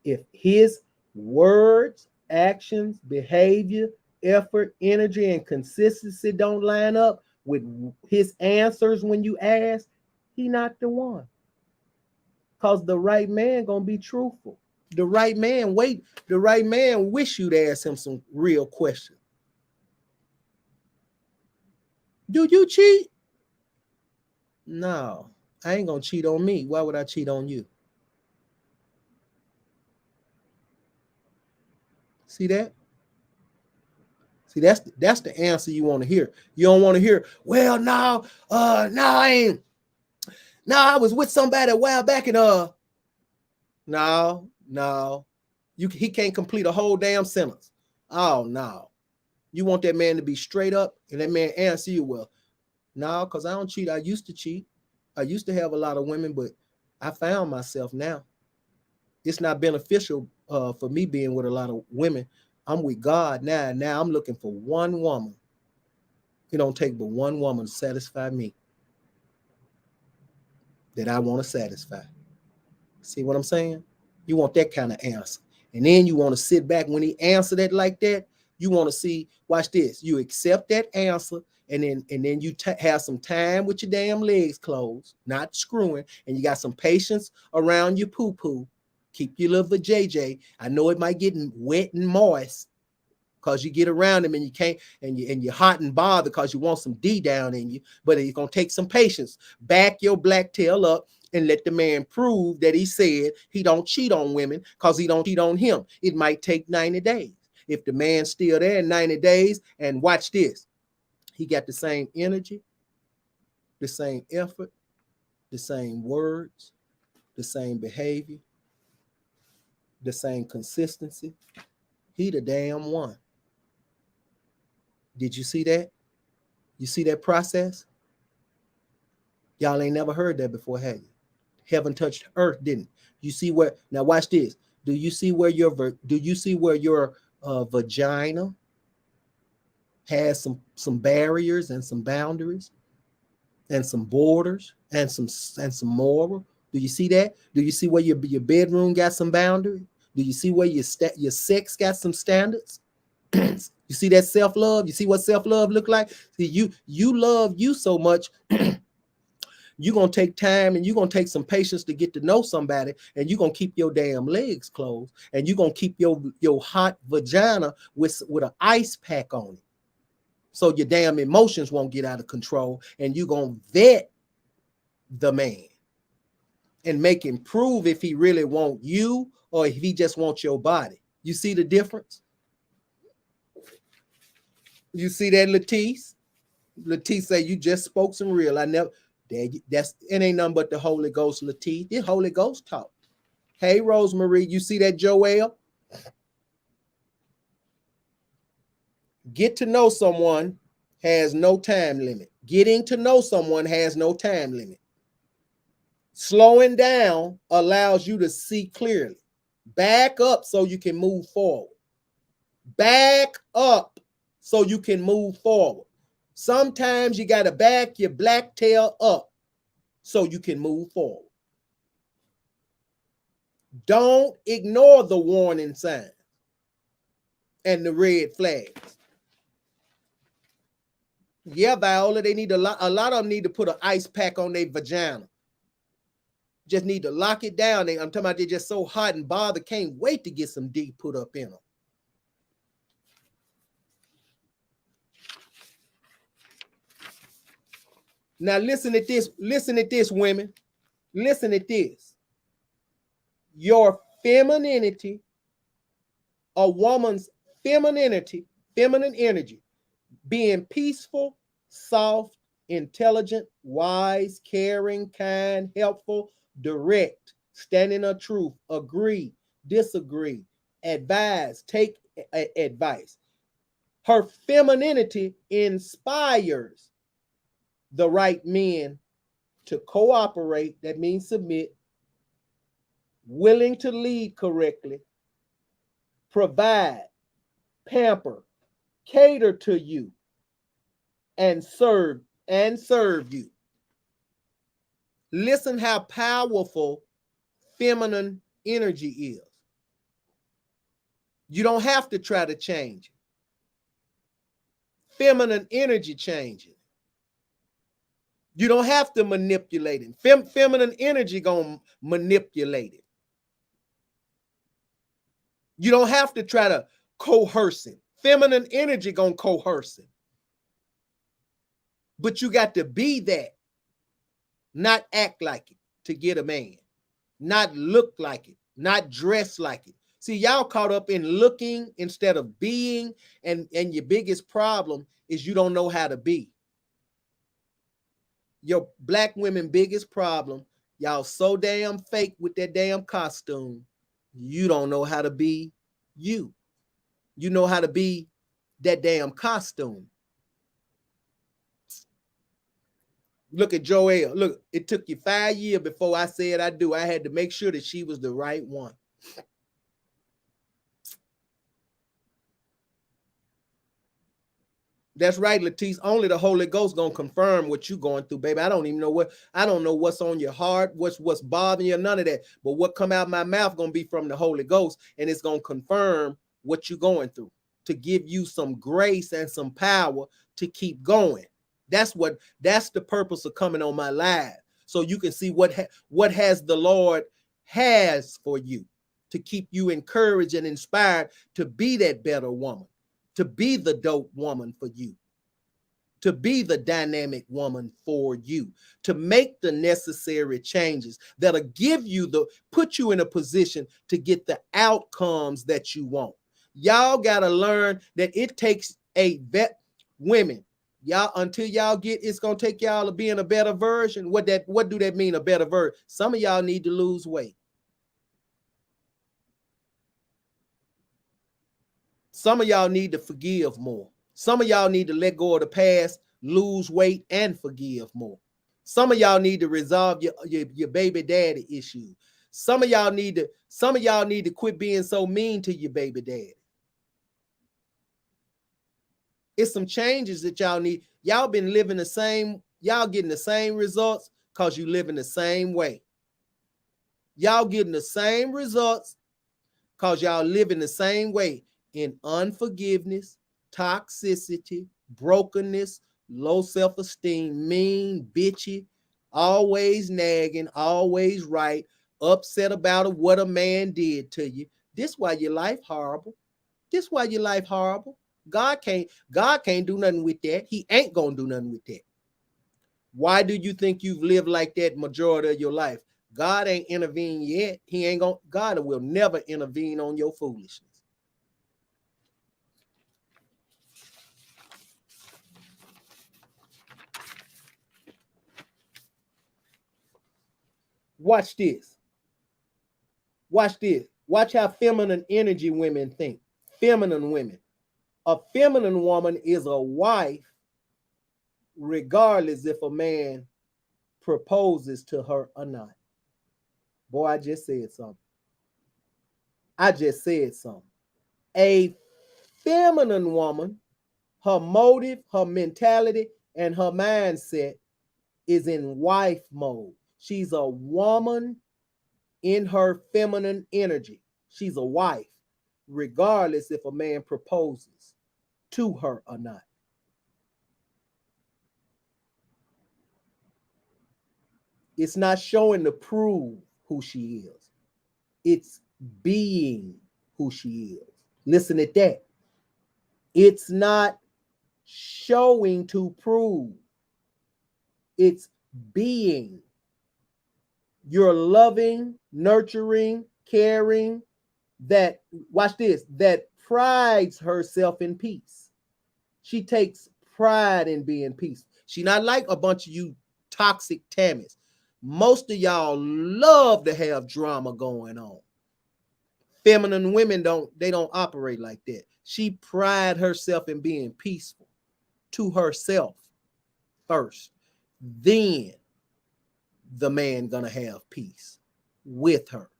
If his words, actions, behavior, effort, energy, and consistency don't line up with his answers when you ask, he not the one. Because the right man gonna be truthful. The right man wish you'd ask him some real questions. Do you cheat? No, I ain't gonna cheat on me. Why would I cheat on you? See that? See, that's the answer you want to hear. You don't want to hear, well, no, I ain't. No, I was with somebody a while back, and no. He can't complete a whole damn sentence. Oh no. You want that man to be straight up, and that man answer you, well, no, because I don't cheat. I used to cheat. I used to have a lot of women, but I found myself now. It's not beneficial for me being with a lot of women. I'm with God now. Now I'm looking for one woman. It don't take but one woman to satisfy me that I want to satisfy. See what I'm saying? You want that kind of answer. And then you want to sit back when he answered it like that. You want to see, watch this. You accept that answer, and then you have some time with your damn legs closed, not screwing, and you got some patience around your poo-poo. Keep your little JJ. I know it might get wet and moist because you get around him and you can't, and you're hot and bothered because you want some D down in you, but it's gonna take some patience. Back your black tail up and let the man prove that he said he don't cheat on women because he don't cheat on him. It might take 90 days. If the man's still there in 90 days, and watch this, he got the same energy, the same effort, the same words, the same behavior, the same consistency, he the damn one. Did you see that? You see that process? Y'all ain't never heard that before, have you? Heaven touched earth, didn't? You see where? Now watch this. Do you see where your vagina has some barriers and some boundaries and some borders and some moral? Do you see that? Do you see where your bedroom got some boundary? Do you see where your sex got some standards? You see that self-love? You see what self-love look like? See, you love you so much. You're going to take time and you're going to take some patience to get to know somebody, and you're going to keep your damn legs closed, and you're going to keep your hot vagina with an ice pack on it. So your damn emotions won't get out of control, and you're going to vet the man and make him prove if he really wants you or if he just wants your body. You see the difference? You see that, Latisse? Latisse say, you just spoke some real. I never, that's, it ain't nothing but the Holy Ghost, Latisse. The Holy Ghost talk. Hey, Rosemary, you see that, Joelle? Get to know someone has no time limit. Getting to know someone has no time limit. Slowing down allows you to see clearly. Back up so you can move forward. Back up so you can move forward. Sometimes you got to back your black tail up so you can move forward. Don't ignore the warning signs and the red flags. Yeah, Viola, they need a lot of them need to put an ice pack on their vagina. Just need to lock it down. I'm talking about they're just so hot and bothered, can't wait to get some D put up in them. Now listen at this. Listen at this, women. Listen at this. Your femininity, a woman's femininity, feminine energy, being peaceful, soft, intelligent, wise, caring, kind, helpful, direct, standing on truth, agree, disagree, advise, take advice. Her femininity inspires the right men to cooperate, that means submit, willing to lead correctly, provide, pamper, cater to you, and serve you. Listen how powerful feminine energy is. You don't have to try to change it. Feminine energy changes. You don't have to manipulate it. Feminine energy gonna manipulate it. You don't have to try to coerce it. Feminine energy gonna coerce it. But you got to be that, not act like it to get a man, not look like it, not dress like it. See, y'all caught up in looking instead of being, and your biggest problem is you don't know how to be. Your black women biggest problem, y'all so damn fake with that damn costume. You don't know how to be you. You know how to be that damn costume. Look at Joelle. Look, it took you 5 years before I said I do. I had to make sure that she was the right one. That's right, Latisse. Only the Holy Ghost gonna confirm what you going through, baby. I don't know what's on your heart, what's bothering you, none of that. But what come out of my mouth gonna be from the Holy Ghost, and it's gonna confirm what you're going through to give you some grace and some power to keep going. That's the purpose of coming on my live, so you can see what has the Lord has for you to keep you encouraged and inspired to be that better woman, to be the dope woman for you, to be the dynamic woman for you, to make the necessary changes that'll put you in a position to get the outcomes that you want. Y'all got to learn that it takes women. Y'all, until y'all it's going to take y'all to be in a better version. What do that mean, a better version? Some of y'all need to lose weight. Some of y'all need to forgive more. Some of y'all need to let go of the past, lose weight, and forgive more. Some of y'all need to resolve your baby daddy issue. Some of y'all need to quit being so mean to your baby daddy. It's some changes that y'all need. Y'all been living y'all getting the same results because you live in the same way. Y'all getting the same results because y'all live in the same way, in unforgiveness, toxicity, brokenness, low self-esteem, mean, bitchy, always nagging, always right, upset about what a man did to you. This why your life horrible. This why your life horrible. God can't do nothing with that. He ain't gonna do nothing with that. Why do you think you've lived like that majority of your life? God ain't intervened yet. God will never intervene on your foolishness. Watch this. Watch this. Watch how feminine energy women think. Feminine women. A feminine woman is a wife regardless if a man proposes to her or not. Boy, I just said something. I just said something. A feminine woman, her motive, her mentality, and her mindset is in wife mode. She's a woman in her feminine energy. She's a wife, regardless if a man proposes to her or not. It's not showing to prove who she is. It's being who she is. Listen at that. It's not showing to prove. It's being. You're loving, nurturing, caring, that, watch this, that prides herself in peace. She takes pride in being peaceful. She not like a bunch of you toxic Tammys. Most of y'all love to have drama going on. Feminine women don't operate like that. She pride herself in being peaceful to herself first. Then the man gonna have peace with her.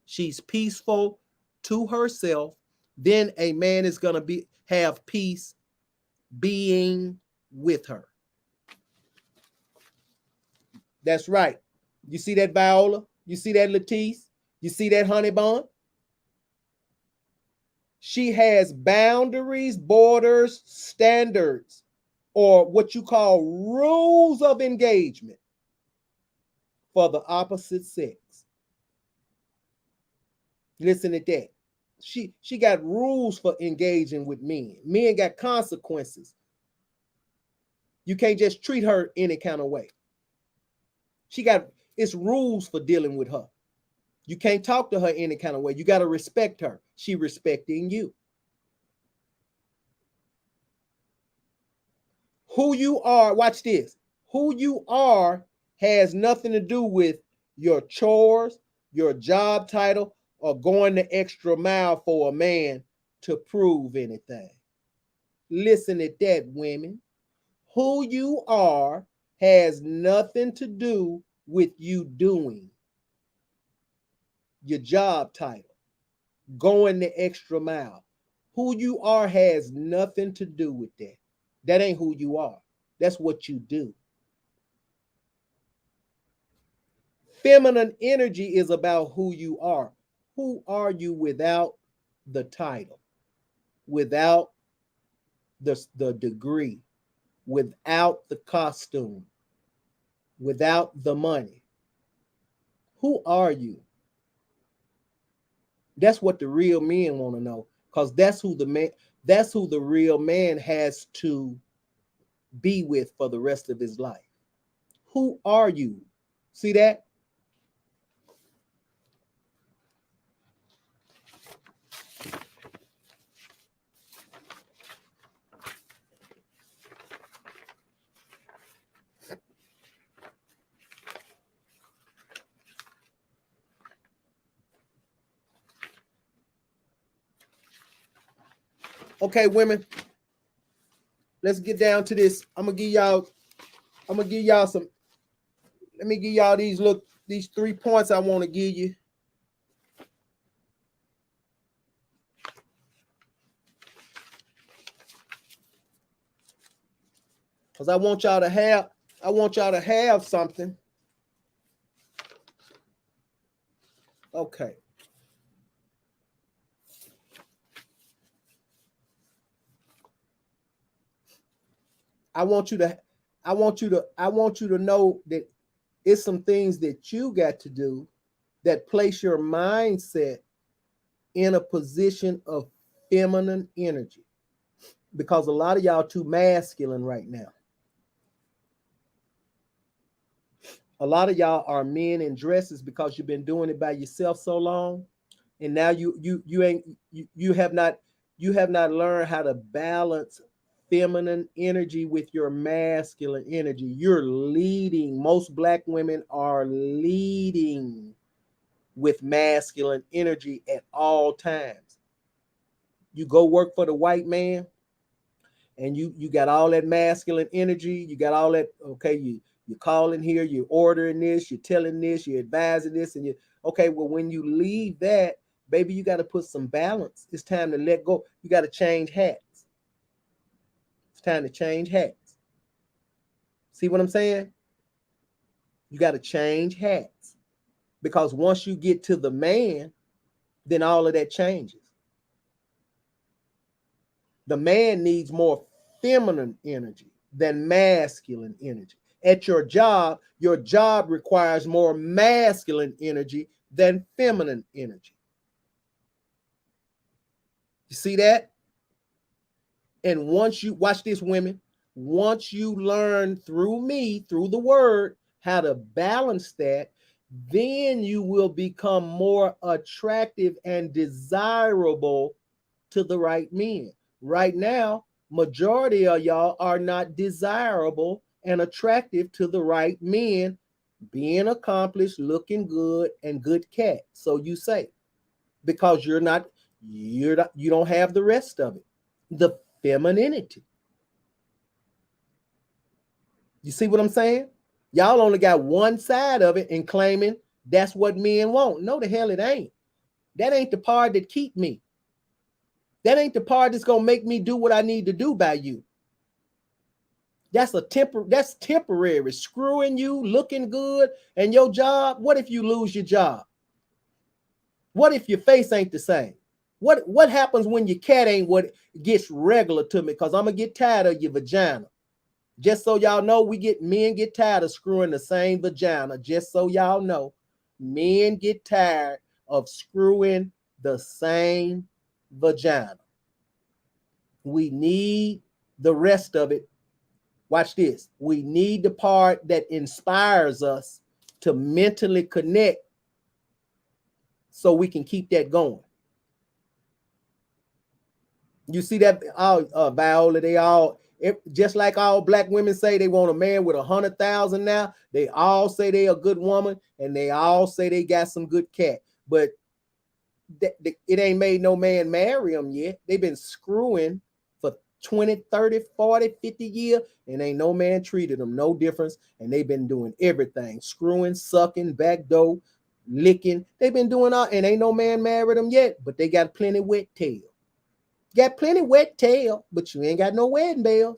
She's peaceful to herself. Then a man is gonna have peace being with her. That's right. You see that, Viola? You see that, Latisse? You see that, Honey Bun? She has boundaries, borders, standards, or what you call rules of engagement for the opposite sex. Listen to that. She got rules for engaging with men. Men got consequences. You can't just treat her any kind of way. It's rules for dealing with her. You can't talk to her any kind of way. You got to respect her. She respecting you. Who you are, watch this. Who you are has nothing to do with your chores, your job title, or going the extra mile for a man to prove anything. Listen at that, women. Who you are has nothing to do with you doing your job title, going the extra mile. Who you are has nothing to do with that. That ain't who you are. That's what you do. Feminine energy is about who you are. Who are you without the title, without the degree, without the costume, without the money? Who are you? That's what the real men want to know, because that's who the real man has to be with for the rest of his life. Who are you? See that? Okay, women, let's get down to this. I'm gonna give y'all some. Let me give y'all these 3 points I want to give you. Because I want y'all to have something. Okay. I want you to know that It's some things that you got to do that place your mindset in a position of feminine energy, because a lot of y'all too masculine right now. A lot of y'all are men in dresses because you've been doing it by yourself so long, and now you have not learned how to balance feminine energy with your masculine energy. You're leading. Most black women are leading with masculine energy at all times. You go work for the white man, and you got all that masculine energy. You got all that. Okay, you're calling here, you're ordering this, you're telling this, you're advising this, and you okay. Well, when you leave that, baby, you got to put some balance. It's time to let go. You got to change hats. It's time to change hats. See what I'm saying? You got to change hats, because once you get to the man, then all of that changes. The man needs more feminine energy than masculine energy. At your job requires more masculine energy than feminine energy. You see that? And once you watch this, women, once you learn through me, through the word, how to balance that, then you will become more attractive and desirable to the right men. Right now, majority of y'all are not desirable and attractive to the right men, being accomplished, looking good, and good cat. So you say, because you don't have the rest of it, the femininity. You see what I'm saying? Y'all only got one side of it and claiming that's what men want. No, the hell it ain't. That ain't the part that keep me. That ain't the part that's gonna make me do what I need to do by you. That's temporary. Screwing you, looking good, and your job. What if you lose your job? What if your face ain't the same? What happens when your cat ain't what gets regular to me? Because I'm gonna get tired of your vagina. Just so y'all know, men get tired of screwing the same vagina. Just so y'all know, men get tired of screwing the same vagina. We need the rest of it. Watch this. We need the part that inspires us to mentally connect so we can keep that going. You see that, Viola, just like all black women say they want a man with 100,000 now. They all say they a good woman, and they all say they got some good cat. But it ain't made no man marry them yet. They've been screwing for 20, 30, 40, 50 years, and ain't no man treated them no difference. And they've been doing everything, screwing, sucking, backdoor, licking. They've been doing all, and ain't no man married them yet, but they got plenty wet tail. Got plenty wet tail, but you ain't got no wedding bells.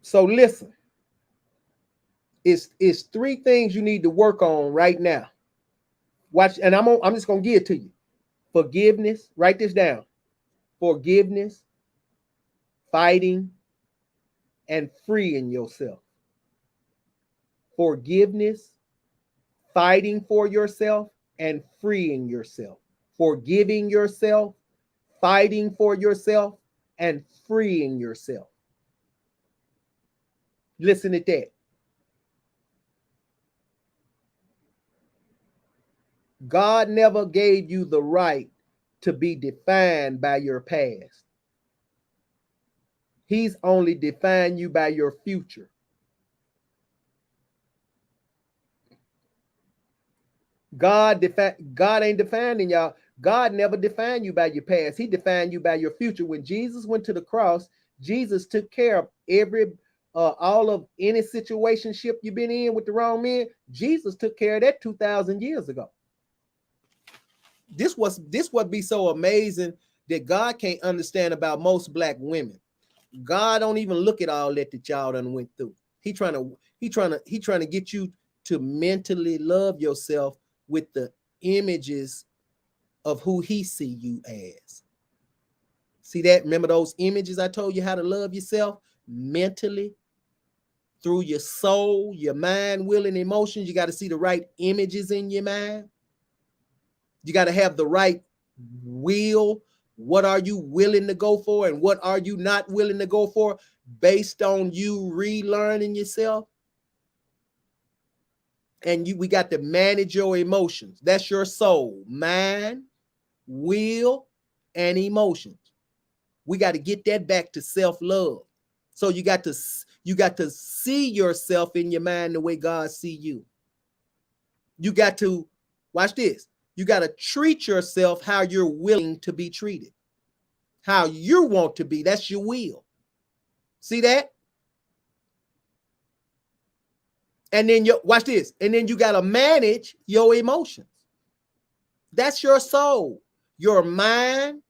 So listen, it's three things you need to work on right now. Watch, and I'm just gonna give it to you. Forgiveness, write this down. Forgiveness, fighting, and freeing yourself. Forgiveness, fighting for yourself, and freeing yourself. Forgiving yourself, fighting for yourself, and freeing yourself. Listen to that. God never gave you the right to be defined by your past. He's only defined you by your future. God ain't defining y'all. God never defined you by your past. He defined you by your future. When Jesus went to the cross, Jesus took care of all of any situationship you've been in with the wrong man. Jesus took care of that 2,000 years ago. This would be so amazing that God can't understand about most black women. God don't even look at all that y'all done went through. He trying to get you to mentally love yourself with the images of who he see you as. See that? Remember those images I told you how to love yourself mentally, through your soul, your mind, will, and emotions? You got to see the right images in your mind. You got to have the right will. What are you willing to go for and what are you not willing to go for based on you relearning yourself? And we got to manage your emotions. That's your soul, mind, will, and emotions. We got to get that back to self-love. So you got to see yourself in your mind the way God see you. You got to, watch this, you got to treat yourself how you're willing to be treated. How you want to be. That's your will. See that? And then watch this. And then you got to manage your emotions. That's your soul, your mind,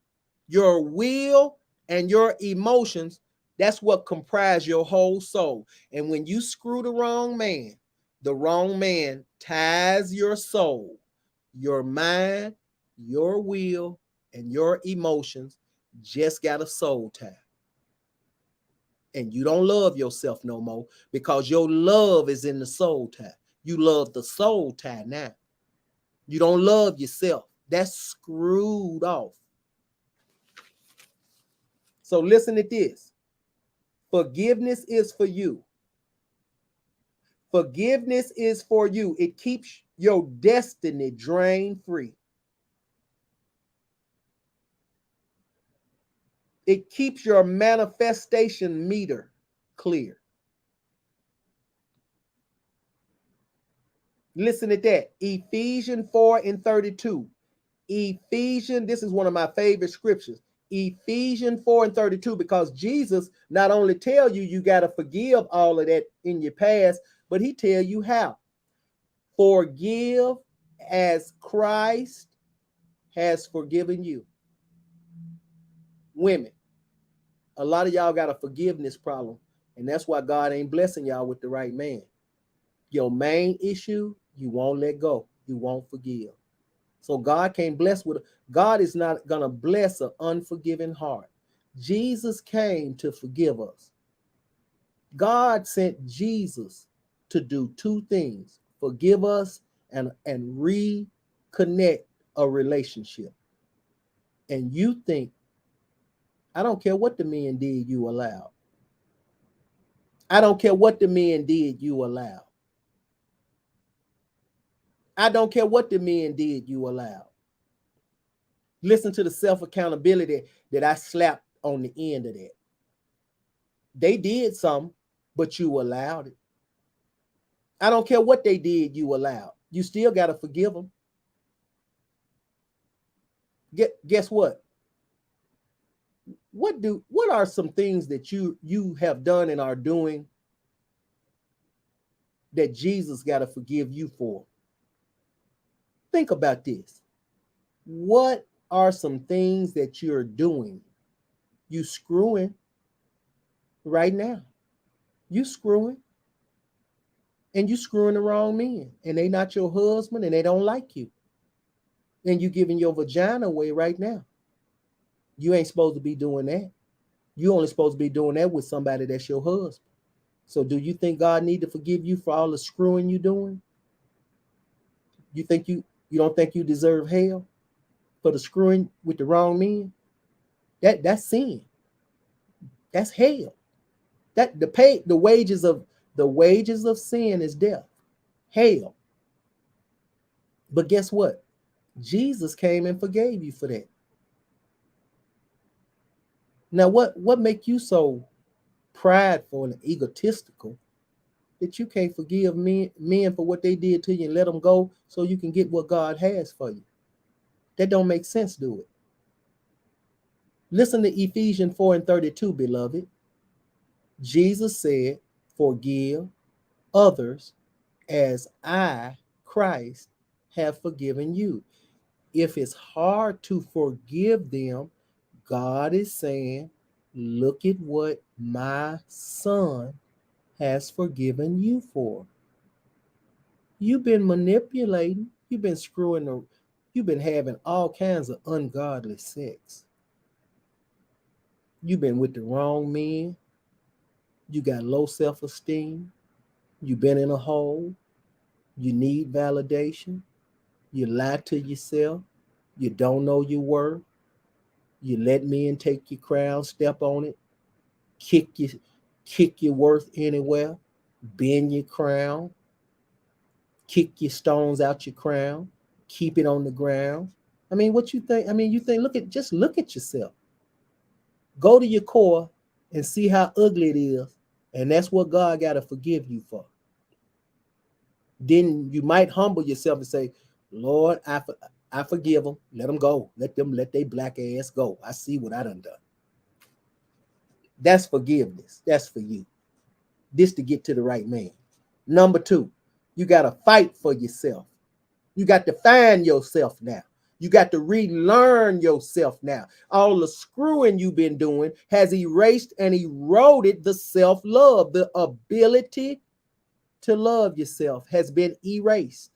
your will, and your emotions. That's what comprise your whole soul. And when you screw the wrong man ties your soul, your mind, your will, and your emotions just got a soul tie. And you don't love yourself no more because your love is in the soul tie. You love the soul tie now. You don't love yourself. That's screwed off. So listen to this. Forgiveness is for you. Forgiveness is for you. It keeps your destiny drain free. It keeps your manifestation meter clear. Listen to that. Ephesians 4:32. Ephesians, this is one of my favorite scriptures. Ephesians 4:32, because Jesus not only tell you got to forgive all of that in your past, but he tell you how. Forgive as Christ has forgiven you. Women, a lot of y'all got a forgiveness problem, and that's why God ain't blessing y'all with the right man. Your main issue, you won't let go. You won't forgive. So God can't bless with, God is not going to bless an unforgiving heart. Jesus came to forgive us. God sent Jesus to do two things: forgive us and reconnect a relationship. And you think, I don't care what the men did, you allowed. I don't care what the men did, you allowed. I don't care what the men did, you allowed. Listen to the self-accountability that I slapped on the end of that. They did something, but you allowed it. I don't care what they did, you allowed. You still got to forgive them. Guess what? What are some things that you have done and are doing that Jesus got to forgive you for? Think about this. What are some things that you're doing? You screwing right now. You screwing. And you screwing the wrong men. And they not your husband and they don't like you. And you giving your vagina away right now. You ain't supposed to be doing that. You only supposed to be doing that with somebody that's your husband. So do you think God need to forgive you for all the screwing you doing? You think you don't think you deserve hell for the screwing with the wrong men? That's sin. That's hell. That the wages of sin is death. Hell. But guess what? Jesus came and forgave you for that. Now, what make you so prideful and egotistical that you can't forgive men for what they did to you and let them go so you can get what God has for you? That don't make sense, do it? Listen to Ephesians 4:32, beloved. Jesus said, forgive others as I, Christ, have forgiven you. If it's hard to forgive them, God is saying, look at what my son has forgiven you for. You've been manipulating. You've been screwing You've been having all kinds of ungodly sex. You've been with the wrong men. You got low self-esteem. You've been in a hole. You need validation. You lie to yourself. You don't know your worth. You let men take your crown, step on it, kick you, kick your worth anywhere, bend your crown, kick your stones out your crown, keep it on the ground. I mean, what you think? I mean, you think, look at yourself. Go to your core and see how ugly it is. And that's what God got to forgive you for. Then you might humble yourself and say, Lord, I forgive them. Let them go. Let their black ass go. I see what I done. That's forgiveness. That's for you. This to get to the right man. Number 2, you got to fight for yourself. You got to find yourself now. You got to relearn yourself now. All the screwing you've been doing has erased and eroded the self-love. The ability to love yourself has been erased.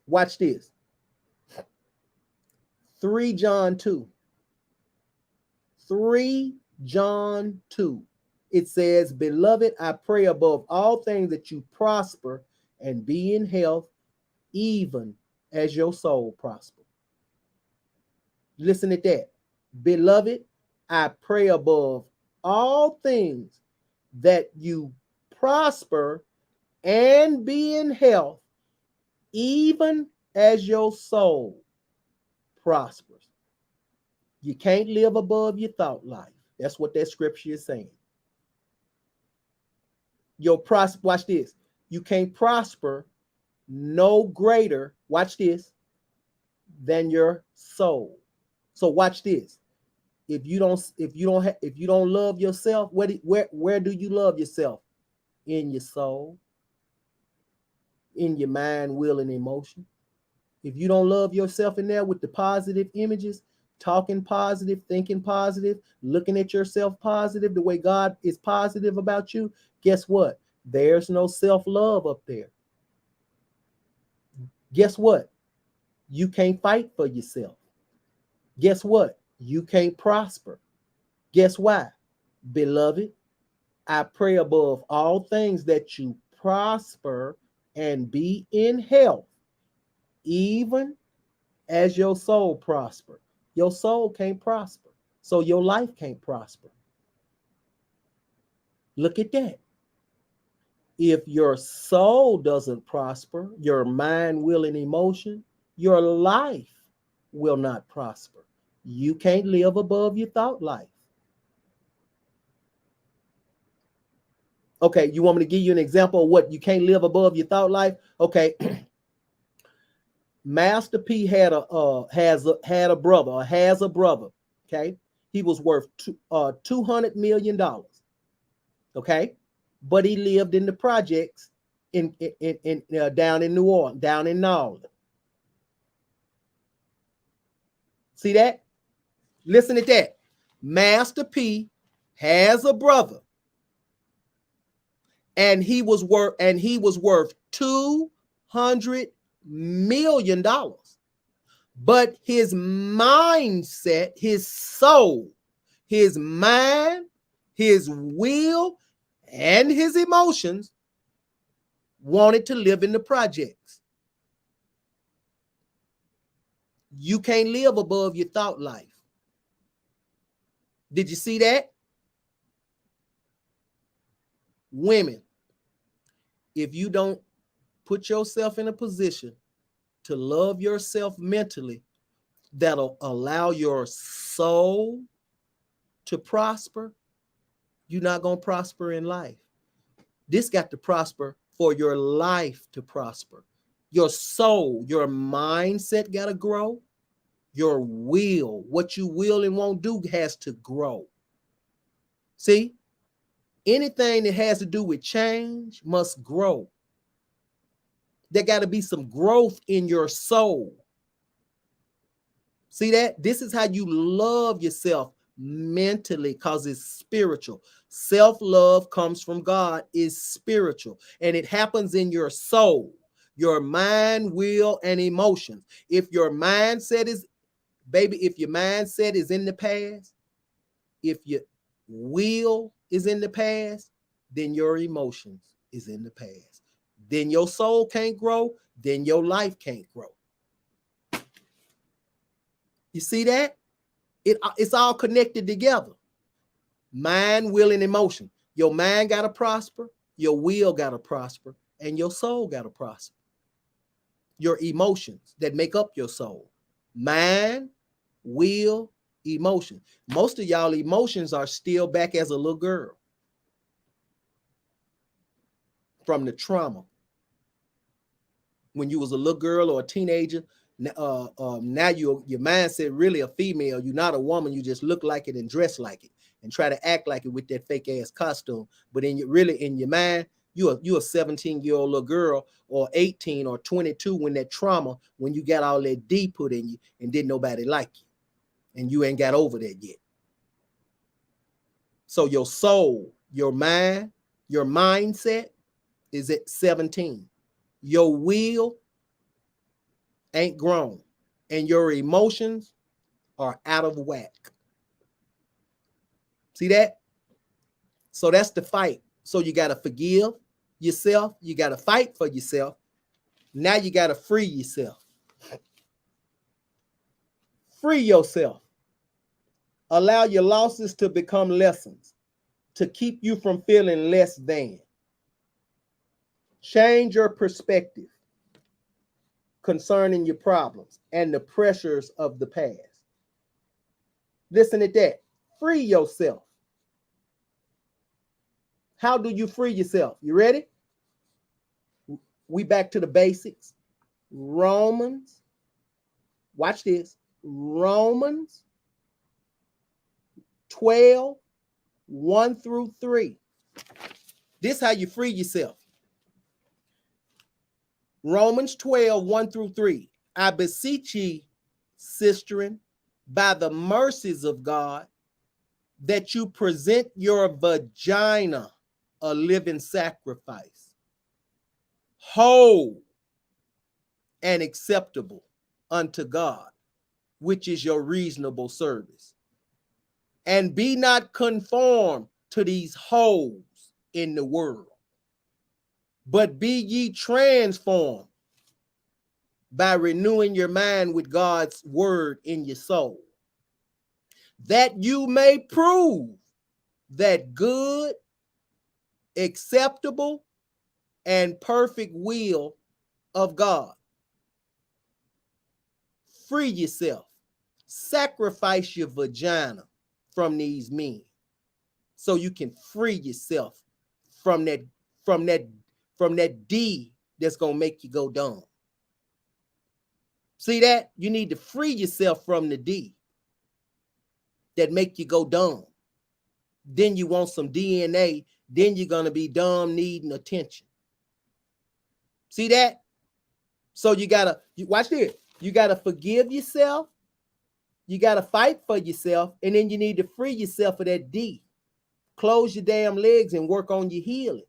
Watch this. 3 John 2. 3 John 2. It says, Beloved, I pray above all things that you prosper and be in health, even as your soul prosper. Listen to that. Beloved, I pray above all things that you prosper and be in health, even as your soul prospers. You can't live above your thought life. That's what that scripture is saying. Watch this. You can't prosper no greater, watch this, than your soul. So watch this. If you don't love yourself, where do you love yourself? In your soul, in your mind, will, and emotion. If you don't love yourself in there with the positive images, talking positive, thinking positive, looking at yourself positive, the way God is positive about you, guess what? There's no self-love up there. Guess what? You can't fight for yourself. Guess what? You can't prosper. Guess why? Beloved, I pray above all things that you prosper and be in health, even as your soul prosper. Your soul can't prosper, so your life can't prosper. Look at that. If your soul doesn't prosper, your mind, will, and emotion, your life will not prosper. You can't live above your thought life. Okay, you want me to give you an example of what you can't live above your thought life? Okay. Master P has a brother. Okay, he was worth $200 million. Okay, but he lived in the projects in down in New Orleans, down in Norland. See that? Listen to that. Master P has a brother, and he was worth $200 million. But his mindset, his soul, his mind, his will, and his emotions wanted to live in the projects. You can't live above your thought life. Did you see that? Women, if you don't put yourself in a position to love yourself mentally, that'll allow your soul to prosper, you're not going to prosper in life. This got to prosper for your life to prosper. Your soul, your mindset got to grow. Your will, what you will and won't do, has to grow. See, anything that has to do with change must grow. There got to be some growth in your soul. See that? This is how you love yourself mentally, because it's spiritual. Self-love comes from God, is spiritual, and it happens in your soul, your mind, will, and emotions. If your mindset is, baby, if your mindset is in the past, if your will is in the past, then your emotions is in the past. Then your soul can't grow, then your life can't grow. You see that? It's all connected together. Mind, will, and emotion. Your mind got to prosper, your will got to prosper, and your soul got to prosper. Your emotions that make up your soul. Mind, will, emotion. Most of y'all emotions are still back as a little girl from the trauma. When you was a little girl or a teenager, now your mindset really a female. You're not a woman. You just look like it and dress like it and try to act like it with that fake ass costume. But in your mind, you a 17-year-old little girl, or 18 or 22, when that trauma, when you got all that D put in you and didn't nobody like you, and you ain't got over that yet. So your soul, your mind, your mindset is at 17. Your will ain't grown, and your emotions are out of whack. See that? So that's the fight. So you got to forgive yourself. You got to fight for yourself. Now you got to free yourself. Free yourself. Allow your losses to become lessons to keep you from feeling less than. Change your perspective concerning your problems and the pressures of the past. Listen at that. Free yourself. How do you free yourself? You ready? We back to the basics. Romans. Watch this. Romans 12, 1 through 3. This is how you free yourself. Romans 12, 1 through 3. I beseech ye, sisterin, by the mercies of God, that you present your vagina a living sacrifice, whole and acceptable unto God, which is your reasonable service. And be not conformed to these holes in the world, but be ye transformed by renewing your mind with God's word in your soul, that you may prove that good, acceptable, and perfect will of God. Free yourself. Sacrifice your vagina from these men so you can free yourself from that D that's gonna make you go dumb. See that? You need to free yourself from the D that make you go dumb. Then you want some DNA, then you're gonna be dumb, needing attention. See that? So you watch this. You gotta forgive yourself. You gotta fight for yourself, and then you need to free yourself of that D. Close your damn legs and work on your healing.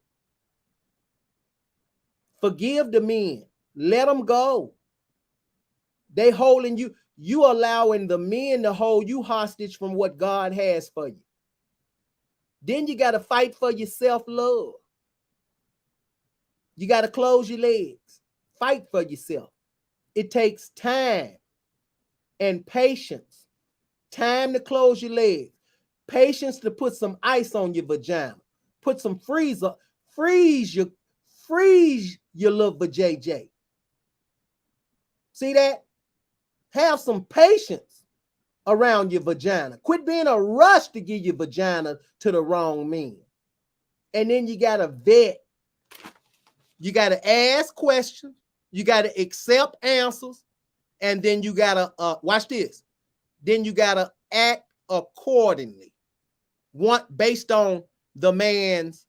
Forgive the men. Let them go. They holding you. You allowing the men to hold you hostage from what God has for you. Then you got to fight for your self-love. You got to close your legs. Fight for yourself. It takes time and patience. Time to close your legs. Patience to put some ice on your vagina. Put some freeze your little vajayjay. See that? Have some patience around your vagina. Quit being a rush to give your vagina to the wrong man. And then you got to vet. You got to ask questions. You got to accept answers. And then you got to, watch this. Then you got to act accordingly. Based on the man's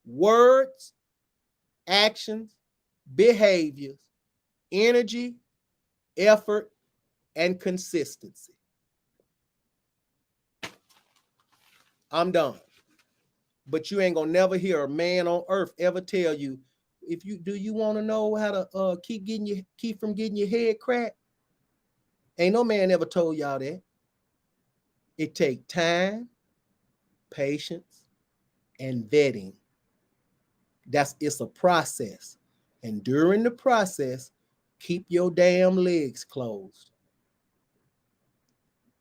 words, actions, behaviors, energy, effort, and consistency. I'm done. But you ain't gonna never hear a man on earth ever tell you, if you do you want to know how to keep from getting your head cracked? Ain't no man ever told y'all that. It take time, patience, and vetting. It's a process. And during the process, keep your damn legs closed.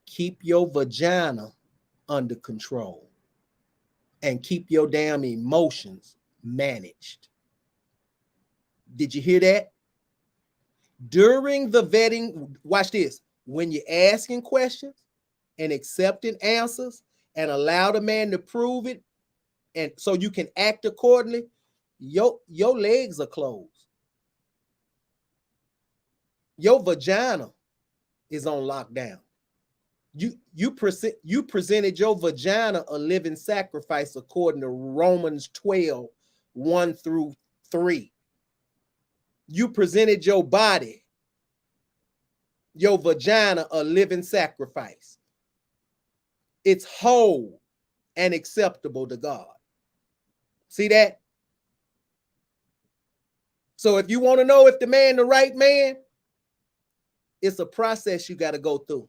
Keep your vagina under control. And keep your damn emotions managed. Did you hear that? During the vetting, watch this. When you're asking questions and accepting answers and allow the man to prove it, and so you can act accordingly, your legs are closed. Your vagina is on lockdown. You presented your vagina a living sacrifice according to Romans 12, 1 through 3. You presented your body, your vagina, a living sacrifice. It's whole and acceptable to God. See that? So if you want to know if the man the right man, it's a process you got to go through.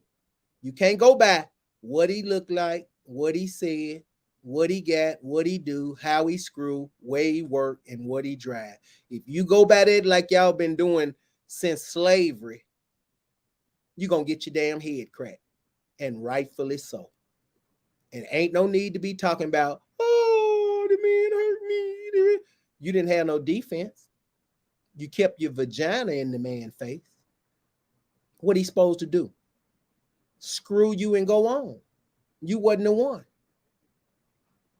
You can't go by what he looked like, what he said, what he got, what he do, how he screw, where he work, and what he drive. If you go by that like y'all been doing since slavery, you're going to get your damn head cracked, and rightfully so. And ain't no need to be talking about, oh, the man hurt me. You didn't have no defense. You kept your vagina in the man's face. What he supposed to do? Screw you and go on. You wasn't the one.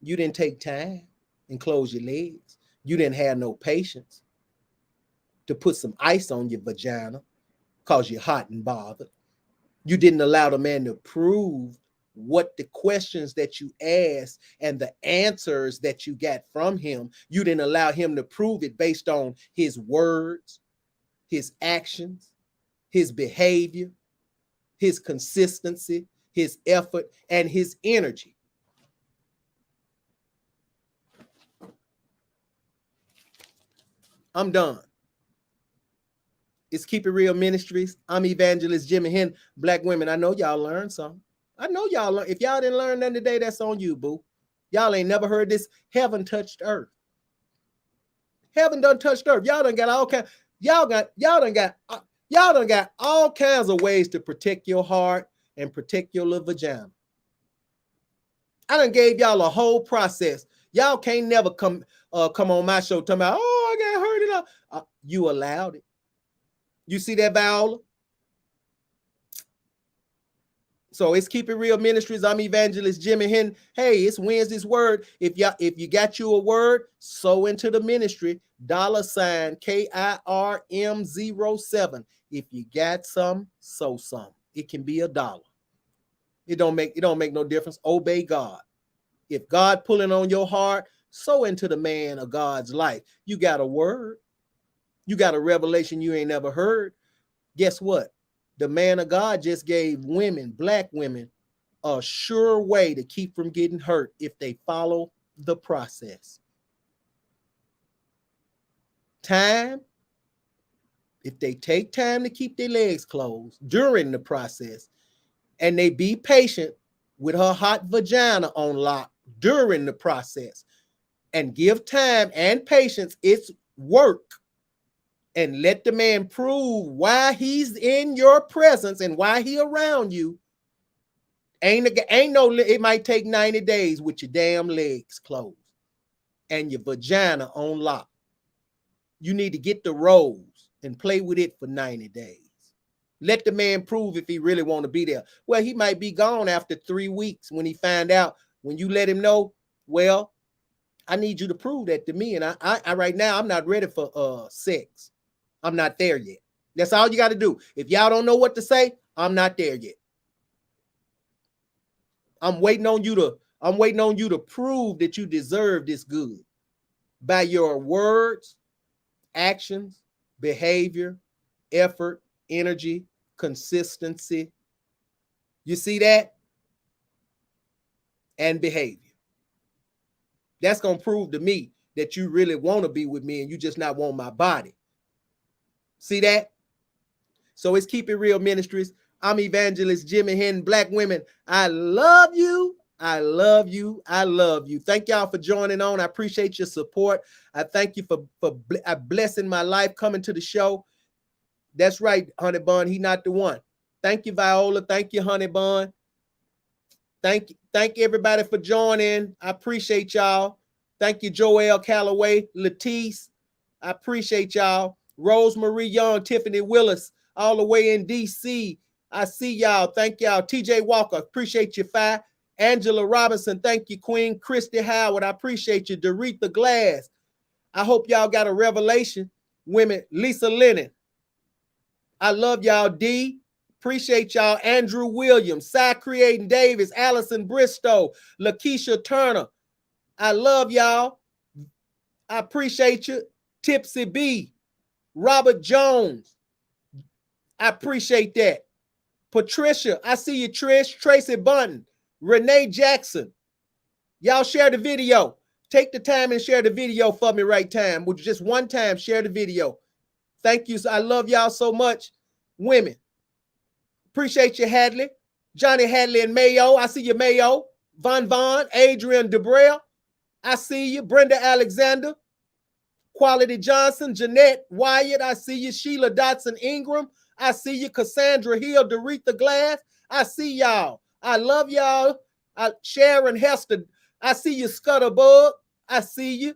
You didn't take time and close your legs. You didn't have no patience to put some ice on your vagina because you're hot and bothered. You didn't allow the man to prove what the questions that you asked and the answers that you got from him. You didn't allow him to prove it based on his words, his actions, his behavior, his consistency, his effort, and his energy. I'm done. It's Keep It Real Ministries. I'm Evangelist Jimmy Henn. Black women, I know y'all learned something. I know y'all learned. If y'all didn't learn nothing today, that's on you, boo. Y'all ain't never heard this. Heaven touched earth. Heaven done touched earth. Y'all done got all kinds. Y'all done got all kinds of ways to protect your heart and protect your little vagina. I done gave y'all a whole process. Y'all can't never come on my show talking about, oh, I got hurt it up. You allowed it. You see that, Viola? So it's Keep It Real Ministries. I'm Evangelist Jimmy Henn. Hey, it's Wednesday's Word. If you got you a word, sow into the ministry. $ KIRM07. If you got some, sow some. It can be $1. It don't make no difference. Obey God. If God pulling on your heart, sow into the man of God's life. You got a word. You got a revelation you ain't never heard. Guess what? The man of God just gave women, black women, a sure way to keep from getting hurt if they follow the process. Time, if they take time to keep their legs closed during the process, and they be patient with her hot vagina on lock during the process, and give time and patience its work, and let the man prove why he's in your presence and why he around you. It might take 90 days with your damn legs closed and your vagina on lock. You need to get the rose and play with it for 90 days. Let the man prove if he really want to be there. Well, he might be gone after 3 weeks when he find out, when you let him know, well, I need you to prove that to me. And I right now, I'm not ready for sex. I'm not there yet. That's all you got to do. If y'all don't know what to say, I'm not there yet. I'm waiting on you to prove that you deserve this good by your words, actions, behavior, effort, energy, consistency. You see that? And behavior. That's going to prove to me that you really want to be with me and you just not want my body. See that? So it's Keep It Real Ministries. I'm Evangelist Jimmy Henn. Black women, I love you. I love you. I love you. Thank y'all for joining on. I appreciate your support. I thank you for blessing my life coming to the show. That's right, Honey Bun. He not the one. Thank you, Viola. Thank you, Honey Bun. Thank everybody for joining. I appreciate y'all. Thank you, Joel Calloway, Latisse. I appreciate y'all. Rosemarie Young, Tiffany Willis, all the way in DC. I see y'all. Thank y'all. TJ Walker, appreciate you, Fi. Angela Robinson, thank you, Queen. Christy Howard, I appreciate you. Doretha Glass. I hope y'all got a revelation. Women, Lisa Lennon. I love y'all, D. Appreciate y'all. Andrew Williams, Cy Creating Davis, Allison Bristow, Lakeisha Turner. I love y'all. I appreciate you. Tipsy B, Robert Jones. I appreciate that. Patricia, I see you, Trish. Tracy Bunton, Renee Jackson. Y'all share the video. Take the time and share the video for me right time. With just one time, share the video. Thank you. I love y'all so much. Women. Appreciate you, Hadley. Johnny Hadley and Mayo. I see you, Mayo. Von, Adrian Debrell. I see you. Brenda Alexander. Quality Johnson. Jeanette Wyatt. I see you. Sheila Dotson Ingram. I see you. Cassandra Hill. Doretha Glass. I see y'all. I love y'all. Sharon Hester. I see you, Scutterbug. I see you.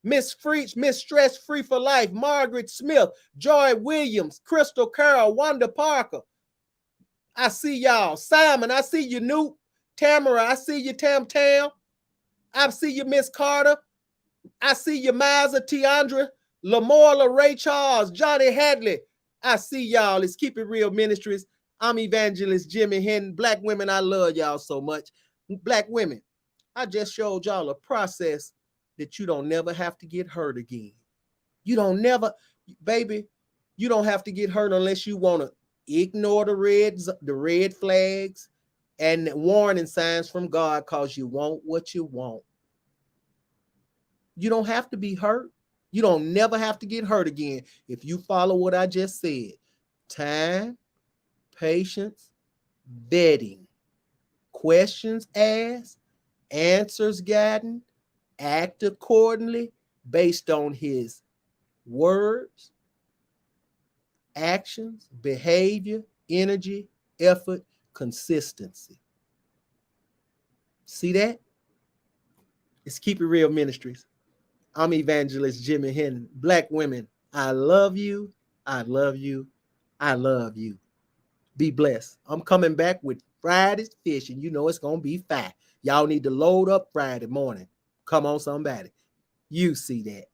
Miss Freach, Miss Stress Free for Life, Margaret Smith, Joy Williams, Crystal Carroll, Wanda Parker. I see y'all. Simon, I see you, Newt. Tamara, I see you, Tam. I see you, Miss Carter. I see you, Miza, Tiandra, Lamorla, Ray Charles, Johnny Hadley. I see y'all. It's Keep It Real Ministries. I'm Evangelist Jimmy Henn. Black women, I love y'all so much. Black women, I just showed y'all a process that you don't never have to get hurt again. You don't never, baby, you don't have to get hurt unless you want to ignore the red flags and warning signs from God because you want what you want. You don't have to be hurt. You don't never have to get hurt again if you follow what I just said. Time, patience, vetting, questions asked, answers gotten, act accordingly based on his words, actions, behavior, energy, effort, consistency. See that? It's Keep It Real Ministries. I'm Evangelist Jimmy Henn. Black women, I love you. I love you. I love you. Be blessed. I'm coming back with Friday's fish, and you know it's going to be fat. Y'all need to load up Friday morning. Come on, somebody. You see that.